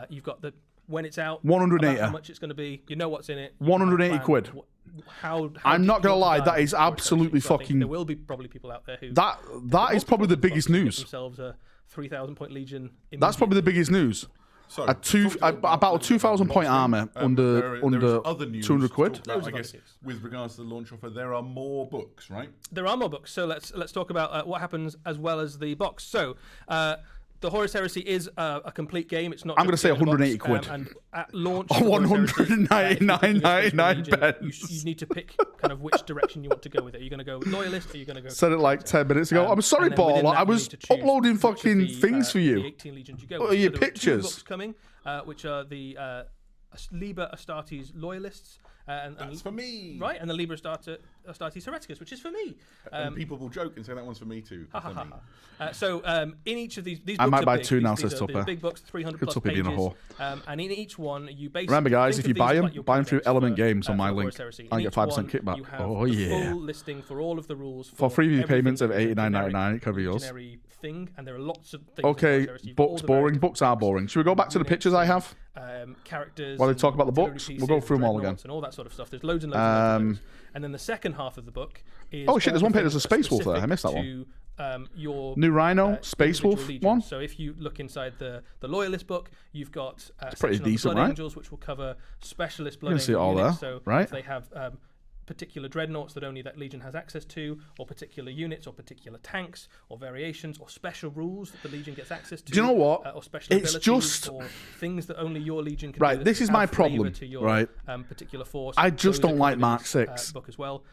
[SPEAKER 5] You've got the when it's out,
[SPEAKER 1] 180.
[SPEAKER 5] how much it's going to be. You know what's in it.
[SPEAKER 1] 180 quid.
[SPEAKER 5] How
[SPEAKER 1] I'm not
[SPEAKER 5] going to
[SPEAKER 1] lie, that is absolutely fucking.
[SPEAKER 5] There will be probably people out there who
[SPEAKER 1] that is probably the biggest news.
[SPEAKER 5] Themselves a 3,000 point legion.
[SPEAKER 1] That's probably the biggest news.
[SPEAKER 4] So,
[SPEAKER 1] about a 2,000 point armor under
[SPEAKER 4] there is other news
[SPEAKER 1] 200
[SPEAKER 4] to
[SPEAKER 1] quid.
[SPEAKER 4] talk about, I guess, with regards to the launch offer, there are more books, right?
[SPEAKER 5] There are more books. So let's talk about what happens as well as the box. So. The Horus Heresy is a complete game. It's not.
[SPEAKER 1] I'm going to say 180 quid.
[SPEAKER 5] And at launch,
[SPEAKER 1] 199.99 pence.
[SPEAKER 5] You need to pick kind of which direction you want to go with it. Are you going to go loyalist? Or are you going to go?
[SPEAKER 1] Said it like 10 minutes ago. I'm sorry, Paul. I was uploading fucking things for you.
[SPEAKER 5] The 18 legions you go.
[SPEAKER 1] What are your
[SPEAKER 5] so there are 2
[SPEAKER 1] pictures?
[SPEAKER 5] books coming, which are the Liber Astartes loyalists.
[SPEAKER 4] That's for me,
[SPEAKER 5] right? And the Liber Astartes Hereticus, which is for me.
[SPEAKER 4] And people will joke and say that one's for me too.
[SPEAKER 5] So in each of these
[SPEAKER 1] I
[SPEAKER 5] books
[SPEAKER 1] might buy
[SPEAKER 5] big.
[SPEAKER 1] 2 now,
[SPEAKER 5] these
[SPEAKER 1] says
[SPEAKER 5] are
[SPEAKER 1] Tupper.
[SPEAKER 5] big books, 300
[SPEAKER 1] Good
[SPEAKER 5] plus
[SPEAKER 1] Tuppy
[SPEAKER 5] pages.
[SPEAKER 1] being a whore.
[SPEAKER 5] And in each one, you basically
[SPEAKER 1] Remember, guys,
[SPEAKER 5] think
[SPEAKER 1] if you
[SPEAKER 5] of
[SPEAKER 1] buy
[SPEAKER 5] these
[SPEAKER 1] them,
[SPEAKER 5] like your
[SPEAKER 1] buy them through
[SPEAKER 5] codex
[SPEAKER 1] Element
[SPEAKER 5] for-
[SPEAKER 1] Games on
[SPEAKER 5] for
[SPEAKER 1] my
[SPEAKER 5] the
[SPEAKER 1] link.
[SPEAKER 5] Horus Heresy.
[SPEAKER 1] I
[SPEAKER 5] In
[SPEAKER 1] get
[SPEAKER 5] each
[SPEAKER 1] 5%
[SPEAKER 5] one,
[SPEAKER 1] kickback.
[SPEAKER 5] you have
[SPEAKER 1] Oh,
[SPEAKER 5] the
[SPEAKER 1] yeah.
[SPEAKER 5] full listing for all of the rules
[SPEAKER 1] For freebie
[SPEAKER 5] everything
[SPEAKER 1] payments of
[SPEAKER 5] that is a
[SPEAKER 1] $89.99, it could be yours.
[SPEAKER 5] generic thing, and there are lots of things.
[SPEAKER 1] Okay, books boring. Books are boring. Should we go back to the pictures I have?
[SPEAKER 5] Characters.
[SPEAKER 1] While they
[SPEAKER 5] and
[SPEAKER 1] talk about the
[SPEAKER 5] auxiliary
[SPEAKER 1] books, we'll go
[SPEAKER 5] pieces,
[SPEAKER 1] through them all again.
[SPEAKER 5] dreadnoughts and all that sort of stuff. There's loads and loads. And loads. And then the second half of the book is.
[SPEAKER 1] Oh shit! There's one page. There's a
[SPEAKER 5] specific
[SPEAKER 1] Space Wolf there. I missed that one.
[SPEAKER 5] Your
[SPEAKER 1] New Rhino, Space
[SPEAKER 5] individual
[SPEAKER 1] Wolf
[SPEAKER 5] legions.
[SPEAKER 1] one.
[SPEAKER 5] So if you look inside the Loyalist book, you've got
[SPEAKER 1] pretty
[SPEAKER 5] section on
[SPEAKER 1] decent,
[SPEAKER 5] Blood
[SPEAKER 1] right?
[SPEAKER 5] Angels, which will cover specialist blood
[SPEAKER 1] You can see it
[SPEAKER 5] angel
[SPEAKER 1] all
[SPEAKER 5] units.
[SPEAKER 1] there,
[SPEAKER 5] So
[SPEAKER 1] right?
[SPEAKER 5] if they have particular dreadnoughts that only that Legion has access to, or particular units, or particular tanks, or variations, or special rules that the Legion gets access to.
[SPEAKER 1] Do you know what?
[SPEAKER 5] Or special
[SPEAKER 1] It's
[SPEAKER 5] abilities,
[SPEAKER 1] just
[SPEAKER 5] or things that only your Legion can
[SPEAKER 1] right.
[SPEAKER 5] do.
[SPEAKER 1] This is my problem.
[SPEAKER 5] To your,
[SPEAKER 1] right.
[SPEAKER 5] Particular force.
[SPEAKER 1] I just
[SPEAKER 5] Those
[SPEAKER 1] don't
[SPEAKER 5] are
[SPEAKER 1] like
[SPEAKER 5] covered in
[SPEAKER 1] Mark
[SPEAKER 5] this,
[SPEAKER 1] 6.
[SPEAKER 5] book as well.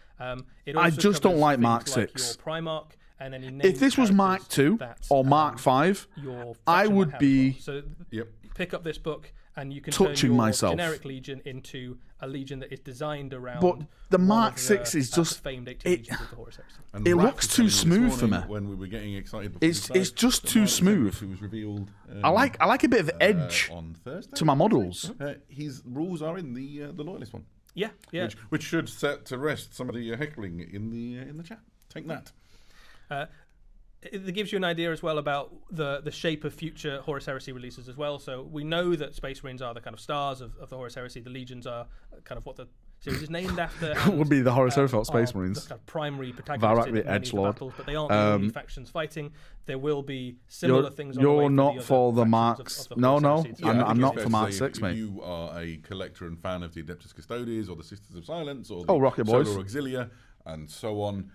[SPEAKER 5] It
[SPEAKER 1] I
[SPEAKER 5] also
[SPEAKER 1] just don't
[SPEAKER 5] covers
[SPEAKER 1] like
[SPEAKER 5] things
[SPEAKER 1] Mark
[SPEAKER 5] like
[SPEAKER 1] 6.
[SPEAKER 5] Your Primarch and any named
[SPEAKER 1] If this was Mark
[SPEAKER 5] characters
[SPEAKER 1] 2
[SPEAKER 5] that,
[SPEAKER 1] or Mark 5,
[SPEAKER 5] your
[SPEAKER 1] I
[SPEAKER 5] faction
[SPEAKER 1] would
[SPEAKER 5] have
[SPEAKER 1] be
[SPEAKER 5] as well. So
[SPEAKER 4] Yep.
[SPEAKER 5] pick up this book and you can
[SPEAKER 1] touching
[SPEAKER 5] turn your
[SPEAKER 1] myself.
[SPEAKER 5] generic Legion into a Legion that is designed around.
[SPEAKER 1] But the
[SPEAKER 5] one
[SPEAKER 1] Mark
[SPEAKER 5] of
[SPEAKER 1] 6 is
[SPEAKER 5] the
[SPEAKER 1] just
[SPEAKER 5] famed 18
[SPEAKER 1] it.
[SPEAKER 5] Legions of the Horus Heresy.
[SPEAKER 4] And
[SPEAKER 1] It
[SPEAKER 4] Raph
[SPEAKER 1] looks
[SPEAKER 4] was
[SPEAKER 1] too
[SPEAKER 4] telling me this
[SPEAKER 1] smooth for
[SPEAKER 4] morning
[SPEAKER 1] me.
[SPEAKER 4] When we were getting excited, before
[SPEAKER 1] It's
[SPEAKER 4] we started,
[SPEAKER 1] just
[SPEAKER 4] that
[SPEAKER 1] too
[SPEAKER 4] Mark
[SPEAKER 1] smooth.
[SPEAKER 4] Who was revealed?
[SPEAKER 1] I like a bit of edge
[SPEAKER 4] on Thursday
[SPEAKER 1] to my models.
[SPEAKER 4] His rules are in the loyalist one.
[SPEAKER 5] Yeah, yeah.
[SPEAKER 4] Which should set to rest some of the heckling in the chat. Take that.
[SPEAKER 5] It gives you an idea as well about the shape of future Horus Heresy releases as well. So we know that Space Marines are the kind of stars of the Horus Heresy. The Legions are kind of what the series is named after.
[SPEAKER 1] Would be the Horus Heresy Space
[SPEAKER 5] are
[SPEAKER 1] Marines.
[SPEAKER 5] The kind of primary protagonists
[SPEAKER 1] Valrak,
[SPEAKER 5] in
[SPEAKER 1] the
[SPEAKER 5] many of the
[SPEAKER 1] Edgelord.
[SPEAKER 5] battles, but they aren't the only factions fighting. There will be similar things. On the way
[SPEAKER 1] You're
[SPEAKER 5] for
[SPEAKER 1] not
[SPEAKER 5] the
[SPEAKER 1] for
[SPEAKER 5] other
[SPEAKER 1] the
[SPEAKER 5] factions
[SPEAKER 1] Marks.
[SPEAKER 5] of the
[SPEAKER 1] No,
[SPEAKER 5] Horus
[SPEAKER 1] no.
[SPEAKER 5] Heresy.
[SPEAKER 4] Yeah, I think
[SPEAKER 1] I'm
[SPEAKER 4] it's
[SPEAKER 1] not
[SPEAKER 4] fair
[SPEAKER 1] for
[SPEAKER 4] to
[SPEAKER 1] Mark
[SPEAKER 4] say
[SPEAKER 1] 6,
[SPEAKER 4] if
[SPEAKER 1] mate.
[SPEAKER 4] you are a collector and fan of the Adeptus Custodes or the Sisters of Silence or
[SPEAKER 1] Oh, Rocket
[SPEAKER 4] Solar
[SPEAKER 1] Boys.
[SPEAKER 4] Auxilia and so on,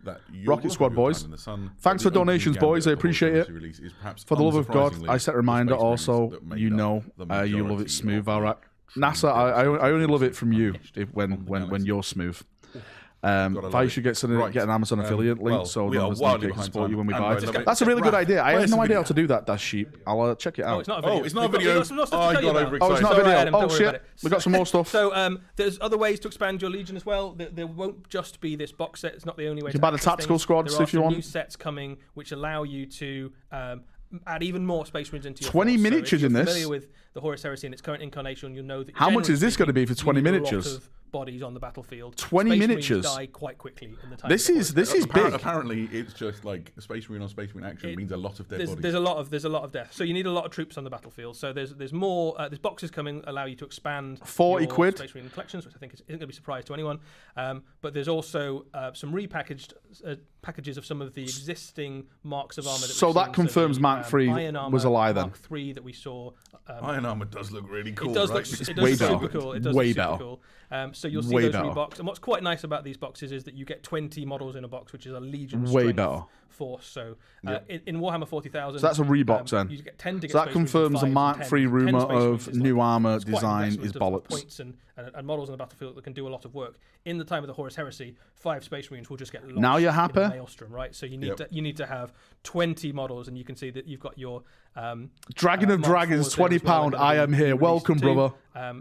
[SPEAKER 4] that you
[SPEAKER 1] Rocket Squad boys.
[SPEAKER 4] In the sun,
[SPEAKER 1] Thanks
[SPEAKER 4] the
[SPEAKER 1] for donations,
[SPEAKER 4] opening
[SPEAKER 1] boys. I
[SPEAKER 4] gambit of the
[SPEAKER 1] appreciate
[SPEAKER 4] Horus
[SPEAKER 1] it.
[SPEAKER 4] Heresy release is perhaps
[SPEAKER 1] For the love of God,
[SPEAKER 4] unsurprisingly
[SPEAKER 1] I set a
[SPEAKER 4] the
[SPEAKER 1] reminder
[SPEAKER 4] Space Marines
[SPEAKER 1] also.
[SPEAKER 4] that made
[SPEAKER 1] You
[SPEAKER 4] up
[SPEAKER 1] know,
[SPEAKER 4] the
[SPEAKER 1] you love
[SPEAKER 4] majority
[SPEAKER 1] it smooth,
[SPEAKER 4] of the
[SPEAKER 1] Valrak.
[SPEAKER 4] true
[SPEAKER 1] NASA, I only love it from you
[SPEAKER 4] Unleashed
[SPEAKER 1] when
[SPEAKER 4] on the
[SPEAKER 1] when
[SPEAKER 4] galaxy.
[SPEAKER 1] you're smooth.
[SPEAKER 4] Gotta
[SPEAKER 1] If I
[SPEAKER 4] love
[SPEAKER 1] should
[SPEAKER 4] it.
[SPEAKER 1] get an Amazon affiliate link,
[SPEAKER 4] well,
[SPEAKER 1] so
[SPEAKER 4] we
[SPEAKER 1] none
[SPEAKER 4] are
[SPEAKER 1] of us
[SPEAKER 4] wildly
[SPEAKER 1] can
[SPEAKER 4] behind
[SPEAKER 1] support
[SPEAKER 4] time.
[SPEAKER 1] you when we
[SPEAKER 4] And
[SPEAKER 1] buy.
[SPEAKER 4] I love it.
[SPEAKER 1] That's a really good
[SPEAKER 4] Raph,
[SPEAKER 1] idea. I
[SPEAKER 4] play
[SPEAKER 1] have
[SPEAKER 4] us
[SPEAKER 1] no
[SPEAKER 4] a
[SPEAKER 1] idea how
[SPEAKER 4] video.
[SPEAKER 1] to do that, Dash Sheep. I'll check it
[SPEAKER 5] Oh,
[SPEAKER 1] out.
[SPEAKER 5] it's not a video.
[SPEAKER 4] Oh, it's not a
[SPEAKER 5] We've got-
[SPEAKER 4] video.
[SPEAKER 5] we've got some more stuff
[SPEAKER 4] Oh,
[SPEAKER 5] to
[SPEAKER 4] I
[SPEAKER 5] tell you
[SPEAKER 4] got
[SPEAKER 5] about.
[SPEAKER 4] overexcited.
[SPEAKER 1] Oh, it's not a
[SPEAKER 5] Sorry,
[SPEAKER 1] video.
[SPEAKER 5] Adam,
[SPEAKER 1] Oh
[SPEAKER 5] don't worry about
[SPEAKER 1] shit,
[SPEAKER 5] it.
[SPEAKER 1] we got some more stuff.
[SPEAKER 5] So there's other ways to expand your Legion as well. There won't just be this box set. It's not the only way.
[SPEAKER 1] You can
[SPEAKER 5] to
[SPEAKER 1] buy the
[SPEAKER 5] access
[SPEAKER 1] tactical
[SPEAKER 5] things.
[SPEAKER 1] squads
[SPEAKER 5] there are
[SPEAKER 1] if you
[SPEAKER 5] some
[SPEAKER 1] want.
[SPEAKER 5] New sets coming which allow you to add even more Space Marines into your
[SPEAKER 1] 20
[SPEAKER 5] force.
[SPEAKER 1] miniatures
[SPEAKER 5] so if
[SPEAKER 1] in
[SPEAKER 5] you're
[SPEAKER 1] this.
[SPEAKER 5] familiar with the Horus Heresy in its current incarnation, you'll know that.
[SPEAKER 1] How much
[SPEAKER 5] generally
[SPEAKER 1] is this gonna
[SPEAKER 5] speaking,
[SPEAKER 1] be for 20
[SPEAKER 5] you need a lot
[SPEAKER 1] miniatures?
[SPEAKER 5] of bodies on the battlefield.
[SPEAKER 1] 20
[SPEAKER 5] Space
[SPEAKER 1] miniatures?
[SPEAKER 5] Marines die quite quickly in the time.
[SPEAKER 1] This
[SPEAKER 5] of the
[SPEAKER 1] is
[SPEAKER 5] Horus Heresy.
[SPEAKER 1] big.
[SPEAKER 4] Apparently, it's just like Space Marine on Space Marine action means a lot of dead bodies.
[SPEAKER 5] There's a lot of death. So you need a lot of troops on the battlefield. So there's more. There's boxes coming allow you to expand
[SPEAKER 1] 40
[SPEAKER 5] your
[SPEAKER 1] quid.
[SPEAKER 5] Space Marine collections, which I think isn't going to be a surprise to anyone. But there's also some repackaged packages of some of the existing marks of armor. That
[SPEAKER 1] So
[SPEAKER 5] we've
[SPEAKER 1] that
[SPEAKER 5] seen.
[SPEAKER 1] confirms
[SPEAKER 5] the,
[SPEAKER 1] Mark III
[SPEAKER 5] Iron Armor
[SPEAKER 1] was a lie then.
[SPEAKER 5] Mark III that we saw.
[SPEAKER 4] Iron Armor does look really cool.
[SPEAKER 5] It does
[SPEAKER 4] right?
[SPEAKER 5] look, it
[SPEAKER 1] way
[SPEAKER 5] does look
[SPEAKER 1] better.
[SPEAKER 5] super cool. It does
[SPEAKER 1] Way
[SPEAKER 5] look super
[SPEAKER 1] better.
[SPEAKER 5] cool. So you'll see
[SPEAKER 1] Way
[SPEAKER 5] those
[SPEAKER 1] better.
[SPEAKER 5] reboxed. And what's quite nice about these boxes is that you get 20 models in a box, which is a Legion
[SPEAKER 1] Way
[SPEAKER 5] strength
[SPEAKER 1] better.
[SPEAKER 5] force. So in Warhammer 40,000,
[SPEAKER 1] So that's a rebox then.
[SPEAKER 5] you get 10 to get
[SPEAKER 1] So that
[SPEAKER 5] Space Marines
[SPEAKER 1] confirms
[SPEAKER 5] with
[SPEAKER 1] the
[SPEAKER 5] 5s
[SPEAKER 1] Mark
[SPEAKER 5] and 10s.
[SPEAKER 1] III
[SPEAKER 5] 10
[SPEAKER 1] rumour
[SPEAKER 5] Space Marines
[SPEAKER 1] of
[SPEAKER 5] is
[SPEAKER 1] new armour
[SPEAKER 5] it's quite an
[SPEAKER 1] design
[SPEAKER 5] investment
[SPEAKER 1] is
[SPEAKER 5] of
[SPEAKER 1] bollocks.
[SPEAKER 5] Points and models on the battlefield that can do a lot of work. In the time of the Horus Heresy, 5 Space Marines will just get lost
[SPEAKER 1] Now you're
[SPEAKER 5] in
[SPEAKER 1] happy?
[SPEAKER 5] a maelstrom, right? So you need to have 20 models, and you can see that you've got your
[SPEAKER 1] Dragon of
[SPEAKER 5] Mark
[SPEAKER 1] Dragons,
[SPEAKER 5] IVs there as well,
[SPEAKER 1] £20.
[SPEAKER 5] they're gonna
[SPEAKER 1] I
[SPEAKER 5] be
[SPEAKER 1] am here.
[SPEAKER 5] released
[SPEAKER 1] Welcome,
[SPEAKER 5] too.
[SPEAKER 1] brother.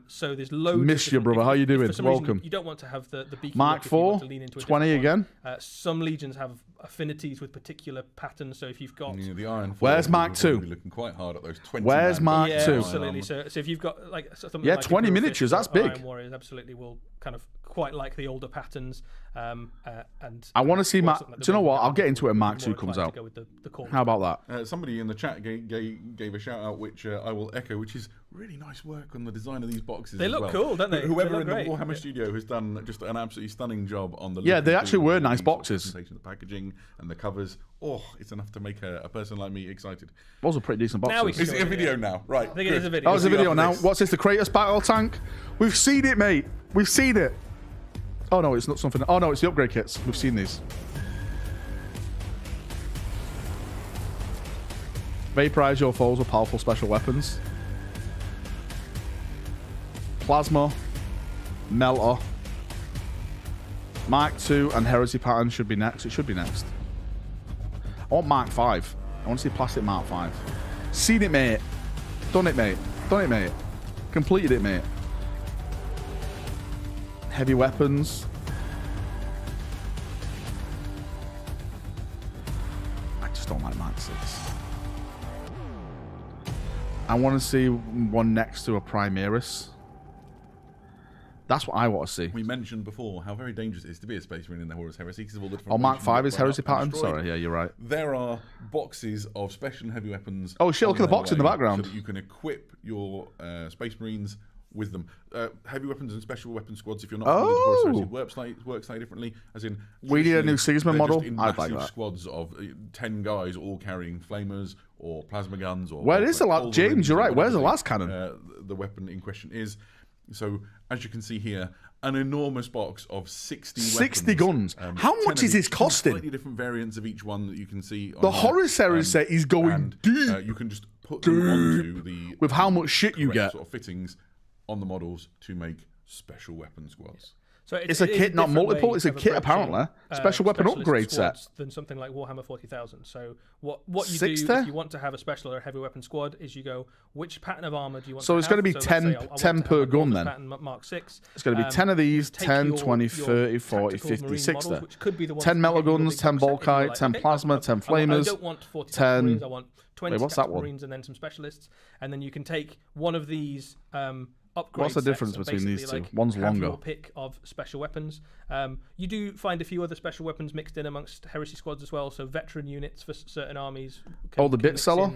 [SPEAKER 5] So there's loads.
[SPEAKER 1] Miss
[SPEAKER 5] of
[SPEAKER 1] you,
[SPEAKER 5] different-
[SPEAKER 1] brother. How you
[SPEAKER 5] if
[SPEAKER 1] doing?
[SPEAKER 5] for some reason
[SPEAKER 1] Welcome.
[SPEAKER 5] you don't want to have the beaky
[SPEAKER 1] Mark
[SPEAKER 5] look if you want
[SPEAKER 1] IV,
[SPEAKER 5] to lean into a
[SPEAKER 1] 20
[SPEAKER 5] different
[SPEAKER 1] again.
[SPEAKER 5] one. Some legions have affinities with particular patterns. So if you've got
[SPEAKER 4] Yeah, the Iron
[SPEAKER 1] Where's
[SPEAKER 4] Force,
[SPEAKER 1] Mark
[SPEAKER 4] we'll
[SPEAKER 1] II?
[SPEAKER 4] be looking quite hard at those 20.
[SPEAKER 1] Where's Mark
[SPEAKER 5] yeah,
[SPEAKER 1] II?
[SPEAKER 5] absolutely. So if you've got like something
[SPEAKER 1] Yeah,
[SPEAKER 5] like a
[SPEAKER 1] 20
[SPEAKER 5] Grill
[SPEAKER 1] miniatures,
[SPEAKER 5] Fist
[SPEAKER 1] that's
[SPEAKER 5] or
[SPEAKER 1] big.
[SPEAKER 5] Iron Warriors absolutely will kind of quite like the older patterns. And
[SPEAKER 1] I want to see Mark.
[SPEAKER 5] something like
[SPEAKER 1] Do
[SPEAKER 5] the
[SPEAKER 1] you know what?
[SPEAKER 5] Red
[SPEAKER 1] I'll get into it when
[SPEAKER 5] Guard
[SPEAKER 1] Mark
[SPEAKER 5] would
[SPEAKER 1] II
[SPEAKER 5] be more
[SPEAKER 1] comes
[SPEAKER 5] inclined
[SPEAKER 1] out.
[SPEAKER 5] to go with the core.
[SPEAKER 1] How about that?
[SPEAKER 4] Somebody in the chat gave a shout out, which I will echo, which is really nice work on the design of these boxes.
[SPEAKER 5] They
[SPEAKER 4] as
[SPEAKER 5] look
[SPEAKER 4] well.
[SPEAKER 5] cool, don't they?
[SPEAKER 4] Whoever
[SPEAKER 5] They look
[SPEAKER 4] in the
[SPEAKER 5] great.
[SPEAKER 4] Warhammer
[SPEAKER 5] Yeah.
[SPEAKER 4] studio has done just an absolutely stunning job on the.
[SPEAKER 1] Yeah,
[SPEAKER 4] look
[SPEAKER 1] they
[SPEAKER 4] and
[SPEAKER 1] actually
[SPEAKER 4] feel
[SPEAKER 1] were
[SPEAKER 4] of
[SPEAKER 1] nice
[SPEAKER 4] the sort of
[SPEAKER 1] boxes.
[SPEAKER 4] presentation, the packaging and the covers. Oh, it's enough to make a person like me excited.
[SPEAKER 1] Those are pretty decent
[SPEAKER 5] Now we
[SPEAKER 1] boxes.
[SPEAKER 5] can
[SPEAKER 4] Is it a video now? Right.
[SPEAKER 5] I think it is a video.
[SPEAKER 1] Oh, it's a video now.
[SPEAKER 4] This.
[SPEAKER 1] What's this? The Kratos battle tank? We've seen it, mate. We've seen it. Oh no, it's not something. Oh no, it's the upgrade kits. We've seen these. Vaporize your foes with powerful special weapons. Plasma. Melter. Mark II and Heresy pattern should be next. It should be next. I want Mark V. I want to see plastic Mark V. Seen it, mate. Done it, mate. Done it, mate. Completed it, mate. Heavy weapons. I just don't like Mark 6. I want to see one next to a Primaris. That's what I want to see.
[SPEAKER 4] We mentioned before how very dangerous it is to be a Space Marine in the Horus Heresy because of all the different.
[SPEAKER 1] Oh, Mark
[SPEAKER 4] weapons you
[SPEAKER 1] 5 is
[SPEAKER 4] can
[SPEAKER 1] Heresy
[SPEAKER 4] run up
[SPEAKER 1] pattern?
[SPEAKER 4] and destroy.
[SPEAKER 1] Sorry, yeah, you're right.
[SPEAKER 4] There are boxes of special and heavy weapons.
[SPEAKER 1] Oh, shit, look at
[SPEAKER 4] on
[SPEAKER 1] the box
[SPEAKER 4] their
[SPEAKER 1] in the
[SPEAKER 4] way
[SPEAKER 1] background.
[SPEAKER 4] So that you can equip your Space Marines with them. Heavy weapons and special weapon squads, if you're not familiar with the Horus Heresy, works slightly differently. As in,
[SPEAKER 1] We need a new Sigma
[SPEAKER 4] they're
[SPEAKER 1] model?
[SPEAKER 4] just in
[SPEAKER 1] I'd like
[SPEAKER 4] massive
[SPEAKER 1] that.
[SPEAKER 4] squads of 10 guys all carrying flamers or plasma guns. Or
[SPEAKER 1] Where is the
[SPEAKER 4] all
[SPEAKER 1] last... James,
[SPEAKER 4] rings
[SPEAKER 1] you're
[SPEAKER 4] or
[SPEAKER 1] right. Where's the
[SPEAKER 4] whatever
[SPEAKER 1] last cannon?
[SPEAKER 4] the weapon in question is. So as you can see here, an enormous box of 60
[SPEAKER 1] 60
[SPEAKER 4] weapons.
[SPEAKER 1] guns. How
[SPEAKER 4] 10
[SPEAKER 1] much
[SPEAKER 4] of
[SPEAKER 1] is this
[SPEAKER 4] each,
[SPEAKER 1] costing?
[SPEAKER 4] Slightly different variants of each one that you can see.
[SPEAKER 1] The Horus Heresy set is going
[SPEAKER 4] and,
[SPEAKER 1] deep.
[SPEAKER 4] You can just put them onto the
[SPEAKER 1] With how much shit you
[SPEAKER 4] correct
[SPEAKER 1] get.
[SPEAKER 4] sort of fittings on the models to make special weapon squads.
[SPEAKER 5] So
[SPEAKER 1] It's a kit, not multiple. It's a kit, apparently. Special weapon
[SPEAKER 5] specialist
[SPEAKER 1] upgrade set.
[SPEAKER 5] squads Than something like Warhammer 40,000. So what you
[SPEAKER 1] 60?
[SPEAKER 5] do if you want to have a special or a heavy weapon squad is you go, which pattern of armor do you want
[SPEAKER 1] So
[SPEAKER 5] to
[SPEAKER 1] it's
[SPEAKER 5] have?
[SPEAKER 1] going to be
[SPEAKER 5] let's
[SPEAKER 1] 10
[SPEAKER 5] say I want
[SPEAKER 1] 10
[SPEAKER 5] to
[SPEAKER 1] per
[SPEAKER 5] have a
[SPEAKER 1] gun
[SPEAKER 5] Northern
[SPEAKER 1] then.
[SPEAKER 5] pattern Mark 6.
[SPEAKER 1] It's going to be 10 of these,
[SPEAKER 5] take
[SPEAKER 1] 10,
[SPEAKER 5] your
[SPEAKER 1] 20, 30, 40,
[SPEAKER 5] tactical
[SPEAKER 1] 50,
[SPEAKER 5] marine
[SPEAKER 1] 60.
[SPEAKER 5] models, which could be the ones
[SPEAKER 1] 10
[SPEAKER 5] that
[SPEAKER 1] metal
[SPEAKER 5] give you the
[SPEAKER 1] guns,
[SPEAKER 5] big
[SPEAKER 1] 10
[SPEAKER 5] box set, and you're
[SPEAKER 1] Volkite,
[SPEAKER 5] like,
[SPEAKER 1] 10
[SPEAKER 5] okay,
[SPEAKER 1] plasma, 10
[SPEAKER 5] I
[SPEAKER 1] flamers,
[SPEAKER 5] don't want 40
[SPEAKER 1] 10
[SPEAKER 5] Marines, I want 20
[SPEAKER 1] Wait, what's that
[SPEAKER 5] tactical
[SPEAKER 1] one?
[SPEAKER 5] Marines and then some specialists. And then you can take one of these upgrade
[SPEAKER 1] What's the
[SPEAKER 5] sets
[SPEAKER 1] difference
[SPEAKER 5] and
[SPEAKER 1] between these
[SPEAKER 5] basically,
[SPEAKER 1] two?
[SPEAKER 5] like,
[SPEAKER 1] One's
[SPEAKER 5] have
[SPEAKER 1] longer.
[SPEAKER 5] your pick of special weapons. You do find a few other special weapons mixed in amongst heresy squads as well. So veteran units for certain armies.
[SPEAKER 1] Oh, the bit seller?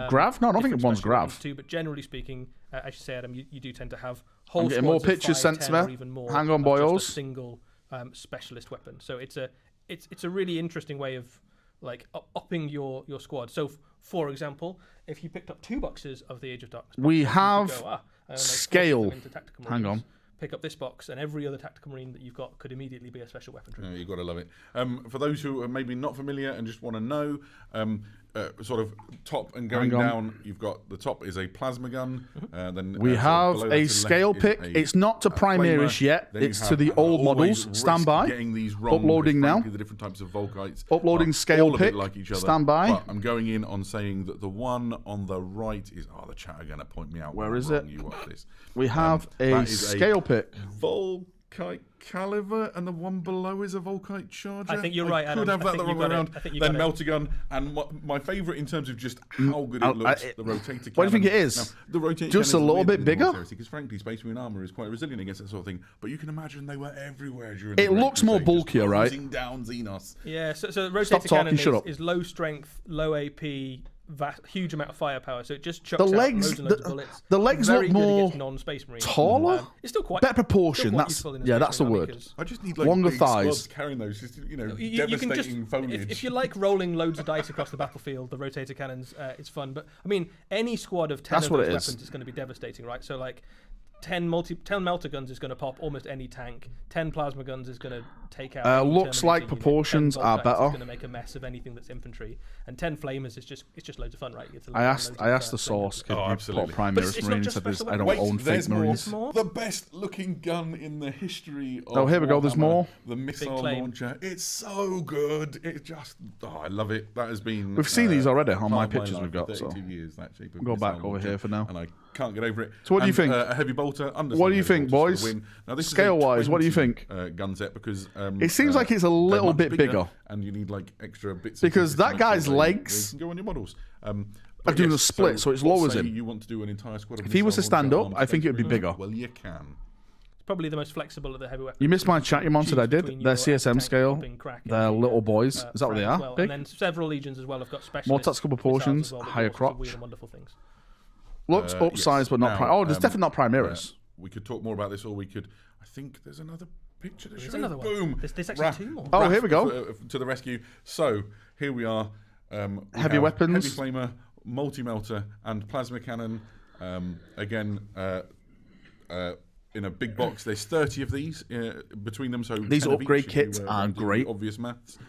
[SPEAKER 1] Grav? No, I don't think
[SPEAKER 5] different
[SPEAKER 1] one's
[SPEAKER 5] special
[SPEAKER 1] Grav.
[SPEAKER 5] weapons too. But generally speaking, as you say, Adam, you do tend to have whole
[SPEAKER 1] I'm getting more
[SPEAKER 5] squads of
[SPEAKER 1] pictures
[SPEAKER 5] 5,
[SPEAKER 1] sent to
[SPEAKER 5] 10 or
[SPEAKER 1] me.
[SPEAKER 5] even more
[SPEAKER 1] Hang on,
[SPEAKER 5] of just
[SPEAKER 1] boyos.
[SPEAKER 5] a single specialist weapon. So it's a really interesting way of like upping your squad. So for example, if you picked up 2 boxes of the Age of Darkness,
[SPEAKER 1] We
[SPEAKER 5] boxes, you
[SPEAKER 1] have
[SPEAKER 5] could go, make 4 of
[SPEAKER 1] scale.
[SPEAKER 5] them into tactical
[SPEAKER 1] Hang
[SPEAKER 5] marines,
[SPEAKER 1] on.
[SPEAKER 5] pick up this box, and every other tactical marine that you've got could immediately be a special weaponry.
[SPEAKER 4] You've got to love it. For those who are maybe not familiar and just want to know, sort of top and going
[SPEAKER 1] Hang on.
[SPEAKER 4] down, you've got the top is a plasma gun. Then
[SPEAKER 1] We
[SPEAKER 4] sort of
[SPEAKER 1] have
[SPEAKER 4] below that to
[SPEAKER 1] a
[SPEAKER 4] the
[SPEAKER 1] scale
[SPEAKER 4] left is
[SPEAKER 1] pick.
[SPEAKER 4] a,
[SPEAKER 1] It's not to Primaris
[SPEAKER 4] flamer.
[SPEAKER 1] yet.
[SPEAKER 4] Then you
[SPEAKER 1] It's
[SPEAKER 4] have
[SPEAKER 1] to the old
[SPEAKER 4] always
[SPEAKER 1] models. Stand
[SPEAKER 4] risk
[SPEAKER 1] by.
[SPEAKER 4] Getting these wrong
[SPEAKER 1] Uploading
[SPEAKER 4] because,
[SPEAKER 1] now.
[SPEAKER 4] frankly, the different types of Volkites
[SPEAKER 1] Uploading
[SPEAKER 4] are
[SPEAKER 1] scale
[SPEAKER 4] all a
[SPEAKER 1] pick.
[SPEAKER 4] bit like each other.
[SPEAKER 1] Stand by.
[SPEAKER 4] But I'm going in on saying that the one on the right is. Oh, the chat are going to point me out.
[SPEAKER 1] Where
[SPEAKER 4] how
[SPEAKER 1] is
[SPEAKER 4] wrong
[SPEAKER 1] it?
[SPEAKER 4] You are this.
[SPEAKER 1] We have a
[SPEAKER 4] that is
[SPEAKER 1] scale pick.
[SPEAKER 4] Volkite Caliber, and the one below is a Volkite Charger.
[SPEAKER 5] I think you're right,
[SPEAKER 4] I
[SPEAKER 5] Adam.
[SPEAKER 4] could have
[SPEAKER 5] I
[SPEAKER 4] that
[SPEAKER 5] think
[SPEAKER 4] the
[SPEAKER 5] you
[SPEAKER 4] wrong way
[SPEAKER 5] got it.
[SPEAKER 4] around.
[SPEAKER 5] I think you
[SPEAKER 4] Then
[SPEAKER 5] got it.
[SPEAKER 4] Melter Gun, and my favourite in terms of just how good it looks, the rotator cannon.
[SPEAKER 1] What do you think it is?
[SPEAKER 4] Now, the rotator
[SPEAKER 1] Just a little bit bigger?
[SPEAKER 4] Because frankly, Space Marine armour is quite resilient against that sort of thing. But you can imagine they were everywhere during
[SPEAKER 1] It
[SPEAKER 4] the Great
[SPEAKER 1] looks more
[SPEAKER 4] Crusade, just
[SPEAKER 1] bulkier, right?
[SPEAKER 4] closing down Xenos.
[SPEAKER 5] Yeah, so the
[SPEAKER 1] Stop
[SPEAKER 5] rotator
[SPEAKER 1] talking,
[SPEAKER 5] cannon
[SPEAKER 1] shut up.
[SPEAKER 5] is low strength, low AP, huge amount of firepower, so it just chucks
[SPEAKER 1] The
[SPEAKER 5] out
[SPEAKER 1] legs-
[SPEAKER 5] loads and loads
[SPEAKER 1] the-
[SPEAKER 5] of bullets.
[SPEAKER 1] the legs
[SPEAKER 5] Very
[SPEAKER 1] look
[SPEAKER 5] good
[SPEAKER 1] more
[SPEAKER 5] against non-space marines.
[SPEAKER 1] taller?
[SPEAKER 5] It's still quite
[SPEAKER 1] Better proportion,
[SPEAKER 5] still quite
[SPEAKER 1] that's-
[SPEAKER 5] useful in a
[SPEAKER 1] yeah,
[SPEAKER 5] Space
[SPEAKER 1] that's the
[SPEAKER 5] Marine
[SPEAKER 1] word.
[SPEAKER 5] army 'cause
[SPEAKER 4] I just need like
[SPEAKER 1] Longer
[SPEAKER 4] big
[SPEAKER 1] thighs.
[SPEAKER 4] squads carrying those, just
[SPEAKER 5] you can
[SPEAKER 4] devastating
[SPEAKER 5] just,
[SPEAKER 4] foliage.
[SPEAKER 5] if you like rolling loads of dice across the battlefield, the rotator cannons, it's fun. But I mean, any squad of 10
[SPEAKER 1] That's
[SPEAKER 5] of
[SPEAKER 1] what
[SPEAKER 5] those
[SPEAKER 1] it is.
[SPEAKER 5] weapons is going to be devastating, right? So like 10 melter guns is going to pop almost any tank. 10 plasma guns is going to take out. any
[SPEAKER 1] Looks
[SPEAKER 5] Terminator
[SPEAKER 1] like
[SPEAKER 5] unit.
[SPEAKER 1] proportions
[SPEAKER 5] 10
[SPEAKER 1] are
[SPEAKER 5] Volkites
[SPEAKER 1] better.
[SPEAKER 5] is going to make a mess of anything that's infantry, and 10 flamers is just loads of fun, right? You get to
[SPEAKER 1] I
[SPEAKER 5] load
[SPEAKER 1] asked
[SPEAKER 5] loads
[SPEAKER 1] I
[SPEAKER 5] of,
[SPEAKER 1] asked the
[SPEAKER 5] flame guns.
[SPEAKER 1] source, could you
[SPEAKER 4] absolutely.
[SPEAKER 1] put
[SPEAKER 5] But
[SPEAKER 1] Primaris
[SPEAKER 5] it's not
[SPEAKER 1] Marines
[SPEAKER 5] just
[SPEAKER 1] into this?
[SPEAKER 5] special
[SPEAKER 1] I don't
[SPEAKER 5] weapons.
[SPEAKER 1] own
[SPEAKER 4] there's
[SPEAKER 1] fake Marines.
[SPEAKER 5] more.
[SPEAKER 4] The best looking gun in the history of
[SPEAKER 1] Oh, here we go, there's
[SPEAKER 4] Warhammer,
[SPEAKER 1] more.
[SPEAKER 4] The missile
[SPEAKER 5] claim.
[SPEAKER 4] launcher. It's so good. It just, I love it. That has been.
[SPEAKER 1] We've seen these already on my
[SPEAKER 4] part of
[SPEAKER 1] pictures
[SPEAKER 4] life
[SPEAKER 1] we've
[SPEAKER 4] for
[SPEAKER 1] got, so
[SPEAKER 4] 32 years, that shape of
[SPEAKER 1] go
[SPEAKER 4] missile
[SPEAKER 1] back over
[SPEAKER 4] launcher,
[SPEAKER 1] here for now.
[SPEAKER 4] And I can't get over it.
[SPEAKER 1] So what do you
[SPEAKER 4] And,
[SPEAKER 1] think?
[SPEAKER 4] A heavy bolter.
[SPEAKER 1] What do you think, boys?
[SPEAKER 4] Now, this is a
[SPEAKER 1] Scale-wise, what do you
[SPEAKER 4] 20,
[SPEAKER 1] think?
[SPEAKER 4] gun set because
[SPEAKER 1] It seems like it's a
[SPEAKER 4] they're
[SPEAKER 1] little
[SPEAKER 4] much
[SPEAKER 1] bit bigger.
[SPEAKER 4] and you need like extra bits
[SPEAKER 1] Because
[SPEAKER 4] and pieces
[SPEAKER 1] that
[SPEAKER 4] to make
[SPEAKER 1] guy's
[SPEAKER 4] sure
[SPEAKER 1] legs
[SPEAKER 4] they can go on your models.
[SPEAKER 1] are doing a split, so it
[SPEAKER 4] let's
[SPEAKER 1] lowers
[SPEAKER 4] say
[SPEAKER 1] him.
[SPEAKER 4] You want to do an entire squad of
[SPEAKER 1] If he was to
[SPEAKER 4] missile
[SPEAKER 1] stand
[SPEAKER 4] launcher
[SPEAKER 1] up,
[SPEAKER 4] armed
[SPEAKER 1] I think it would be
[SPEAKER 4] Space
[SPEAKER 1] bigger.
[SPEAKER 4] Marines, well, you can.
[SPEAKER 5] It's probably the most flexible of the heavy weapons.
[SPEAKER 1] You missed my chat, you monster. I
[SPEAKER 5] Between
[SPEAKER 1] did. They're
[SPEAKER 5] your
[SPEAKER 1] CSM
[SPEAKER 5] tank
[SPEAKER 1] scale.
[SPEAKER 5] popping, cracking,
[SPEAKER 1] They're little boys. Is that what they
[SPEAKER 5] Frank as
[SPEAKER 1] are?
[SPEAKER 5] well.
[SPEAKER 1] Big?
[SPEAKER 5] And then several legions as well have got specialists.
[SPEAKER 1] More tactical
[SPEAKER 5] missiles
[SPEAKER 1] proportions,
[SPEAKER 5] as well, that do
[SPEAKER 1] higher
[SPEAKER 5] all sorts of
[SPEAKER 1] crotch.
[SPEAKER 5] weird and wonderful things.
[SPEAKER 1] Looks upsized,
[SPEAKER 4] Yes.
[SPEAKER 1] but not.
[SPEAKER 4] Now,
[SPEAKER 1] Oh, there's definitely not Primaris.
[SPEAKER 4] We could talk more about this, or we could. I think there's another picture to
[SPEAKER 5] There's
[SPEAKER 4] show.
[SPEAKER 5] another one.
[SPEAKER 4] Boom.
[SPEAKER 5] There's actually two more.
[SPEAKER 1] Oh, here we go.
[SPEAKER 4] To the rescue. So here we are. We
[SPEAKER 1] Heavy
[SPEAKER 4] have
[SPEAKER 1] weapons.
[SPEAKER 4] heavy flamer, multi-melter, and plasma cannon. Again. In a big box, there's 30 of these between them. So
[SPEAKER 1] These
[SPEAKER 4] 10 of
[SPEAKER 1] upgrade
[SPEAKER 4] each, if you,
[SPEAKER 1] kits are
[SPEAKER 4] want to do
[SPEAKER 1] great.
[SPEAKER 4] Obvious maths.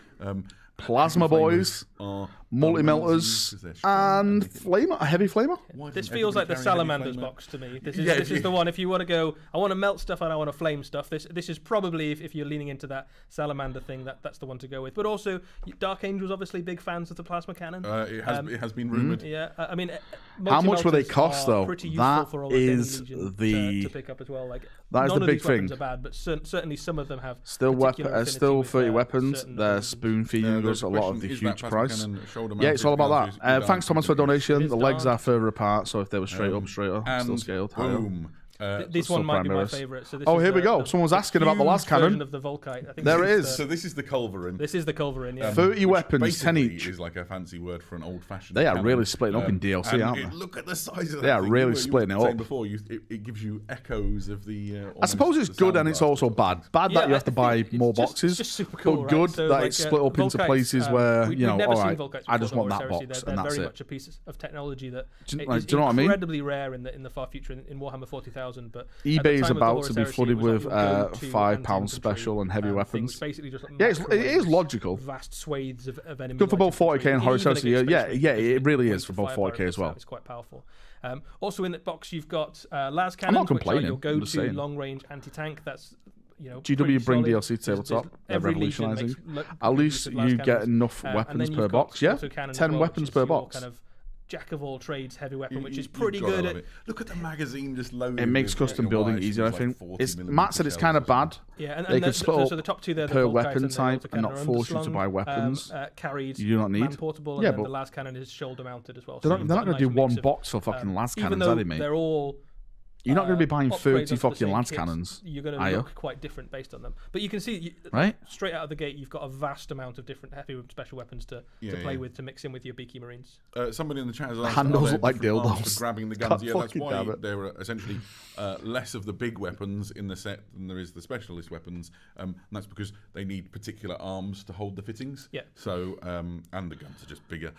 [SPEAKER 1] Plasma
[SPEAKER 4] heavy
[SPEAKER 1] boys,
[SPEAKER 4] flamers are
[SPEAKER 1] multi-melters,
[SPEAKER 4] amazing 'cause they're strong
[SPEAKER 1] and
[SPEAKER 4] they can-
[SPEAKER 1] flamer. A heavy flamer?
[SPEAKER 4] Why
[SPEAKER 5] This
[SPEAKER 4] doesn't
[SPEAKER 5] feels like the
[SPEAKER 4] everybody carry a heavy
[SPEAKER 5] Salamanders
[SPEAKER 4] flamer?
[SPEAKER 5] box to me. This
[SPEAKER 4] Yeah,
[SPEAKER 5] is the one. If you want to go, I want to melt stuff and I want to flame stuff. This is probably if you're leaning into that Salamander thing, that's the one to go with. But also, Dark Angels obviously big fans of the plasma cannon.
[SPEAKER 4] It has been rumored.
[SPEAKER 5] Yeah, I mean,
[SPEAKER 1] How much will they
[SPEAKER 5] multi-melters
[SPEAKER 1] cost,
[SPEAKER 5] are
[SPEAKER 1] though?
[SPEAKER 5] Pretty useful
[SPEAKER 1] That
[SPEAKER 5] for almost any
[SPEAKER 1] is
[SPEAKER 5] legion
[SPEAKER 1] the-
[SPEAKER 5] to pick up as well. Like
[SPEAKER 1] that is
[SPEAKER 5] none
[SPEAKER 1] the
[SPEAKER 5] of
[SPEAKER 1] big
[SPEAKER 5] these weapons
[SPEAKER 1] thing.
[SPEAKER 5] are bad, but certainly some of them have
[SPEAKER 1] Still
[SPEAKER 5] particular affinity
[SPEAKER 1] still
[SPEAKER 5] with,
[SPEAKER 1] 30 weapons.
[SPEAKER 5] certain
[SPEAKER 1] They're
[SPEAKER 5] legions.
[SPEAKER 1] spoon feeding
[SPEAKER 4] The
[SPEAKER 1] us a lot of the
[SPEAKER 4] question is
[SPEAKER 1] huge
[SPEAKER 4] that plasma
[SPEAKER 1] price.
[SPEAKER 4] cannon shoulder
[SPEAKER 1] Yeah, it's all
[SPEAKER 4] mounted
[SPEAKER 1] about
[SPEAKER 4] guns
[SPEAKER 1] that.
[SPEAKER 4] is
[SPEAKER 1] Thanks, Thomas, for
[SPEAKER 4] dark.
[SPEAKER 1] donation.
[SPEAKER 5] It is
[SPEAKER 1] The legs
[SPEAKER 5] dark.
[SPEAKER 1] are further apart, so if they were straighter, still
[SPEAKER 4] And
[SPEAKER 1] scaled higher.
[SPEAKER 4] boom.
[SPEAKER 5] This
[SPEAKER 1] still
[SPEAKER 5] one might be my
[SPEAKER 1] Primaris.
[SPEAKER 5] favourite. So this
[SPEAKER 1] Oh,
[SPEAKER 5] is
[SPEAKER 1] here we
[SPEAKER 5] the-
[SPEAKER 1] go.
[SPEAKER 5] the
[SPEAKER 1] Someone was asking about the
[SPEAKER 5] huge
[SPEAKER 1] last cannon.
[SPEAKER 5] version of the Volkite. I think
[SPEAKER 1] There
[SPEAKER 5] this
[SPEAKER 1] it
[SPEAKER 5] is
[SPEAKER 1] is.
[SPEAKER 4] So this is the culverin.
[SPEAKER 5] This is the Culverin, yeah.
[SPEAKER 1] 30 weapons, 10
[SPEAKER 4] Basically
[SPEAKER 1] each.
[SPEAKER 4] is like a fancy word for an old-fashioned.
[SPEAKER 1] They are
[SPEAKER 4] cannon.
[SPEAKER 1] really splitting up in DLC,
[SPEAKER 4] and
[SPEAKER 1] aren't they?
[SPEAKER 4] Look at the size of that.
[SPEAKER 1] They are
[SPEAKER 4] thing.
[SPEAKER 1] really
[SPEAKER 4] You
[SPEAKER 1] splitting it
[SPEAKER 4] were saying
[SPEAKER 1] up.
[SPEAKER 4] Before, it gives you echoes of the.
[SPEAKER 1] I suppose it's good and it's also bad. Bad
[SPEAKER 5] Yeah,
[SPEAKER 1] that you have to
[SPEAKER 5] I
[SPEAKER 1] buy
[SPEAKER 5] think it's
[SPEAKER 1] more
[SPEAKER 5] just-
[SPEAKER 1] boxes,
[SPEAKER 5] it's just super cool,
[SPEAKER 1] but
[SPEAKER 5] right?
[SPEAKER 1] good
[SPEAKER 5] So,
[SPEAKER 1] that
[SPEAKER 5] like,
[SPEAKER 1] it's split up into
[SPEAKER 5] Volkites,
[SPEAKER 1] places where,
[SPEAKER 5] we've
[SPEAKER 1] you know,
[SPEAKER 5] never
[SPEAKER 1] all
[SPEAKER 5] seen
[SPEAKER 1] right,
[SPEAKER 5] Volkites
[SPEAKER 1] I just
[SPEAKER 5] before
[SPEAKER 1] want that
[SPEAKER 5] Horus Heresy.
[SPEAKER 1] box
[SPEAKER 5] They're
[SPEAKER 1] and that's
[SPEAKER 5] very
[SPEAKER 1] it.
[SPEAKER 5] much a piece of technology that
[SPEAKER 1] Do you
[SPEAKER 5] is
[SPEAKER 1] know what I mean?
[SPEAKER 5] incredibly rare in the far future in Warhammer 40,000. 2,000. But
[SPEAKER 1] eBay is about to be flooded with £5 special and heavy weapons.
[SPEAKER 5] Basically just
[SPEAKER 1] Yeah, it is logical.
[SPEAKER 5] Vast swathes of enemy.
[SPEAKER 1] Good for both 40k and Horus Heresy. Yeah, it really is for both
[SPEAKER 5] firepower
[SPEAKER 1] 40k as well.
[SPEAKER 5] It's quite powerful. Also in that box, you've got las cannons,
[SPEAKER 1] I'm not complaining.
[SPEAKER 5] which are your go-to long-range anti-tank. That's
[SPEAKER 1] GW bring
[SPEAKER 5] solid.
[SPEAKER 1] DLC to tabletop. They're
[SPEAKER 5] Every
[SPEAKER 1] revolutionising.
[SPEAKER 5] legion
[SPEAKER 1] At least you get enough weapons per box. Yeah, 10 weapons per box.
[SPEAKER 5] Kind of jack of all trades heavy weapon, which is pretty good at.
[SPEAKER 4] Look at the magazine just loaded.
[SPEAKER 1] It makes custom building easier, I think. Matt said it's kind of bad.
[SPEAKER 5] Yeah, and
[SPEAKER 1] they could split
[SPEAKER 5] so the top two there,
[SPEAKER 1] per weapon type and not force you to buy weapons.
[SPEAKER 5] Carried,
[SPEAKER 1] you do not need.
[SPEAKER 5] Portable, and then the las cannon is shoulder mounted as well.
[SPEAKER 1] They're not going to do one box for fucking las cannons, are they, mate?
[SPEAKER 5] They're all.
[SPEAKER 1] You're not going to be buying 30 fucking lance cannons.
[SPEAKER 5] You're going to look quite different based on them. But you can see,
[SPEAKER 1] right?
[SPEAKER 5] Straight out of the gate, you've got a vast amount of different heavy special weapons to play with, to mix in with your Beekeeping Marines.
[SPEAKER 4] Somebody in the chat has asked,
[SPEAKER 1] handles look like dildos.
[SPEAKER 4] For grabbing the guns. Yeah, that's why there are essentially less of the big weapons in the set than there is the specialist weapons. And that's because they need particular arms to hold the fittings.
[SPEAKER 5] Yeah.
[SPEAKER 4] So, and the guns are just bigger.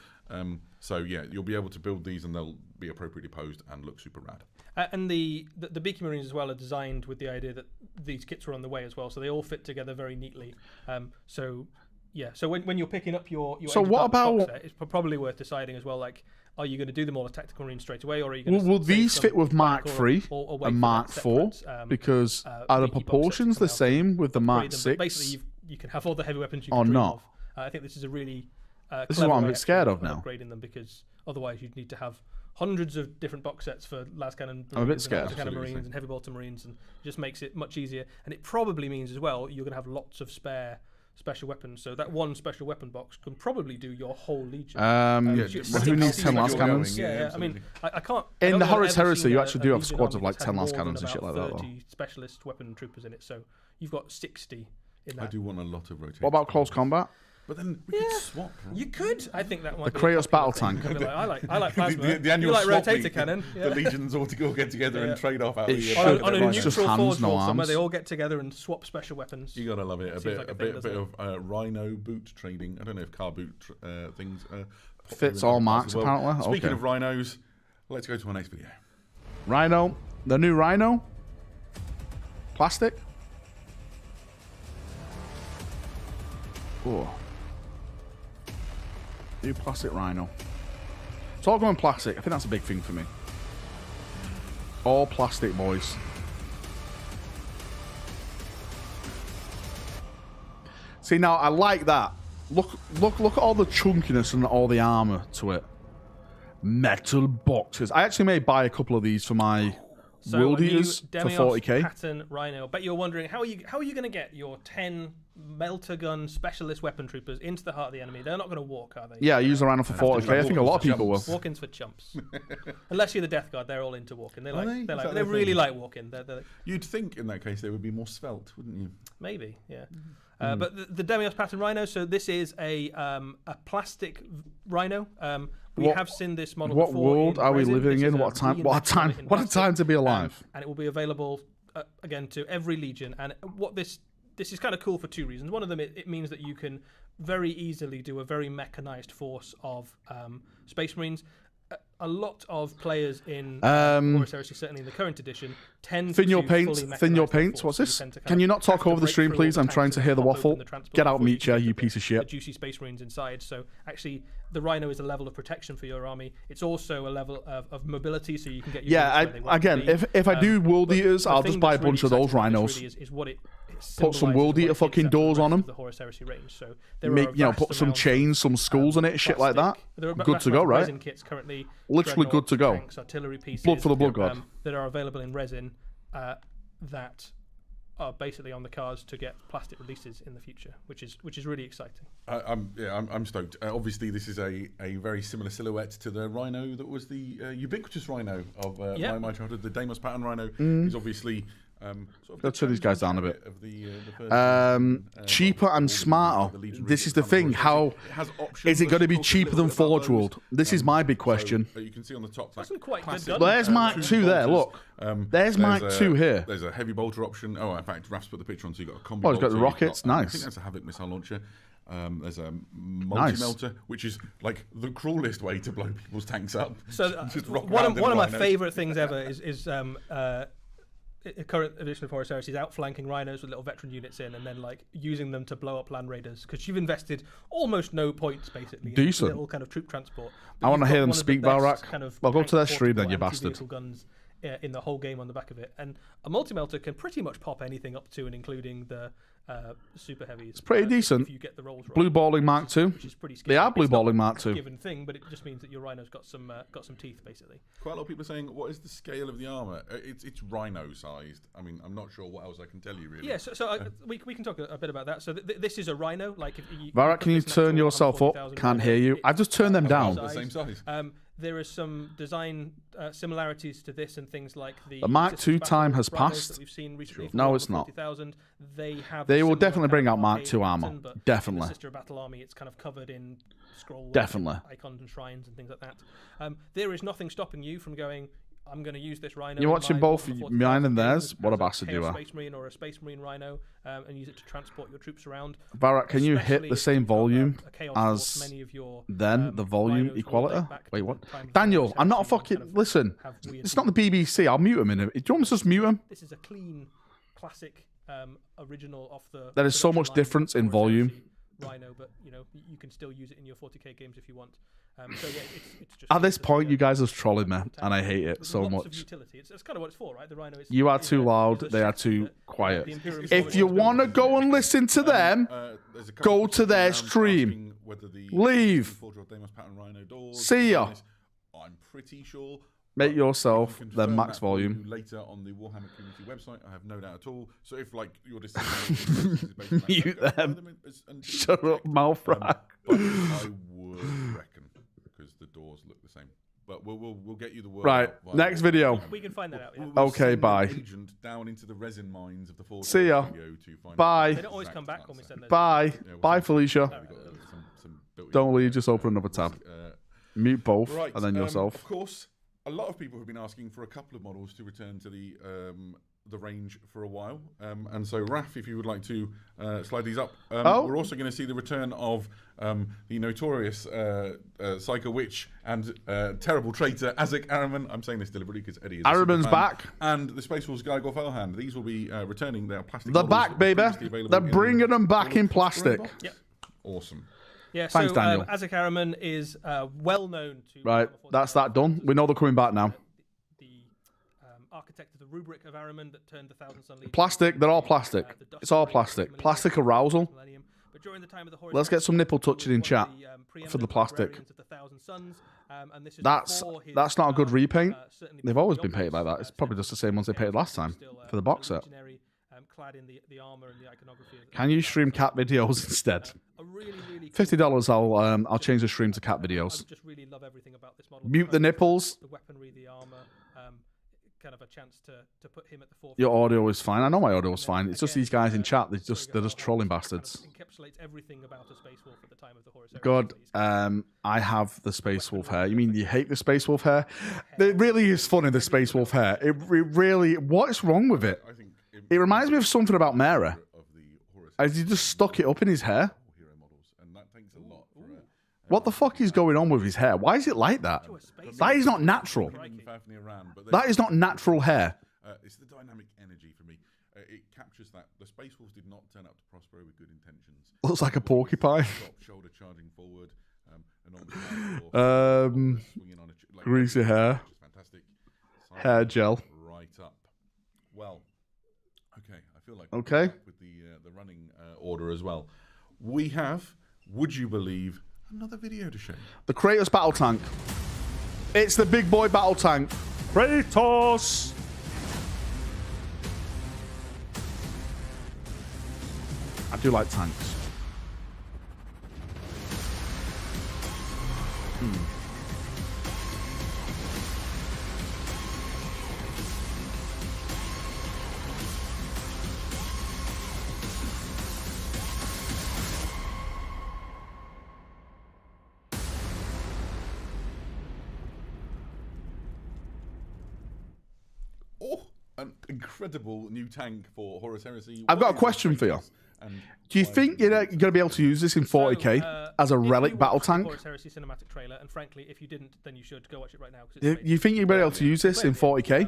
[SPEAKER 4] So yeah, you'll be able to build these and they'll be appropriately posed and look super rad.
[SPEAKER 5] And the Beekeeping Marines as well are designed with the idea that these kits are on the way as well, so they all fit together very neatly. So when you're picking up your
[SPEAKER 1] so what about
[SPEAKER 5] box set, it's probably worth deciding as well. Like, are you going to do them all as tactical Marines straight away, or are you going to?
[SPEAKER 1] Will these fit with Mark III and Mark IV? Because are the proportions the same with the Mark VI?
[SPEAKER 5] Basically, you can have all the heavy weapons you
[SPEAKER 1] can
[SPEAKER 5] dream
[SPEAKER 1] not.
[SPEAKER 5] of. I think this is a really
[SPEAKER 1] this is what I'm a bit scared of now.
[SPEAKER 5] Upgrading them, because otherwise you'd need to have hundreds of different box sets for las cannon
[SPEAKER 1] I'm a bit scared.
[SPEAKER 5] Marines and heavy bolter Marines, and it just makes it much easier. And it probably means as well you're going to have lots of spare special weapons. So that one special weapon box can probably do your whole legion.
[SPEAKER 1] Who needs 10 las cannons?
[SPEAKER 5] Yeah, I mean, I can't.
[SPEAKER 1] In the Horus Heresy, you actually do have squads of like 10 las cannons and shit like that, though.
[SPEAKER 5] Specialist weapon troopers in it, so you've got 60 in that.
[SPEAKER 4] I do want a lot of rotation.
[SPEAKER 1] What about close combat?
[SPEAKER 4] But then we could swap. Right?
[SPEAKER 5] You could. I think that might
[SPEAKER 1] the
[SPEAKER 5] be
[SPEAKER 1] Kratos battle tank.
[SPEAKER 5] I like plasma.
[SPEAKER 4] the annual
[SPEAKER 5] you like
[SPEAKER 4] swap
[SPEAKER 5] rotator cannon.
[SPEAKER 4] The legions all get together and trade off out
[SPEAKER 5] on a neutral force
[SPEAKER 1] no
[SPEAKER 5] somewhere, they all get together and swap special weapons.
[SPEAKER 4] You gotta love it. A bit of rhino boot trading. I don't know if car boot things
[SPEAKER 1] fits all marks apparently.
[SPEAKER 4] Speaking of rhinos, let's go to our next video.
[SPEAKER 1] Rhino, the new Rhino, plastic. Oh. New plastic Rhino. It's all going plastic. I think that's a big thing for me. All plastic, boys. See, now I like that. Look at all the chunkiness and all the armor to it. Metal boxes. I actually may buy a couple of these for my World Eaters for 40k.
[SPEAKER 5] Pattern Rhino. I bet you're wondering how are you going to get your 10 melter gun specialist weapon troopers into the heart of the enemy? They're not going to walk, are they?
[SPEAKER 1] Yeah, I use a Rhino for 40k. I think a lot of people will.
[SPEAKER 5] Walk-ins for chumps. Unless you're the Death Guard, they're all into walking. They really like walking.
[SPEAKER 4] You'd think in that case they would be more svelte, wouldn't you?
[SPEAKER 5] Maybe, yeah. But the Demios Pattern Rhino. So this is a plastic Rhino. We have seen this model before.
[SPEAKER 1] What world are we living in? What a time to be alive.
[SPEAKER 5] And it will be available again to every legion. And what this is kind of cool for two reasons. One of them, it means that you can very easily do a very mechanized force of Space Marines. A lot of players in Horus Heresy, certainly in the current edition, tend
[SPEAKER 1] thin your
[SPEAKER 5] to
[SPEAKER 1] paint. Thin your paint. What's this? Can you not talk over the stream, please? I'm trying to hear the waffle. Get out, Meecha, you piece of shit.
[SPEAKER 5] The juicy Space Marines inside. So actually, the Rhino is a level of protection for your army. It's also a level of mobility, so you can get your
[SPEAKER 1] if I do World Eaters, I'll just buy a bunch of those Rhinos.
[SPEAKER 5] Is what it
[SPEAKER 1] put some World Eater fucking doors on them.
[SPEAKER 5] The Horus Heresy range. So
[SPEAKER 1] put some chains, some skulls in it, shit like that. Good to go, right?
[SPEAKER 5] Resin kits currently.
[SPEAKER 1] Literally good to go.
[SPEAKER 5] Tanks, artillery pieces,
[SPEAKER 1] blood for the blood god
[SPEAKER 5] that are available in resin that are basically on the cards to get plastic releases in the future, which is really exciting.
[SPEAKER 4] I'm stoked. Obviously, this is a very similar silhouette to the Rhino that was the ubiquitous Rhino of my childhood. The Deimos Pattern Rhino is obviously.
[SPEAKER 1] Let's turn these guys down a bit. Cheaper and smarter. This is the thing. How is it going to be cheaper than Forge World? This is my big question.
[SPEAKER 4] You can see on the top.
[SPEAKER 1] There's Mark II there. Look. There's Mark II here.
[SPEAKER 4] There's a heavy bolter option. Oh, in fact, Raf's put the picture on, so you got a combi.
[SPEAKER 1] Oh, he's got the rockets. Nice.
[SPEAKER 4] I think that's a Havoc missile launcher. There's a multi-melter, which is like the cruelest way to blow people's tanks up.
[SPEAKER 5] So one of my favourite things ever is current edition of Horus Heresy is outflanking rhinos with little veteran units in, and then like using them to blow up land raiders because you've invested almost no points basically.
[SPEAKER 1] Decent.
[SPEAKER 5] In little kind of troop transport.
[SPEAKER 1] I want to hear them
[SPEAKER 5] one of the
[SPEAKER 1] speak,
[SPEAKER 5] best
[SPEAKER 1] Valrak.
[SPEAKER 5] Kind of
[SPEAKER 1] Well, go to their stream then, you
[SPEAKER 5] portable
[SPEAKER 1] bastard.
[SPEAKER 5] anti-vehicle guns in the whole game on the back of it, and a multi-melter can pretty much pop anything up to and including the super heavies. It's
[SPEAKER 1] pretty decent.
[SPEAKER 5] If you get the rolls right.
[SPEAKER 1] Blue balling Mark II.
[SPEAKER 5] Which is pretty scary.
[SPEAKER 1] They are blue
[SPEAKER 5] It's not
[SPEAKER 1] balling Mark
[SPEAKER 5] a
[SPEAKER 1] II.
[SPEAKER 5] given thing, but it just means that your rhino's got some teeth basically.
[SPEAKER 4] Quite a lot of people are saying, what is the scale of the armor? It's rhino-sized. I mean, I'm not sure what else I can tell you, really.
[SPEAKER 5] Yeah, so we can talk a bit about that. So this is a rhino. Like, if you
[SPEAKER 1] Valrak, can you turn yourself up? Can't hear you. I've just turned them down.
[SPEAKER 4] The same size.
[SPEAKER 5] There is some design similarities to this and things like the
[SPEAKER 1] Mark II
[SPEAKER 5] Battle
[SPEAKER 1] time has
[SPEAKER 5] rhinos
[SPEAKER 1] passed.
[SPEAKER 5] that we've seen recently.
[SPEAKER 1] No, it's not.
[SPEAKER 5] 40,000. They have.
[SPEAKER 1] They
[SPEAKER 5] a
[SPEAKER 1] will
[SPEAKER 5] similar
[SPEAKER 1] definitely bring
[SPEAKER 5] kind
[SPEAKER 1] out
[SPEAKER 5] of
[SPEAKER 1] Mark
[SPEAKER 5] arcade
[SPEAKER 1] II armor.
[SPEAKER 5] pattern, but in
[SPEAKER 1] Definitely.
[SPEAKER 5] the Sister Battle Army, it's kind of covered in scroll
[SPEAKER 1] Definitely.
[SPEAKER 5] icons and shrines and things like that. There is nothing stopping you from going, I'm going to use this rhino.
[SPEAKER 1] You're
[SPEAKER 5] in
[SPEAKER 1] watching
[SPEAKER 5] my
[SPEAKER 1] both
[SPEAKER 5] Warhammer
[SPEAKER 1] mine and
[SPEAKER 5] 40,000
[SPEAKER 1] theirs?
[SPEAKER 5] game
[SPEAKER 1] What a
[SPEAKER 5] as
[SPEAKER 1] bastard you
[SPEAKER 5] Chaos
[SPEAKER 1] are.
[SPEAKER 5] Space Marine or a Space Marine rhino, and use it to transport your troops around.
[SPEAKER 1] Valrak, can you hit
[SPEAKER 5] Especially
[SPEAKER 1] the
[SPEAKER 5] if
[SPEAKER 1] same
[SPEAKER 5] you've got
[SPEAKER 1] volume
[SPEAKER 5] a Chaos Force,
[SPEAKER 1] as
[SPEAKER 5] many of your,
[SPEAKER 1] then the volume
[SPEAKER 5] rhinos will
[SPEAKER 1] equality?
[SPEAKER 5] date back to
[SPEAKER 1] Wait,
[SPEAKER 5] the
[SPEAKER 1] what?
[SPEAKER 5] time of
[SPEAKER 1] Daniel,
[SPEAKER 5] Horus
[SPEAKER 1] I'm not a
[SPEAKER 5] Heresy and
[SPEAKER 1] fucking...
[SPEAKER 5] kind of
[SPEAKER 1] Listen,
[SPEAKER 5] have weird
[SPEAKER 1] it's not the BBC. I'll mute him in a... Do you want me to just mute him?
[SPEAKER 5] This is a clean, classic, original off the.
[SPEAKER 1] There is so
[SPEAKER 5] production
[SPEAKER 1] much
[SPEAKER 5] line
[SPEAKER 1] difference in
[SPEAKER 5] Horus
[SPEAKER 1] volume.
[SPEAKER 5] Heresy Rhino, but you can still use it in your 40k games if you want. So yeah, it's just
[SPEAKER 1] At this
[SPEAKER 5] it's a-
[SPEAKER 1] point, you guys are trolling me, and I hate it
[SPEAKER 5] There's
[SPEAKER 1] so
[SPEAKER 5] lots of
[SPEAKER 1] much.
[SPEAKER 5] utility. It's kind of what it's for, right? The Rhino is.
[SPEAKER 1] You are
[SPEAKER 5] is
[SPEAKER 1] too
[SPEAKER 5] a-
[SPEAKER 1] loud.
[SPEAKER 5] is a
[SPEAKER 1] They are
[SPEAKER 5] ship
[SPEAKER 1] too
[SPEAKER 5] that
[SPEAKER 1] quiet.
[SPEAKER 5] the Imperial
[SPEAKER 1] If you
[SPEAKER 5] Force
[SPEAKER 1] want to go and listen to them,
[SPEAKER 4] There's a couple
[SPEAKER 1] go
[SPEAKER 4] of
[SPEAKER 1] to
[SPEAKER 4] people
[SPEAKER 1] their
[SPEAKER 4] around
[SPEAKER 1] stream.
[SPEAKER 4] asking whether the
[SPEAKER 1] Leave.
[SPEAKER 4] Forge of Deimos pattern Rhino doors
[SPEAKER 1] See ya.
[SPEAKER 4] I'm pretty sure.
[SPEAKER 1] Make
[SPEAKER 4] but
[SPEAKER 1] yourself
[SPEAKER 4] I can
[SPEAKER 1] the
[SPEAKER 4] confirm
[SPEAKER 1] max
[SPEAKER 4] that for you
[SPEAKER 1] volume.
[SPEAKER 4] later on the Warhammer community website. I have no doubt at all. So if like your decision is based on that,
[SPEAKER 1] Mute
[SPEAKER 4] go follow
[SPEAKER 1] them.
[SPEAKER 4] and
[SPEAKER 1] Shut
[SPEAKER 4] check.
[SPEAKER 1] up, mouth
[SPEAKER 4] But
[SPEAKER 1] rack.
[SPEAKER 4] I would reckon because the doors look the same. But we'll get you the word.
[SPEAKER 1] Right,
[SPEAKER 4] out via-
[SPEAKER 1] next video.
[SPEAKER 5] We can find that out. Yeah.
[SPEAKER 4] We'll
[SPEAKER 1] Okay,
[SPEAKER 4] send an
[SPEAKER 1] bye.
[SPEAKER 4] Agent down into the resin mines of the Forge
[SPEAKER 1] See ya.
[SPEAKER 4] studio to find
[SPEAKER 1] Bye.
[SPEAKER 4] out
[SPEAKER 5] They
[SPEAKER 4] the
[SPEAKER 5] don't always
[SPEAKER 4] exact
[SPEAKER 5] come back when we
[SPEAKER 4] answer.
[SPEAKER 5] send those.
[SPEAKER 1] Bye.
[SPEAKER 4] Yeah, we'll
[SPEAKER 1] Bye,
[SPEAKER 4] send-
[SPEAKER 1] Felicia.
[SPEAKER 4] we've got some built-in-
[SPEAKER 1] Don't leave, just open another tab. Mute both,
[SPEAKER 4] Right,
[SPEAKER 1] and then yourself.
[SPEAKER 4] Of course, a lot of people have been asking for a couple of models to return to the range for a while, and so Raf, if you would like to slide these up, we're also going to see the return of the notorious Psycho Witch and terrible traitor Azek Araman. I'm saying this deliberately because Eddie is a super
[SPEAKER 1] Araman's
[SPEAKER 4] fan.
[SPEAKER 1] back.
[SPEAKER 4] And the Space Force Guy Hand. These will be returning. They are plastic.
[SPEAKER 1] They're
[SPEAKER 4] models
[SPEAKER 1] back,
[SPEAKER 4] that were
[SPEAKER 1] baby.
[SPEAKER 4] previously available
[SPEAKER 1] They're
[SPEAKER 4] in the
[SPEAKER 1] bringing them back
[SPEAKER 4] World
[SPEAKER 1] in
[SPEAKER 4] of
[SPEAKER 1] plastic.
[SPEAKER 4] Box.
[SPEAKER 5] Yep.
[SPEAKER 4] Awesome.
[SPEAKER 5] Yeah,
[SPEAKER 1] Thanks,
[SPEAKER 5] so
[SPEAKER 1] Daniel.
[SPEAKER 5] Azek Araman is well known to.
[SPEAKER 1] Right,
[SPEAKER 5] Warhammer
[SPEAKER 1] that's
[SPEAKER 5] 40,000
[SPEAKER 1] that done. We know they're coming back now.
[SPEAKER 5] The architect of the rubric of Araman that turned the Thousand Sun Legion.
[SPEAKER 1] Plastic, they're all plastic.
[SPEAKER 5] The Dust
[SPEAKER 1] It's all
[SPEAKER 5] Ring,
[SPEAKER 1] plastic.
[SPEAKER 5] Millennium,
[SPEAKER 1] Plastic arousal.
[SPEAKER 5] Millennium. But during the time of the Horus
[SPEAKER 1] Let's get some
[SPEAKER 5] Heresy,
[SPEAKER 1] nipple
[SPEAKER 5] he was
[SPEAKER 1] touching in
[SPEAKER 5] one of
[SPEAKER 1] chat
[SPEAKER 5] the,
[SPEAKER 1] for the
[SPEAKER 5] preeminent
[SPEAKER 1] plastic.
[SPEAKER 5] librarians of the Thousand Suns, and this is
[SPEAKER 1] That's
[SPEAKER 5] before his,
[SPEAKER 1] not a good repaint.
[SPEAKER 5] certainly
[SPEAKER 1] They've
[SPEAKER 5] before
[SPEAKER 1] always
[SPEAKER 5] the
[SPEAKER 1] been painted like
[SPEAKER 5] optics,
[SPEAKER 1] that. It's probably just the same ones they painted last time
[SPEAKER 5] still,
[SPEAKER 1] for the box
[SPEAKER 5] a
[SPEAKER 1] set.
[SPEAKER 5] legionary, clad in the armor and the iconography. of the-
[SPEAKER 1] Can you stream cat videos instead?
[SPEAKER 5] A really, really cool
[SPEAKER 1] $50. I'll change the stream to cat
[SPEAKER 5] I
[SPEAKER 1] videos.
[SPEAKER 5] just really love everything about this model.
[SPEAKER 1] Mute the nipples.
[SPEAKER 5] The weaponry, the armor, kind of a chance to put him at the forefront.
[SPEAKER 1] Your audio is fine. I know my audio is fine. It's just
[SPEAKER 5] Again,
[SPEAKER 1] these guys in chat. They're
[SPEAKER 5] Trigger
[SPEAKER 1] just
[SPEAKER 5] Valrak
[SPEAKER 1] trolling
[SPEAKER 5] kind of
[SPEAKER 1] bastards.
[SPEAKER 5] Encapsulates everything about a Space Wolf at the time of the Horus Heresy.
[SPEAKER 1] God,
[SPEAKER 5] He's
[SPEAKER 1] I have the Space Wolf hair. You mean you hate the Space Wolf hair? It really is funny, the Space Wolf hair. It really... What is wrong with it?
[SPEAKER 4] I think
[SPEAKER 1] It reminds me of something about Mary.
[SPEAKER 4] of the Horus
[SPEAKER 1] As he just stuck it up in his hair.
[SPEAKER 4] hero models, and that takes a lot for
[SPEAKER 1] What the fuck is going on with his hair? Why is it like that?
[SPEAKER 5] a space
[SPEAKER 1] That is not natural. That is not natural hair.
[SPEAKER 4] It's the dynamic energy for me. It captures that. The Space Wolves did not turn up to Prospero with good intentions.
[SPEAKER 1] Looks like a porcupine.
[SPEAKER 4] Top shoulder charging forward. Enormous power, swinging on a
[SPEAKER 1] Greasy hair.
[SPEAKER 4] which is fantastic.
[SPEAKER 1] Hair gel.
[SPEAKER 4] Right up. Well, okay. I feel like
[SPEAKER 1] Okay.
[SPEAKER 4] we're back with the running order as well. We have, would you believe, another video to show you.
[SPEAKER 1] The Kratos battle tank. It's the big boy battle tank. Kratos! I do like tanks.
[SPEAKER 4] Oh, an incredible new tank for Horus Heresy.
[SPEAKER 1] I've got a
[SPEAKER 4] What is
[SPEAKER 1] question
[SPEAKER 4] the
[SPEAKER 1] for you.
[SPEAKER 4] Kratos and
[SPEAKER 1] Do you
[SPEAKER 4] why
[SPEAKER 1] think
[SPEAKER 4] is
[SPEAKER 1] you're
[SPEAKER 4] it
[SPEAKER 1] going to be able to use this in 40k as a
[SPEAKER 5] if
[SPEAKER 1] relic
[SPEAKER 5] you
[SPEAKER 1] battle
[SPEAKER 5] watched the
[SPEAKER 1] tank?
[SPEAKER 5] Horus Heresy cinematic trailer, and frankly, if you didn't, then you should go watch it right now. 'cause it's
[SPEAKER 1] You
[SPEAKER 5] amazing.
[SPEAKER 1] you think you'll be able to use this in 40k?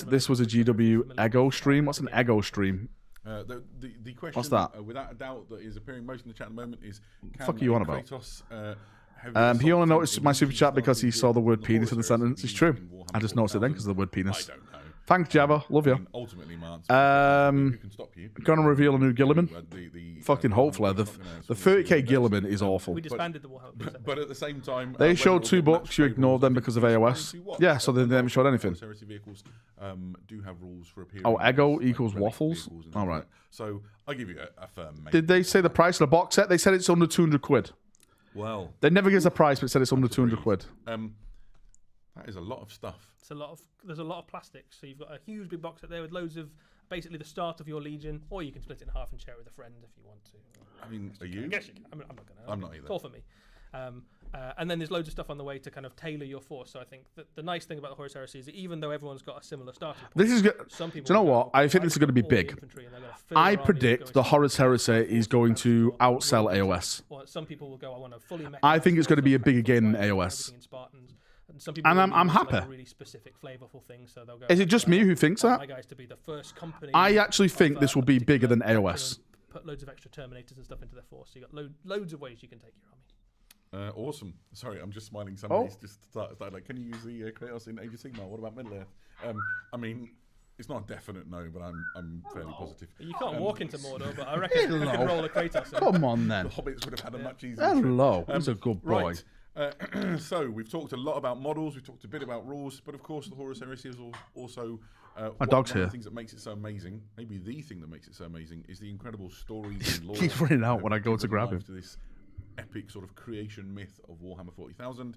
[SPEAKER 1] says this was a GW Ego stream. What's an Ego stream?
[SPEAKER 4] The question,
[SPEAKER 1] What's that?
[SPEAKER 4] Without a doubt, that is appearing most in the chat at the moment is, can
[SPEAKER 1] Fuck are you on about?
[SPEAKER 4] Kratos,
[SPEAKER 1] He only noticed my super chat because he saw the word penis in the sentence. It's true. I just noticed it then because of the word penis.
[SPEAKER 4] I don't know.
[SPEAKER 1] Thanks, Java. Love you.
[SPEAKER 4] Ultimately, Martin, who can stop you?
[SPEAKER 1] Gonna reveal a new Gilliman. Fucking hopefully. The 30k Gilliman is awful.
[SPEAKER 5] We disbanded the Warhammer.
[SPEAKER 4] But at the same time,
[SPEAKER 1] They showed 2 books. You ignored them because of AOS. Yeah, so they never showed anything.
[SPEAKER 4] Heresy vehicles do have rules for appearing.
[SPEAKER 1] Oh, Ego
[SPEAKER 4] as,
[SPEAKER 1] equals
[SPEAKER 4] relic
[SPEAKER 1] waffles?
[SPEAKER 4] vehicles and
[SPEAKER 1] All
[SPEAKER 4] things
[SPEAKER 1] right.
[SPEAKER 4] like that. So I give you a firm.
[SPEAKER 1] Did they say the price of the box set? They said it's under 200 quid.
[SPEAKER 4] Well,
[SPEAKER 1] They never give us a price, but said it's under 200 quid.
[SPEAKER 4] that is a lot of stuff.
[SPEAKER 5] There's a lot of plastics. So you've got a huge big box set there with loads of basically the start of your legion, or you can split it in half and share it with a friend if you want to.
[SPEAKER 4] I mean, are you?
[SPEAKER 5] I guess you can. I'm not going to.
[SPEAKER 4] I'm not either.
[SPEAKER 5] It's all for me. And then there's loads of stuff on the way to kind of tailor your force. So I think that the nice thing about the Horus Heresy is that even though everyone's got a similar starting point,
[SPEAKER 1] This is good.
[SPEAKER 5] some people
[SPEAKER 1] Do you know
[SPEAKER 5] will
[SPEAKER 1] what?
[SPEAKER 5] go,
[SPEAKER 1] I think this is going to be
[SPEAKER 5] all the
[SPEAKER 1] big.
[SPEAKER 5] infantry and they're gonna fill
[SPEAKER 1] I
[SPEAKER 5] their armies
[SPEAKER 1] predict
[SPEAKER 5] with
[SPEAKER 1] the
[SPEAKER 5] going
[SPEAKER 1] Horus Heresy is going to outsell AOS.
[SPEAKER 5] Or some people will go, I want a fully
[SPEAKER 1] I think it's going to be a bigger game than
[SPEAKER 5] mechanized
[SPEAKER 1] AOS.
[SPEAKER 5] everything in Spartans. And some people
[SPEAKER 1] And
[SPEAKER 5] will
[SPEAKER 1] I'm
[SPEAKER 5] use, like,
[SPEAKER 1] happy.
[SPEAKER 5] a really specific, flavorful thing, so they'll go.
[SPEAKER 1] Is it just me who thinks
[SPEAKER 5] I want
[SPEAKER 1] that?
[SPEAKER 5] my guys to be the first company.
[SPEAKER 1] I actually
[SPEAKER 5] of,
[SPEAKER 1] think this will
[SPEAKER 5] a
[SPEAKER 1] be bigger than
[SPEAKER 5] particular
[SPEAKER 1] AOS.
[SPEAKER 5] faction and put loads of extra Terminators and stuff into their force. So you got loads of ways you can take your army.
[SPEAKER 4] Awesome. Sorry, I'm just smiling. Somebody's just started like, can you use the Kratos in Age of Sigmar? What about Middle Earth? I mean, it's not a definite no, but I'm fairly positive.
[SPEAKER 5] You can't walk into Mordor, but I reckon you can roll a Kratos.
[SPEAKER 1] Come on,
[SPEAKER 4] The
[SPEAKER 1] then.
[SPEAKER 4] Hobbits would have had a much easier.
[SPEAKER 1] Hello. He's a good boy.
[SPEAKER 4] Right. So we've talked a lot about models. We've talked a bit about rules, but of course, the Horus Heresy is also
[SPEAKER 1] dog's
[SPEAKER 4] one
[SPEAKER 1] here.
[SPEAKER 4] of the things that makes it so amazing. Maybe the thing that makes it so amazing is the incredible stories and lore.
[SPEAKER 1] Keeps running out
[SPEAKER 4] that
[SPEAKER 1] when I go
[SPEAKER 4] give
[SPEAKER 1] to grab
[SPEAKER 4] life
[SPEAKER 1] him.
[SPEAKER 4] to this epic sort of creation myth of Warhammer 40,000.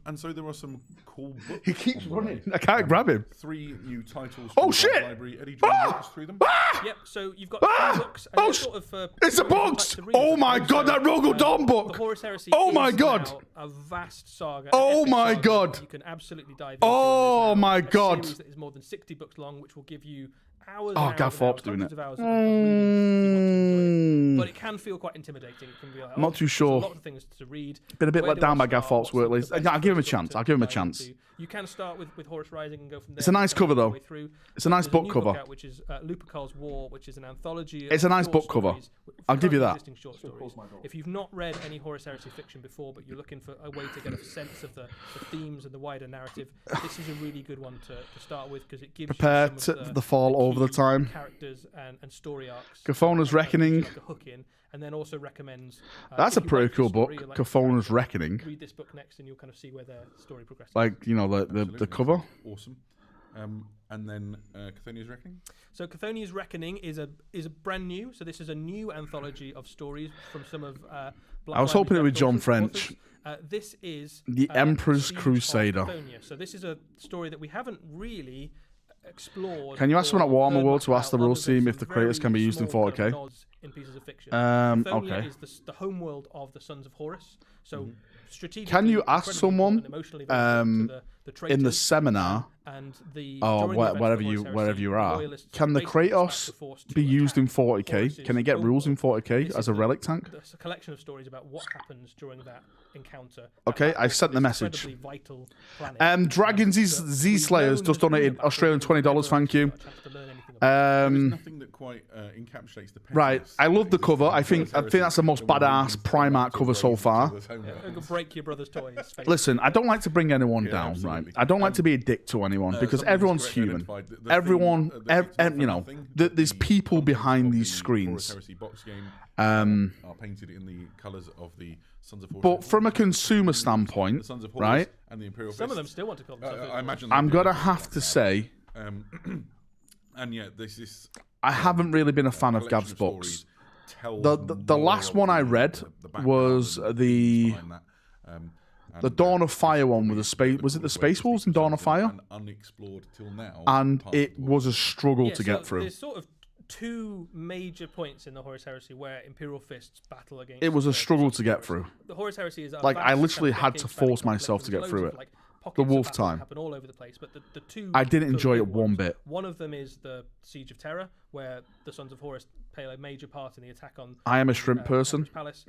[SPEAKER 4] And so there are some cool books.
[SPEAKER 1] He keeps
[SPEAKER 4] on the
[SPEAKER 1] running.
[SPEAKER 4] way.
[SPEAKER 1] I can't grab him.
[SPEAKER 4] 3 new titles.
[SPEAKER 1] Oh,
[SPEAKER 4] from the
[SPEAKER 1] shit!
[SPEAKER 4] Library. Eddie, do you want to walk us through them?
[SPEAKER 5] Yep, so you've got
[SPEAKER 1] Ah!
[SPEAKER 5] 3 books. And
[SPEAKER 1] Oh,
[SPEAKER 5] they're sort of,
[SPEAKER 1] It's the
[SPEAKER 5] people who like
[SPEAKER 1] books!
[SPEAKER 5] to read
[SPEAKER 1] Oh
[SPEAKER 5] them.
[SPEAKER 1] my god, that Rogal Dawn
[SPEAKER 5] The
[SPEAKER 1] book!
[SPEAKER 5] Horus Heresy
[SPEAKER 1] Oh my
[SPEAKER 5] is
[SPEAKER 1] god!
[SPEAKER 5] now a vast saga.
[SPEAKER 1] Oh
[SPEAKER 5] an epic
[SPEAKER 1] my
[SPEAKER 5] saga
[SPEAKER 1] god!
[SPEAKER 5] that you can absolutely dive into.
[SPEAKER 1] Oh
[SPEAKER 5] And there's now
[SPEAKER 1] my
[SPEAKER 5] a
[SPEAKER 1] god!
[SPEAKER 5] series that is more than 60 books long, which will give you hours
[SPEAKER 1] Oh,
[SPEAKER 5] and
[SPEAKER 1] Gav
[SPEAKER 5] hours and
[SPEAKER 1] Forbes
[SPEAKER 5] hours,
[SPEAKER 1] doing
[SPEAKER 5] hundreds
[SPEAKER 1] it.
[SPEAKER 5] of hours of reading if you want to enjoy it. But it can feel quite intimidating. It can be like,
[SPEAKER 1] I'm not too sure.
[SPEAKER 5] There's a lot of things to read.
[SPEAKER 1] Been a bit
[SPEAKER 5] Where
[SPEAKER 1] let
[SPEAKER 5] do
[SPEAKER 1] down
[SPEAKER 5] I
[SPEAKER 1] by Gav
[SPEAKER 5] start?
[SPEAKER 1] Forbes'
[SPEAKER 5] What's
[SPEAKER 1] work
[SPEAKER 5] the
[SPEAKER 1] list.
[SPEAKER 5] best
[SPEAKER 1] Yeah, I'll give him a
[SPEAKER 5] book
[SPEAKER 1] chance.
[SPEAKER 5] to
[SPEAKER 1] I'll give him a
[SPEAKER 5] dive
[SPEAKER 1] chance.
[SPEAKER 5] into? You can start with Horus Rising and go from there.
[SPEAKER 1] It's a nice
[SPEAKER 5] and
[SPEAKER 1] cover,
[SPEAKER 5] work your
[SPEAKER 1] though.
[SPEAKER 5] way through.
[SPEAKER 1] It's a nice
[SPEAKER 5] There's
[SPEAKER 1] book
[SPEAKER 5] new
[SPEAKER 1] cover.
[SPEAKER 5] out, which is Lupercal's War, which is an anthology.
[SPEAKER 1] It's
[SPEAKER 5] of
[SPEAKER 1] a nice
[SPEAKER 5] short
[SPEAKER 1] book cover.
[SPEAKER 5] stories,
[SPEAKER 1] I'll give you
[SPEAKER 5] currently
[SPEAKER 1] that.
[SPEAKER 5] existing short stories. If you've not read any Horus Heresy fiction before, but you're looking for a way to get a sense of the themes and the wider narrative, this is a really good one to start with because it gives
[SPEAKER 1] Prepare
[SPEAKER 5] you some
[SPEAKER 1] to
[SPEAKER 5] of
[SPEAKER 1] the fall over the
[SPEAKER 5] key
[SPEAKER 1] time.
[SPEAKER 5] characters and story arcs.
[SPEAKER 1] Cafona's Reckoning.
[SPEAKER 5] Like a hook in, and then also recommends.
[SPEAKER 1] That's
[SPEAKER 5] if
[SPEAKER 1] a
[SPEAKER 5] you
[SPEAKER 1] pretty
[SPEAKER 5] like the
[SPEAKER 1] cool
[SPEAKER 5] story,
[SPEAKER 1] book,
[SPEAKER 5] you like the
[SPEAKER 1] Cafona's
[SPEAKER 5] character,
[SPEAKER 1] Reckoning.
[SPEAKER 5] Read this book next, and you'll kind of see where their story progresses.
[SPEAKER 1] Like, you know, the
[SPEAKER 4] Absolutely.
[SPEAKER 1] cover.
[SPEAKER 4] Awesome. And then Cathonia's Reckoning.
[SPEAKER 5] So Cathonia's Reckoning is a brand new. So this is a new anthology of stories from some of.
[SPEAKER 1] I was hoping it would be John French.
[SPEAKER 5] This is
[SPEAKER 1] The Emperor's
[SPEAKER 5] Siege of
[SPEAKER 1] Crusader.
[SPEAKER 5] Cafonia. So this is a story that we haven't really explored.
[SPEAKER 1] Can you ask someone at
[SPEAKER 5] or
[SPEAKER 1] Warhammer
[SPEAKER 5] heard
[SPEAKER 1] World
[SPEAKER 5] much
[SPEAKER 1] to ask the
[SPEAKER 5] about
[SPEAKER 1] rules
[SPEAKER 5] other than
[SPEAKER 1] team if
[SPEAKER 5] some
[SPEAKER 1] the creators can be
[SPEAKER 5] very
[SPEAKER 1] used in
[SPEAKER 5] small kind
[SPEAKER 1] 40k?
[SPEAKER 5] of nods in pieces of fiction.
[SPEAKER 1] Okay.
[SPEAKER 5] Cafonia is the homeworld of the Sons of Horus. So strategically,
[SPEAKER 1] Can you ask
[SPEAKER 5] incredibly
[SPEAKER 1] someone
[SPEAKER 5] important and emotionally very important to the
[SPEAKER 1] in the
[SPEAKER 5] traitors
[SPEAKER 1] seminar,
[SPEAKER 5] and the
[SPEAKER 1] or
[SPEAKER 5] during the events of
[SPEAKER 1] wherever
[SPEAKER 5] the
[SPEAKER 1] you
[SPEAKER 5] Horus Heresy,
[SPEAKER 1] wherever you
[SPEAKER 5] the
[SPEAKER 1] are,
[SPEAKER 5] Loyalists
[SPEAKER 1] can the
[SPEAKER 5] basically dispatched
[SPEAKER 1] Kratos
[SPEAKER 5] the force to
[SPEAKER 1] be used in
[SPEAKER 5] attack
[SPEAKER 1] 40k?
[SPEAKER 5] Horus's
[SPEAKER 1] Can it get rules in
[SPEAKER 5] homeworld.
[SPEAKER 1] 40k
[SPEAKER 5] This
[SPEAKER 1] as
[SPEAKER 5] is
[SPEAKER 1] a
[SPEAKER 5] the-
[SPEAKER 1] relic tank?
[SPEAKER 5] There's a collection of stories about what happens during that encounter.
[SPEAKER 1] Okay,
[SPEAKER 5] That
[SPEAKER 1] I sent the
[SPEAKER 5] this
[SPEAKER 1] message.
[SPEAKER 5] incredibly vital planet.
[SPEAKER 1] Dragons
[SPEAKER 5] that
[SPEAKER 1] Z
[SPEAKER 5] we've
[SPEAKER 1] Slayers
[SPEAKER 5] known
[SPEAKER 1] just
[SPEAKER 5] has been
[SPEAKER 1] donated
[SPEAKER 5] about
[SPEAKER 1] Australian
[SPEAKER 5] for
[SPEAKER 1] $20.
[SPEAKER 5] forever,
[SPEAKER 1] Thank you.
[SPEAKER 5] got a chance to learn anything about it.
[SPEAKER 4] There's nothing that quite encapsulates the
[SPEAKER 1] Right,
[SPEAKER 4] pettiness
[SPEAKER 1] I love the
[SPEAKER 4] that
[SPEAKER 1] cover. I
[SPEAKER 4] exists
[SPEAKER 1] think
[SPEAKER 4] in
[SPEAKER 1] that's the most
[SPEAKER 4] Horus Heresy.
[SPEAKER 1] badass Primarch cover so far.
[SPEAKER 5] I'm gonna break your brother's toys. basically.
[SPEAKER 1] Listen, I don't like to bring anyone
[SPEAKER 4] Yeah,
[SPEAKER 1] down,
[SPEAKER 4] absolutely.
[SPEAKER 1] right? I don't like to be a dick to anyone because
[SPEAKER 4] somebody
[SPEAKER 1] everyone's
[SPEAKER 4] has correctly
[SPEAKER 1] human.
[SPEAKER 4] identified the
[SPEAKER 1] Everyone,
[SPEAKER 4] thing, the fixed offer
[SPEAKER 1] you know,
[SPEAKER 4] nothing,
[SPEAKER 1] there's
[SPEAKER 4] the
[SPEAKER 1] people
[SPEAKER 4] contents
[SPEAKER 1] behind
[SPEAKER 4] of
[SPEAKER 1] these
[SPEAKER 4] the
[SPEAKER 1] screens.
[SPEAKER 4] Horus Heresy box game are painted in the colours of the Sons of Horus.
[SPEAKER 1] But from a consumer
[SPEAKER 4] the
[SPEAKER 1] standpoint,
[SPEAKER 4] Sons of Horus
[SPEAKER 1] right?
[SPEAKER 4] and the Imperial
[SPEAKER 5] Some of them
[SPEAKER 4] Fists.
[SPEAKER 5] still want to call themselves.
[SPEAKER 4] I imagine
[SPEAKER 1] I'm
[SPEAKER 4] they do.
[SPEAKER 1] gonna have to say
[SPEAKER 4] and yet this
[SPEAKER 1] I haven't really been a fan of
[SPEAKER 4] collection
[SPEAKER 1] Gav's
[SPEAKER 4] of
[SPEAKER 1] books.
[SPEAKER 4] stories tells
[SPEAKER 1] The
[SPEAKER 4] more
[SPEAKER 1] last
[SPEAKER 4] of
[SPEAKER 1] one I
[SPEAKER 4] the
[SPEAKER 1] read
[SPEAKER 4] background
[SPEAKER 1] was
[SPEAKER 4] and
[SPEAKER 1] the
[SPEAKER 4] behind that.
[SPEAKER 1] the Dawn of Fire one with the space. Was it the Space Wolves in Dawn of Fire?
[SPEAKER 4] And unexplored till now.
[SPEAKER 1] And
[SPEAKER 4] parts of
[SPEAKER 1] it
[SPEAKER 4] the
[SPEAKER 1] was a struggle
[SPEAKER 5] Yeah,
[SPEAKER 1] to
[SPEAKER 5] so
[SPEAKER 1] get through.
[SPEAKER 5] There's sort of two major points in the Horus Heresy where Imperial Fists battle against.
[SPEAKER 1] It was a
[SPEAKER 5] the
[SPEAKER 1] struggle
[SPEAKER 5] Sons
[SPEAKER 1] to
[SPEAKER 5] of
[SPEAKER 1] get
[SPEAKER 5] Horus.
[SPEAKER 1] through.
[SPEAKER 5] The Horus Heresy is a
[SPEAKER 1] Like, I
[SPEAKER 5] vast
[SPEAKER 1] literally
[SPEAKER 5] kind of
[SPEAKER 1] had to
[SPEAKER 5] decade-spanning
[SPEAKER 1] force myself
[SPEAKER 5] complex
[SPEAKER 1] to get
[SPEAKER 5] with
[SPEAKER 1] through
[SPEAKER 5] loads
[SPEAKER 1] it.
[SPEAKER 5] of, like, pockets
[SPEAKER 1] Wolf
[SPEAKER 5] of battle that
[SPEAKER 1] time.
[SPEAKER 5] happen all over the place. But the two
[SPEAKER 1] I didn't
[SPEAKER 5] sort of
[SPEAKER 1] enjoy
[SPEAKER 5] big
[SPEAKER 1] it one
[SPEAKER 5] ones,
[SPEAKER 1] bit.
[SPEAKER 5] One of them is the Siege of Terror, where the Sons of Horus play a major part in the attack on.
[SPEAKER 1] I am a shrimp person.
[SPEAKER 5] Palace.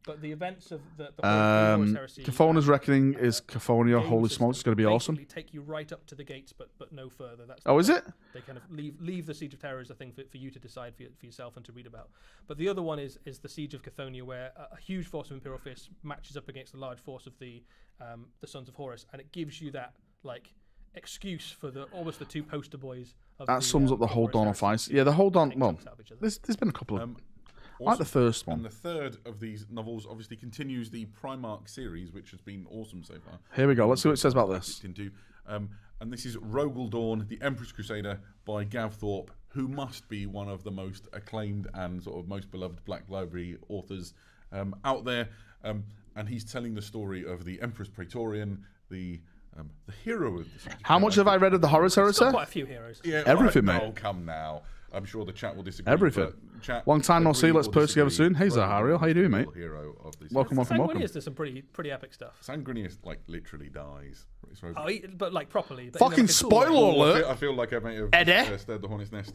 [SPEAKER 5] But the events of the Horus Heresy.
[SPEAKER 1] Cafonia's Reckoning is Cafonia.
[SPEAKER 5] game
[SPEAKER 1] Holy
[SPEAKER 5] system
[SPEAKER 1] smokes, it's going to be awesome.
[SPEAKER 5] basically take you right up to the gates, but no further. That's
[SPEAKER 1] Oh, is it?
[SPEAKER 5] They kind of leave the Siege of Terror as a thing for you to decide for yourself and to read about. But the other one is the Siege of Cafonia, where a huge force of Imperial Fists matches up against a large force of the Sons of Horus, and it gives you that like excuse for almost the two poster boys.
[SPEAKER 1] That sums up the whole Dawn of Ice. Yeah, the whole Dawn. Well, there's been a couple of. I like the first one.
[SPEAKER 4] And the third of these novels obviously continues the Primarch series, which has been awesome so far.
[SPEAKER 1] Here we go. Let's see what it says about this.
[SPEAKER 4] And this is Rogel Dawn, the Empress Crusader by Gav Thorpe, who must be one of the most acclaimed and sort of most beloved Black Library authors out there. And he's telling the story of the Empress Praetorian, the hero of the Siege of
[SPEAKER 1] How much have I read of the Horus Heresy?
[SPEAKER 5] Quite a few heroes.
[SPEAKER 4] Yeah,
[SPEAKER 1] Everything,
[SPEAKER 4] right,
[SPEAKER 1] mate.
[SPEAKER 4] Oh, come now. I'm sure the chat will disagree.
[SPEAKER 1] Everything.
[SPEAKER 4] but Chat,
[SPEAKER 1] Long time no see.
[SPEAKER 4] agree
[SPEAKER 1] Let's
[SPEAKER 4] or
[SPEAKER 1] purse together
[SPEAKER 4] disagree.
[SPEAKER 1] soon. Hey, Zahariel. How you doing, mate?
[SPEAKER 4] Hero of this
[SPEAKER 1] Welcome, welcome, welcome.
[SPEAKER 5] Sanguinius does some pretty epic stuff.
[SPEAKER 4] Sanguinius like literally dies.
[SPEAKER 5] But like properly. But,
[SPEAKER 1] Fucking
[SPEAKER 5] like, it's all-
[SPEAKER 1] spoiler alert.
[SPEAKER 4] I feel like I may have
[SPEAKER 1] Eddie?
[SPEAKER 4] stirred the hornet's nest.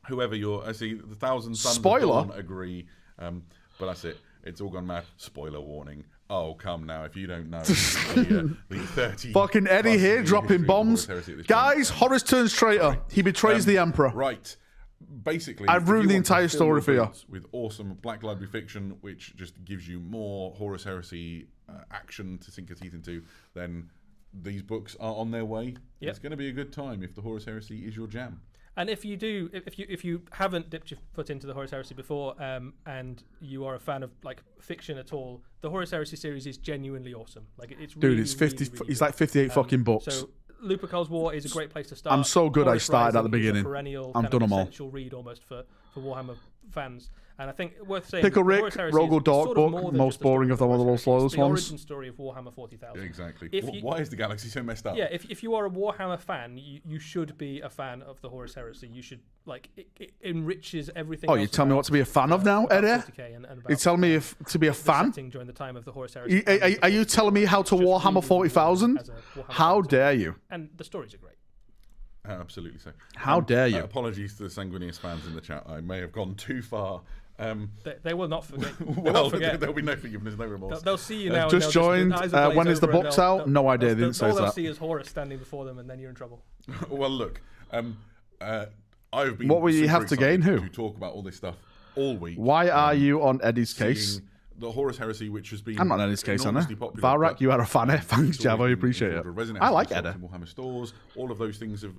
[SPEAKER 4] Whoever I see the Thousand Sons
[SPEAKER 1] Spoiler?
[SPEAKER 4] of Dawn agree, but that's it. It's all gone mad. Spoiler warning. Oh, come now. If you don't know the 30
[SPEAKER 1] Fucking Eddie
[SPEAKER 4] plus
[SPEAKER 1] here
[SPEAKER 4] year
[SPEAKER 1] dropping
[SPEAKER 4] history of
[SPEAKER 1] bombs.
[SPEAKER 4] Horus Heresy at this
[SPEAKER 1] Guys,
[SPEAKER 4] point.
[SPEAKER 1] Horus turns traitor. He betrays the Emperor.
[SPEAKER 4] Right. Basically,
[SPEAKER 1] I've
[SPEAKER 4] if you
[SPEAKER 1] ruined the
[SPEAKER 4] want to
[SPEAKER 1] entire
[SPEAKER 4] fill
[SPEAKER 1] story
[SPEAKER 4] your
[SPEAKER 1] for you.
[SPEAKER 4] boots with awesome Black Library fiction, which just gives you more Horus Heresy action to sink your teeth into, then these books are on their way.
[SPEAKER 5] Yep.
[SPEAKER 4] It's going to be a good time if the Horus Heresy is your jam.
[SPEAKER 5] And if you haven't dipped your foot into the Horus Heresy before, and you are a fan of like fiction at all, the Horus Heresy series is genuinely awesome. Like it's
[SPEAKER 1] Dude,
[SPEAKER 5] really,
[SPEAKER 1] it's 50.
[SPEAKER 5] really, really
[SPEAKER 1] It's
[SPEAKER 5] good.
[SPEAKER 1] like 58 fucking books.
[SPEAKER 5] So Lupercal's War is a great place to start.
[SPEAKER 1] I'm so good I
[SPEAKER 5] Horus
[SPEAKER 1] started at the
[SPEAKER 5] Rising is a
[SPEAKER 1] beginning.
[SPEAKER 5] perennial
[SPEAKER 1] I've
[SPEAKER 5] kind
[SPEAKER 1] done
[SPEAKER 5] of
[SPEAKER 1] 'em all.
[SPEAKER 5] essential read almost for Warhammer fans. And I think worth saying,
[SPEAKER 1] Pickle Rick,
[SPEAKER 5] Horus Heresy
[SPEAKER 1] Rogel
[SPEAKER 5] is
[SPEAKER 1] Dark
[SPEAKER 5] sort of
[SPEAKER 1] book,
[SPEAKER 5] more than
[SPEAKER 1] most
[SPEAKER 5] just a story
[SPEAKER 1] boring of the
[SPEAKER 5] Horus
[SPEAKER 1] one of the
[SPEAKER 5] Heresy. It's
[SPEAKER 1] slowest
[SPEAKER 5] the
[SPEAKER 1] ones.
[SPEAKER 5] origin story of Warhammer 40,000.
[SPEAKER 4] Yeah, exactly.
[SPEAKER 5] If you-
[SPEAKER 4] Why is the galaxy so messed up?
[SPEAKER 5] Yeah, if you are a Warhammer fan, you should be a fan of the Horus Heresy. You should like it enriches everything.
[SPEAKER 1] Oh,
[SPEAKER 5] else
[SPEAKER 1] you tell me
[SPEAKER 5] about,
[SPEAKER 1] what to be a fan of now,
[SPEAKER 5] about
[SPEAKER 1] Eddie?
[SPEAKER 5] 40K and about,
[SPEAKER 1] You telling me if to be a
[SPEAKER 5] the
[SPEAKER 1] fan?
[SPEAKER 5] setting during the time of the Horus Heresy.
[SPEAKER 1] Are you telling me how to
[SPEAKER 5] Just
[SPEAKER 1] Warhammer
[SPEAKER 5] really
[SPEAKER 1] 40,000?
[SPEAKER 5] as a Warhammer
[SPEAKER 1] How
[SPEAKER 5] fan.
[SPEAKER 1] dare you?
[SPEAKER 5] And the stories are great.
[SPEAKER 4] Absolutely so.
[SPEAKER 1] How dare you?
[SPEAKER 4] Apologies to the Sanguinius fans in the chat. I may have gone too far.
[SPEAKER 5] They will not forget. They
[SPEAKER 4] Well,
[SPEAKER 5] won't forget.
[SPEAKER 4] there'll be no forgiveness, no remorse.
[SPEAKER 5] They'll see you now. and
[SPEAKER 1] Just
[SPEAKER 5] they'll
[SPEAKER 1] joined.
[SPEAKER 5] their eyes will
[SPEAKER 1] When
[SPEAKER 5] glaze
[SPEAKER 1] is the
[SPEAKER 5] over and
[SPEAKER 1] box
[SPEAKER 5] they'll-
[SPEAKER 1] out?
[SPEAKER 5] they'll-
[SPEAKER 1] No idea,
[SPEAKER 5] they'll-
[SPEAKER 1] they didn't say
[SPEAKER 5] all they'll
[SPEAKER 1] that.
[SPEAKER 5] see is Horus standing before them, and then you're in trouble.
[SPEAKER 4] Well, look, I've been.
[SPEAKER 1] What will you
[SPEAKER 4] super
[SPEAKER 1] have to
[SPEAKER 4] excited
[SPEAKER 1] gain? Who?
[SPEAKER 4] to talk about all this stuff all week?
[SPEAKER 1] Why are you on Eddie's case?
[SPEAKER 4] Seeing the Horus Heresy, which has been
[SPEAKER 1] I'm not on Eddie's case,
[SPEAKER 4] enormously
[SPEAKER 1] Anna.
[SPEAKER 4] popular,
[SPEAKER 1] Valrak,
[SPEAKER 4] but
[SPEAKER 1] you are a fan. Thanks,
[SPEAKER 4] it's always
[SPEAKER 1] Jav. I
[SPEAKER 4] been
[SPEAKER 1] appreciate
[SPEAKER 4] sort
[SPEAKER 1] it.
[SPEAKER 4] of resonance
[SPEAKER 1] I like
[SPEAKER 4] in
[SPEAKER 1] Eddie.
[SPEAKER 4] shops and Warhammer stores. All of those things have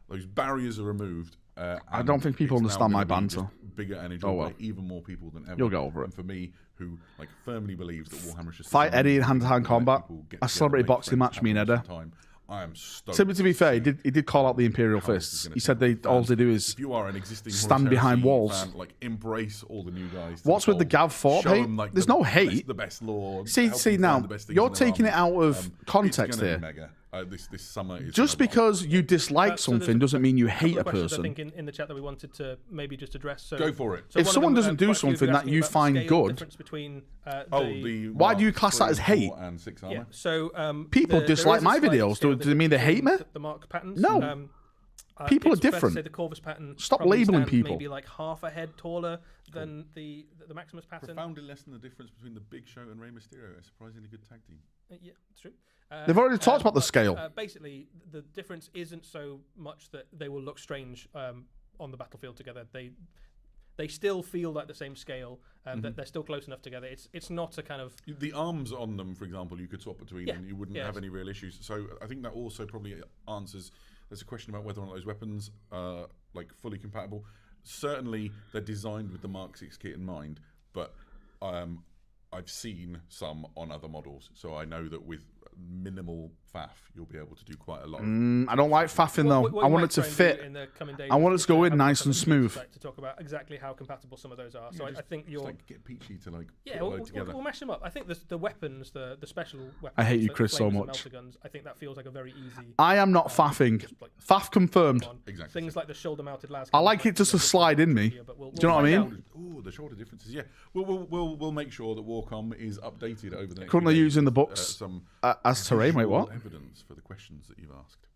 [SPEAKER 4] those barriers are removed.
[SPEAKER 1] I don't think people
[SPEAKER 4] it's now
[SPEAKER 1] understand my
[SPEAKER 4] gonna be
[SPEAKER 1] banter.
[SPEAKER 4] just bigger and enjoyed
[SPEAKER 1] Oh, well.
[SPEAKER 4] by even more people than ever.
[SPEAKER 1] You'll get over it.
[SPEAKER 4] And for me, who like firmly believes that Warhammer is just
[SPEAKER 1] Fight Eddie in hand-to-hand
[SPEAKER 4] let
[SPEAKER 1] combat.
[SPEAKER 4] people get
[SPEAKER 1] A
[SPEAKER 4] together,
[SPEAKER 1] celebrity
[SPEAKER 4] make
[SPEAKER 1] boxing
[SPEAKER 4] friends,
[SPEAKER 1] match,
[SPEAKER 4] have
[SPEAKER 1] me and
[SPEAKER 4] an
[SPEAKER 1] Eddie.
[SPEAKER 4] awesome time. I am stoked.
[SPEAKER 1] To be fair, he did call out the Imperial
[SPEAKER 4] how this is
[SPEAKER 1] Fists.
[SPEAKER 4] gonna
[SPEAKER 1] He said
[SPEAKER 4] take
[SPEAKER 1] all
[SPEAKER 4] fans.
[SPEAKER 1] they do is
[SPEAKER 4] If you are an existing
[SPEAKER 1] stand
[SPEAKER 4] Horus
[SPEAKER 1] behind
[SPEAKER 4] Heresy
[SPEAKER 1] walls.
[SPEAKER 4] fan, like embrace all the new guys.
[SPEAKER 1] What's with the Gav Thorpe hate? There's no hate.
[SPEAKER 4] The best lore.
[SPEAKER 1] See
[SPEAKER 4] help them
[SPEAKER 1] now,
[SPEAKER 4] find the best things
[SPEAKER 1] you're
[SPEAKER 4] in their
[SPEAKER 1] taking it
[SPEAKER 4] army.
[SPEAKER 1] out of
[SPEAKER 4] It's
[SPEAKER 1] context
[SPEAKER 4] gonna
[SPEAKER 1] here.
[SPEAKER 4] be mega. This summer is
[SPEAKER 1] Just
[SPEAKER 4] gonna rock.
[SPEAKER 1] because you dislike
[SPEAKER 5] So there's
[SPEAKER 1] something doesn't mean you hate
[SPEAKER 5] couple
[SPEAKER 1] a
[SPEAKER 5] of questions,
[SPEAKER 1] person.
[SPEAKER 5] I think in the chat that we wanted to maybe just address. So,
[SPEAKER 4] Go for it.
[SPEAKER 5] so
[SPEAKER 1] If
[SPEAKER 5] one of
[SPEAKER 1] someone
[SPEAKER 5] them,
[SPEAKER 1] doesn't do
[SPEAKER 5] quite a few of
[SPEAKER 1] something that
[SPEAKER 5] asking
[SPEAKER 1] you
[SPEAKER 5] about the
[SPEAKER 1] find
[SPEAKER 5] scale
[SPEAKER 1] good-
[SPEAKER 5] difference between
[SPEAKER 4] the
[SPEAKER 1] Why do you class that as
[SPEAKER 4] 3,
[SPEAKER 1] hate?
[SPEAKER 4] 4, and 6
[SPEAKER 5] yeah.
[SPEAKER 4] armor?
[SPEAKER 5] So
[SPEAKER 1] People
[SPEAKER 5] there
[SPEAKER 1] dislike
[SPEAKER 5] is a
[SPEAKER 1] my
[SPEAKER 5] slight
[SPEAKER 1] videos.
[SPEAKER 5] scale
[SPEAKER 1] Do they mean they
[SPEAKER 5] difference
[SPEAKER 1] hate me?
[SPEAKER 5] between The mark patterns.
[SPEAKER 1] No. People are
[SPEAKER 5] it's fair to
[SPEAKER 1] different.
[SPEAKER 5] say the Corvus pattern
[SPEAKER 1] Stop
[SPEAKER 5] probably
[SPEAKER 1] labeling
[SPEAKER 5] stands
[SPEAKER 1] people.
[SPEAKER 5] Maybe like half a head taller than the Maximus pattern.
[SPEAKER 4] Profoundly less than the difference between the Big Show and Rey Mysterio. A surprisingly good tag team.
[SPEAKER 5] Yeah, it's true.
[SPEAKER 1] They've already talked about the
[SPEAKER 5] but,
[SPEAKER 1] scale.
[SPEAKER 5] Basically, the difference isn't so much that they will look strange on the battlefield together. They still feel like the same scale. That they're still close enough together. It's not a kind of
[SPEAKER 4] The arms on them, for example, you could swap between
[SPEAKER 5] Yeah.
[SPEAKER 4] and you wouldn't
[SPEAKER 5] Yeah,
[SPEAKER 4] have
[SPEAKER 5] it's-
[SPEAKER 4] any real issues. So I think that also probably answers. There's a question about whether or not those weapons are like fully compatible. Certainly, they're designed with the Mark 6 kit in mind, but I've seen some on other models, so I know that with minimal faff, you'll be able to do quite a lot.
[SPEAKER 1] I don't like faffing though.
[SPEAKER 5] What
[SPEAKER 1] I
[SPEAKER 5] you
[SPEAKER 1] want
[SPEAKER 5] might
[SPEAKER 1] it to
[SPEAKER 5] try and do
[SPEAKER 1] fit.
[SPEAKER 5] in the coming days
[SPEAKER 1] I want it
[SPEAKER 5] is
[SPEAKER 1] to go in
[SPEAKER 5] have a
[SPEAKER 1] nice
[SPEAKER 5] look
[SPEAKER 1] and
[SPEAKER 5] on the community
[SPEAKER 1] smooth.
[SPEAKER 5] site to talk about exactly how compatible some of those are. So I think you're.
[SPEAKER 4] Just, like, get Peachy to like
[SPEAKER 5] Yeah,
[SPEAKER 4] put a
[SPEAKER 5] we'll,
[SPEAKER 4] load together.
[SPEAKER 5] we'll mash them up. I think the weapons, the special weapons.
[SPEAKER 1] I hate you,
[SPEAKER 5] the
[SPEAKER 1] Chris, so
[SPEAKER 5] flamers and
[SPEAKER 1] much.
[SPEAKER 5] melter guns, I think that feels like a very easy.
[SPEAKER 1] I am not faffing.
[SPEAKER 5] just like
[SPEAKER 1] Faff confirmed.
[SPEAKER 5] on.
[SPEAKER 4] Exactly.
[SPEAKER 5] Things like the shoulder-mounted las.
[SPEAKER 1] I like it just to slide in me. Do you know what I mean?
[SPEAKER 4] Oh, the shoulder differences. Yeah, we'll make sure that Warcom is updated over the next.
[SPEAKER 1] Currently
[SPEAKER 4] few days
[SPEAKER 1] using the
[SPEAKER 4] with,
[SPEAKER 1] books
[SPEAKER 4] some
[SPEAKER 1] as terrain. Wait,
[SPEAKER 4] visual
[SPEAKER 1] what?
[SPEAKER 4] evidence for the questions that you've asked.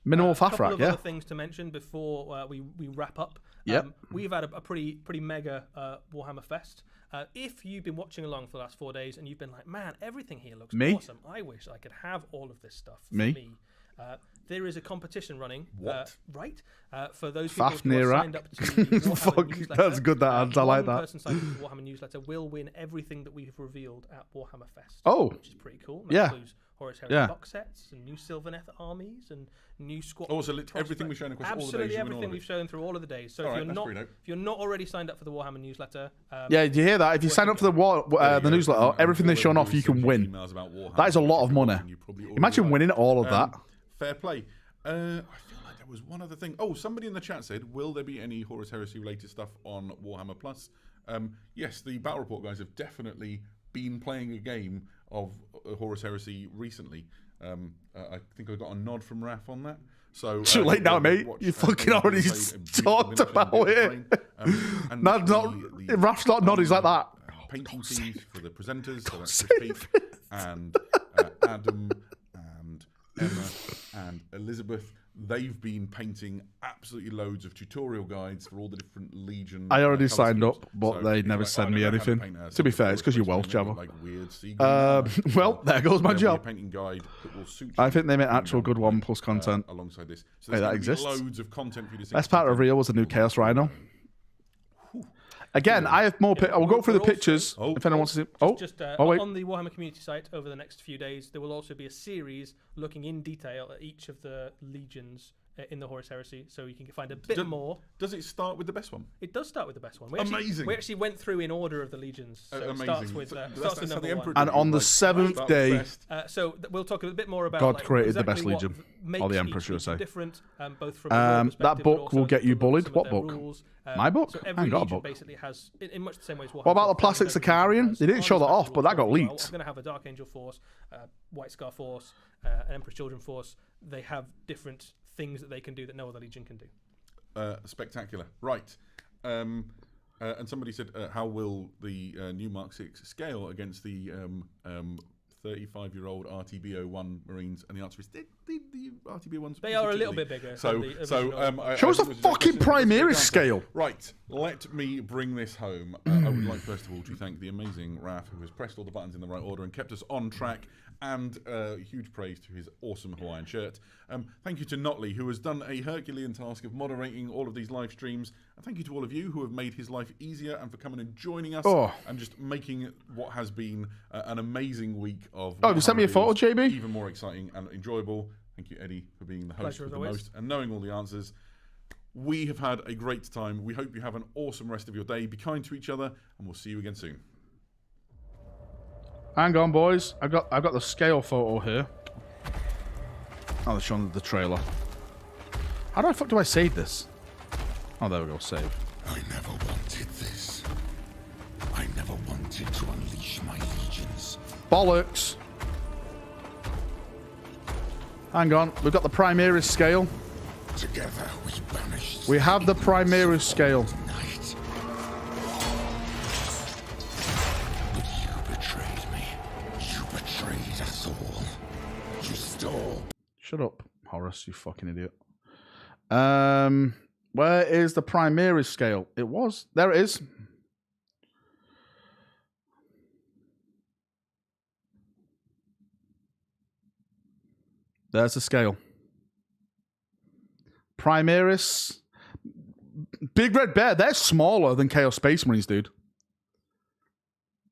[SPEAKER 1] Minimal
[SPEAKER 5] a
[SPEAKER 1] faff
[SPEAKER 5] couple
[SPEAKER 1] rack,
[SPEAKER 5] of
[SPEAKER 1] yeah.
[SPEAKER 5] other things to mention before we wrap up.
[SPEAKER 1] Yep.
[SPEAKER 5] We've had a pretty mega Warhammer Fest. If you've been watching along for the last 4 days and you've been like, man, everything here looks
[SPEAKER 1] Me?
[SPEAKER 5] awesome. I wish I could have all of this stuff. For
[SPEAKER 1] Me?
[SPEAKER 5] There is a competition running.
[SPEAKER 4] What?
[SPEAKER 5] Right? For those people
[SPEAKER 1] Faff
[SPEAKER 5] who are
[SPEAKER 1] Nirak.
[SPEAKER 5] signed up to the Warhammer
[SPEAKER 1] Fuck,
[SPEAKER 5] newsletter.
[SPEAKER 1] that's good, that ad. I like that.
[SPEAKER 5] One person signed up to the Warhammer newsletter will win everything that we've revealed at Warhammer Fest.
[SPEAKER 1] Oh.
[SPEAKER 5] Which is pretty cool. That
[SPEAKER 1] Yeah.
[SPEAKER 5] includes Horus Heresy
[SPEAKER 1] Yeah.
[SPEAKER 5] box sets and new Sylvaneth armies and new squad.
[SPEAKER 4] Oh, so everything we've shown across all the days.
[SPEAKER 5] Absolutely
[SPEAKER 4] you win all
[SPEAKER 5] everything
[SPEAKER 4] of
[SPEAKER 5] we've
[SPEAKER 4] it.
[SPEAKER 5] shown through all of the days. So
[SPEAKER 4] All
[SPEAKER 5] if
[SPEAKER 4] right, that's pretty dope.
[SPEAKER 5] you're not already signed up for the Warhammer newsletter,
[SPEAKER 1] Yeah, do you hear that? If you sign up for the newsletter, everything they've shown off, you can win. That is a lot of money. Imagine winning all of that.
[SPEAKER 4] Fair play. I feel like there was one other thing. Oh, somebody in the chat said, will there be any Horus Heresy related stuff on Warhammer Plus? Yes, the Battle Report guys have definitely been playing a game of Horus Heresy recently. I think I got a nod from Raf on that. So
[SPEAKER 1] Too late now, mate. You fucking already talked about it. Not Raf's not nodding like that.
[SPEAKER 4] Painting teams for the presenters, so that's Pete and Adam and Emma and Elizabeth. They've been painting absolutely loads of tutorial guides for all the different Legion.
[SPEAKER 1] I already
[SPEAKER 4] colour
[SPEAKER 1] signed
[SPEAKER 4] schemes.
[SPEAKER 1] up, but
[SPEAKER 4] So
[SPEAKER 1] they
[SPEAKER 4] if
[SPEAKER 1] never
[SPEAKER 4] you're
[SPEAKER 1] send
[SPEAKER 4] I
[SPEAKER 1] me
[SPEAKER 4] don't know how
[SPEAKER 1] anything.
[SPEAKER 4] paint
[SPEAKER 1] To be fair, it's
[SPEAKER 4] Horus
[SPEAKER 1] 'cause you're
[SPEAKER 4] Heresy,
[SPEAKER 1] Welsh,
[SPEAKER 4] and
[SPEAKER 1] Jabba.
[SPEAKER 4] they've got, like, weird sea green
[SPEAKER 1] Well, there goes my
[SPEAKER 4] there'll be
[SPEAKER 1] job.
[SPEAKER 4] a painting guide that will suit
[SPEAKER 1] I
[SPEAKER 4] you
[SPEAKER 1] think they meant
[SPEAKER 4] and
[SPEAKER 1] actual good
[SPEAKER 4] your
[SPEAKER 1] One Plus content.
[SPEAKER 4] alongside this. So
[SPEAKER 1] Wait,
[SPEAKER 4] there's
[SPEAKER 1] that
[SPEAKER 4] gonna be
[SPEAKER 1] exists?
[SPEAKER 4] loads of content for you to see.
[SPEAKER 1] Best part of Real was the new Chaos Rhino. Again, I have more. I will go through the
[SPEAKER 5] We're also-
[SPEAKER 1] pictures if anyone wants to see. Oh,
[SPEAKER 5] just
[SPEAKER 1] wait.
[SPEAKER 5] on the Warhammer community site over the next few days, there will also be a series looking in detail at each of the legions in the Horus Heresy, so you can find a bit more.
[SPEAKER 4] Does it start with the best one?
[SPEAKER 5] It does start with the best one.
[SPEAKER 4] Amazing.
[SPEAKER 5] We actually went through in order of the legions. So it starts with
[SPEAKER 4] That's
[SPEAKER 5] starts with
[SPEAKER 4] how the
[SPEAKER 5] number
[SPEAKER 4] Emperor
[SPEAKER 5] one.
[SPEAKER 1] And on the seventh
[SPEAKER 4] Start with
[SPEAKER 1] day,
[SPEAKER 4] the best.
[SPEAKER 5] So we'll talk a bit more about
[SPEAKER 1] God
[SPEAKER 5] like,
[SPEAKER 1] created the
[SPEAKER 5] exactly
[SPEAKER 1] best
[SPEAKER 5] what
[SPEAKER 1] legion.
[SPEAKER 5] makes
[SPEAKER 1] Or the Emperor,
[SPEAKER 5] each
[SPEAKER 1] should I
[SPEAKER 5] legion
[SPEAKER 1] say.
[SPEAKER 5] different, both from a rule
[SPEAKER 1] that
[SPEAKER 5] perspective, but
[SPEAKER 1] book
[SPEAKER 5] also
[SPEAKER 1] will get you
[SPEAKER 5] from
[SPEAKER 1] bullied.
[SPEAKER 5] some of
[SPEAKER 1] What
[SPEAKER 5] their
[SPEAKER 1] book?
[SPEAKER 5] rules.
[SPEAKER 1] My book?
[SPEAKER 5] So
[SPEAKER 1] I
[SPEAKER 5] every
[SPEAKER 1] ain't got a
[SPEAKER 5] legion
[SPEAKER 1] book.
[SPEAKER 5] basically has, in much the same way as Warhammer.
[SPEAKER 1] What about the
[SPEAKER 5] Warhammer
[SPEAKER 1] Plastics
[SPEAKER 5] every legion
[SPEAKER 1] Sicarian?
[SPEAKER 5] has
[SPEAKER 1] They didn't show that
[SPEAKER 5] armor
[SPEAKER 1] off, but that got
[SPEAKER 5] special rules.
[SPEAKER 1] leaked.
[SPEAKER 5] I'm going to have a Dark Angel force, White Scar force, an Emperor's Children force. They have different things that they can do that no other legion can do.
[SPEAKER 4] Spectacular. Right. And somebody said, how will the new Mark 6 scale against the 35-year-old RTB01 Marines? And the answer is the RTB1s.
[SPEAKER 5] They are a little bit bigger.
[SPEAKER 4] So,
[SPEAKER 5] than the original.
[SPEAKER 1] Show us the
[SPEAKER 4] I think
[SPEAKER 1] fucking
[SPEAKER 4] this is a good
[SPEAKER 1] Primaris
[SPEAKER 4] answer.
[SPEAKER 1] scale.
[SPEAKER 4] Right, let me bring this home. I would like first of all to thank the amazing Raf, who has pressed all the buttons in the right order and kept us on track, and huge praise to his awesome Hawaiian shirt. Thank you to Notley, who has done a Herculean task of moderating all of these live streams, and thank you to all of you who have made his life easier and for coming and joining us and just making what has been an amazing week of
[SPEAKER 1] Oh, you sent me a photo,
[SPEAKER 4] Warhammer
[SPEAKER 1] JB?
[SPEAKER 4] even more exciting and enjoyable. Thank you, Eddie, for being the host
[SPEAKER 5] Pleasure
[SPEAKER 4] with
[SPEAKER 5] as
[SPEAKER 4] the
[SPEAKER 5] always.
[SPEAKER 4] most and knowing all the answers. We have had a great time. We hope you have an awesome rest of your day. Be kind to each other, and we'll see you again soon.
[SPEAKER 1] Hang on, boys. I've got the scale photo here. Oh, they're showing the trailer. How the fuck do I save this? Oh, there we go. Save.
[SPEAKER 6] I never wanted this. I never wanted to unleash my legions.
[SPEAKER 1] Bollocks. Hang on. We've got the Primaris scale.
[SPEAKER 6] Together we banished.
[SPEAKER 1] We have the Primaris scale.
[SPEAKER 6] Night. But you betrayed me. You betrayed us all. You stole.
[SPEAKER 1] Shut up, Horus, you fucking idiot. Where is the Primaris scale? It was. There it is. There's the scale. Primaris. Big Red Bear, they're smaller than Chaos Space Marines, dude.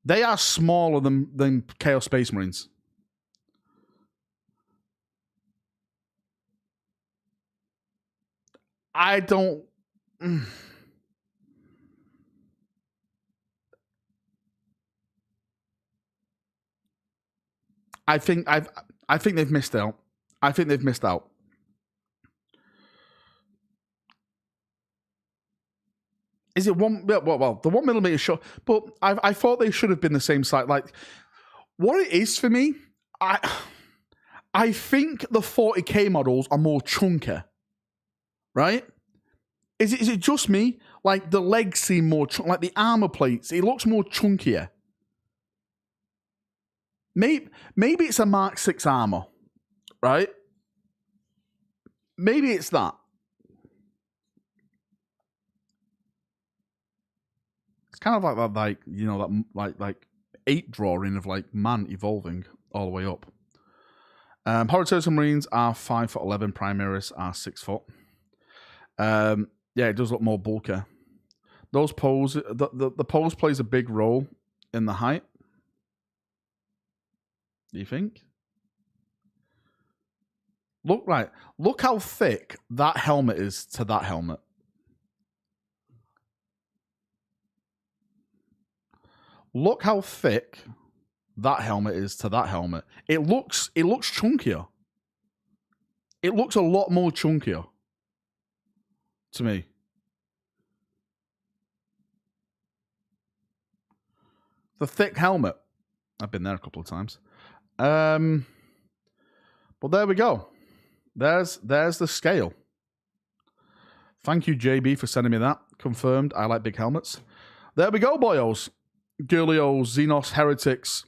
[SPEAKER 1] They are smaller than Chaos Space Marines. I don't... I think they've missed out. I think they've missed out. Is it one? Well, the 1mm shot, but I thought they should have been the same size. Like, what it is for me, I think the 40k models are more chunkier, right? Is it just me? Like, the legs seem more like the armor plates. It looks more chunkier. Maybe it's a Mark 6 armor, right? Maybe it's that. It's kind of like that, like, you know, that like 8 drawing of like man evolving all the way up. Horus Heresy Marines are 5'11", Primaris are 6 foot. Yeah, it does look more bulkier. Those pose, the pose plays a big role in the height. Do you think? Look how thick that helmet is to that helmet. Look how thick that helmet is to that helmet. It looks chunkier. It looks a lot more chunkier to me. The thick helmet. I've been there a couple of times. But there we go. There's the scale. Thank you, JB, for sending me that. Confirmed. I like big helmets. There we go, boyos. Girlios, Xenos, Heretics.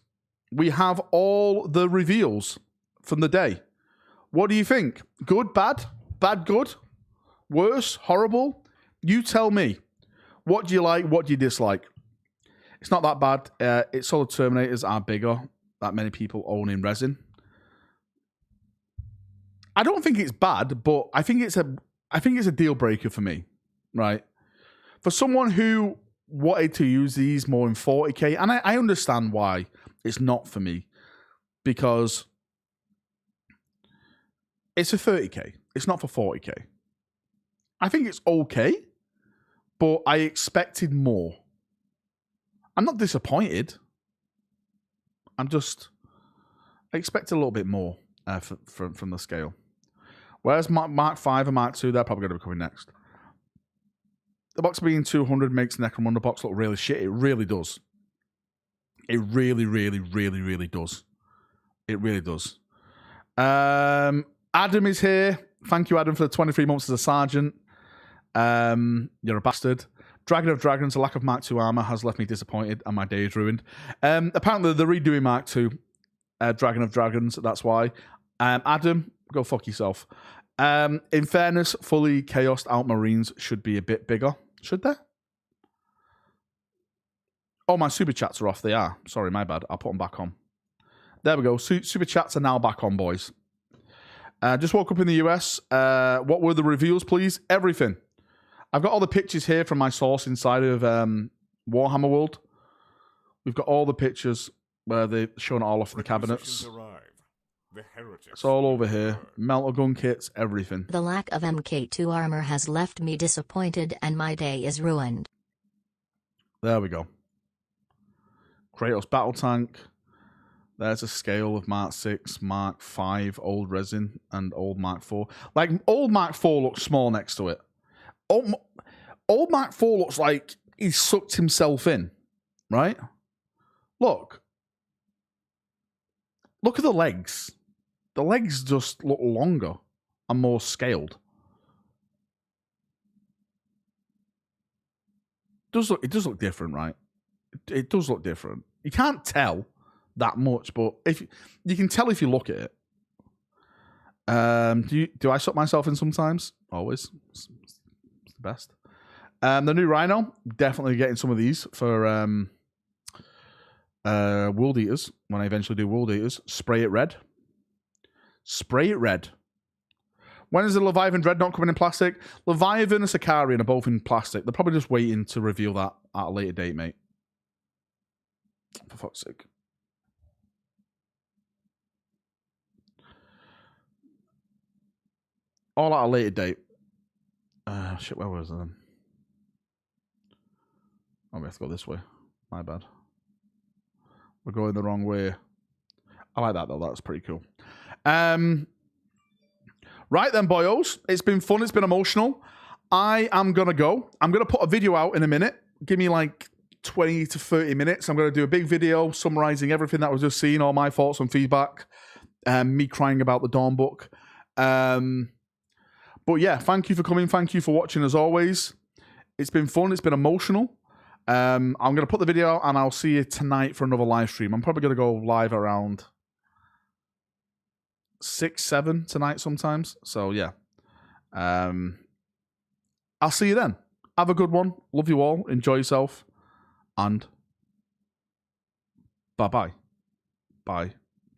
[SPEAKER 1] We have all the reveals from the day. What do you think? Good, bad? Bad, good? Worse? Horrible? You tell me. What do you like? What do you dislike? It's not that bad. It's all the Terminators are bigger. That many people own in resin. I don't think it's bad, but I think it's a deal breaker for me, right? For someone who wanted to use these more in 40k, and I understand why it's not for me, because it's a 30k. It's not for 40k. I think it's okay, but I expected more. I'm not disappointed. I expect a little bit more from the scale. Whereas Mark 5 and Mark 2, they're probably going to be coming next. The box being 200 makes the Necromunda box look really shit. It really does. It really, really, really, really does. It really does. Adam is here. Thank you, Adam, for the 23 months as a sergeant. You're a bastard. Dragon of Dragons, the lack of Mark 2 armor has left me disappointed and my day is ruined. Apparently, they're redoing Mark 2. Dragon of Dragons, that's why. Adam, go fuck yourself. In fairness, fully chaosed out Marines should be a bit bigger. Should they? Oh, my super chats are off. They are. Sorry, my bad. I'll put them back on. There we go. Super chats are now back on, boys. Just woke up in the US. What were the reveals, please? Everything. I've got all the pictures here from my source inside of Warhammer World. We've got all the pictures where they've shown it all off the cabinets. It's all over here. Melter gun kits, everything.
[SPEAKER 2] The lack of MK2 armor has left me disappointed and my day is ruined.
[SPEAKER 1] There we go. Kratos battle tank. There's a scale of Mark 6, Mark 5, old resin, and old Mark 4. Like, old Mark 4 looks small next to it. Old Mark 4 looks like he sucked himself in, right? Look. Look at the legs. The legs just look longer and more scaled. It does look different, right? It does look different. You can't tell that much, but if you can tell if you look at it. Do I suck myself in sometimes? Always. It's the best. The new Rhino, definitely getting some of these for World Eaters. When I eventually do World Eaters, spray it red. Spray it red. When is the Leviathan Dreadnought coming in plastic? Leviathan and Sicarian are both in plastic. They're probably just waiting to reveal that at a later date, mate. For fuck's sake. All at a later date. Shit, where was it then? Oh, we have to go this way. My bad. We're going the wrong way. I like that, though. That's pretty cool. Right then, boyos. It's been fun. It's been emotional. I am going to go. I'm going to put a video out in a minute. Give me like 20 to 30 minutes. I'm going to do a big video summarizing everything that I was just seeing, all my thoughts and feedback, me crying about the Dawn book. But yeah, thank you for coming. Thank you for watching as always. It's been fun. It's been emotional. I'm going to put the video out and I'll see you tonight for another live stream. I'm probably going to go live around 6, 7 tonight sometimes. So yeah. I'll see you then. Have a good one. Love you all. Enjoy yourself. And bye-bye. Bye.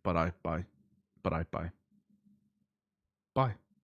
[SPEAKER 1] Bye. Bye. Bye. Bye. Bye.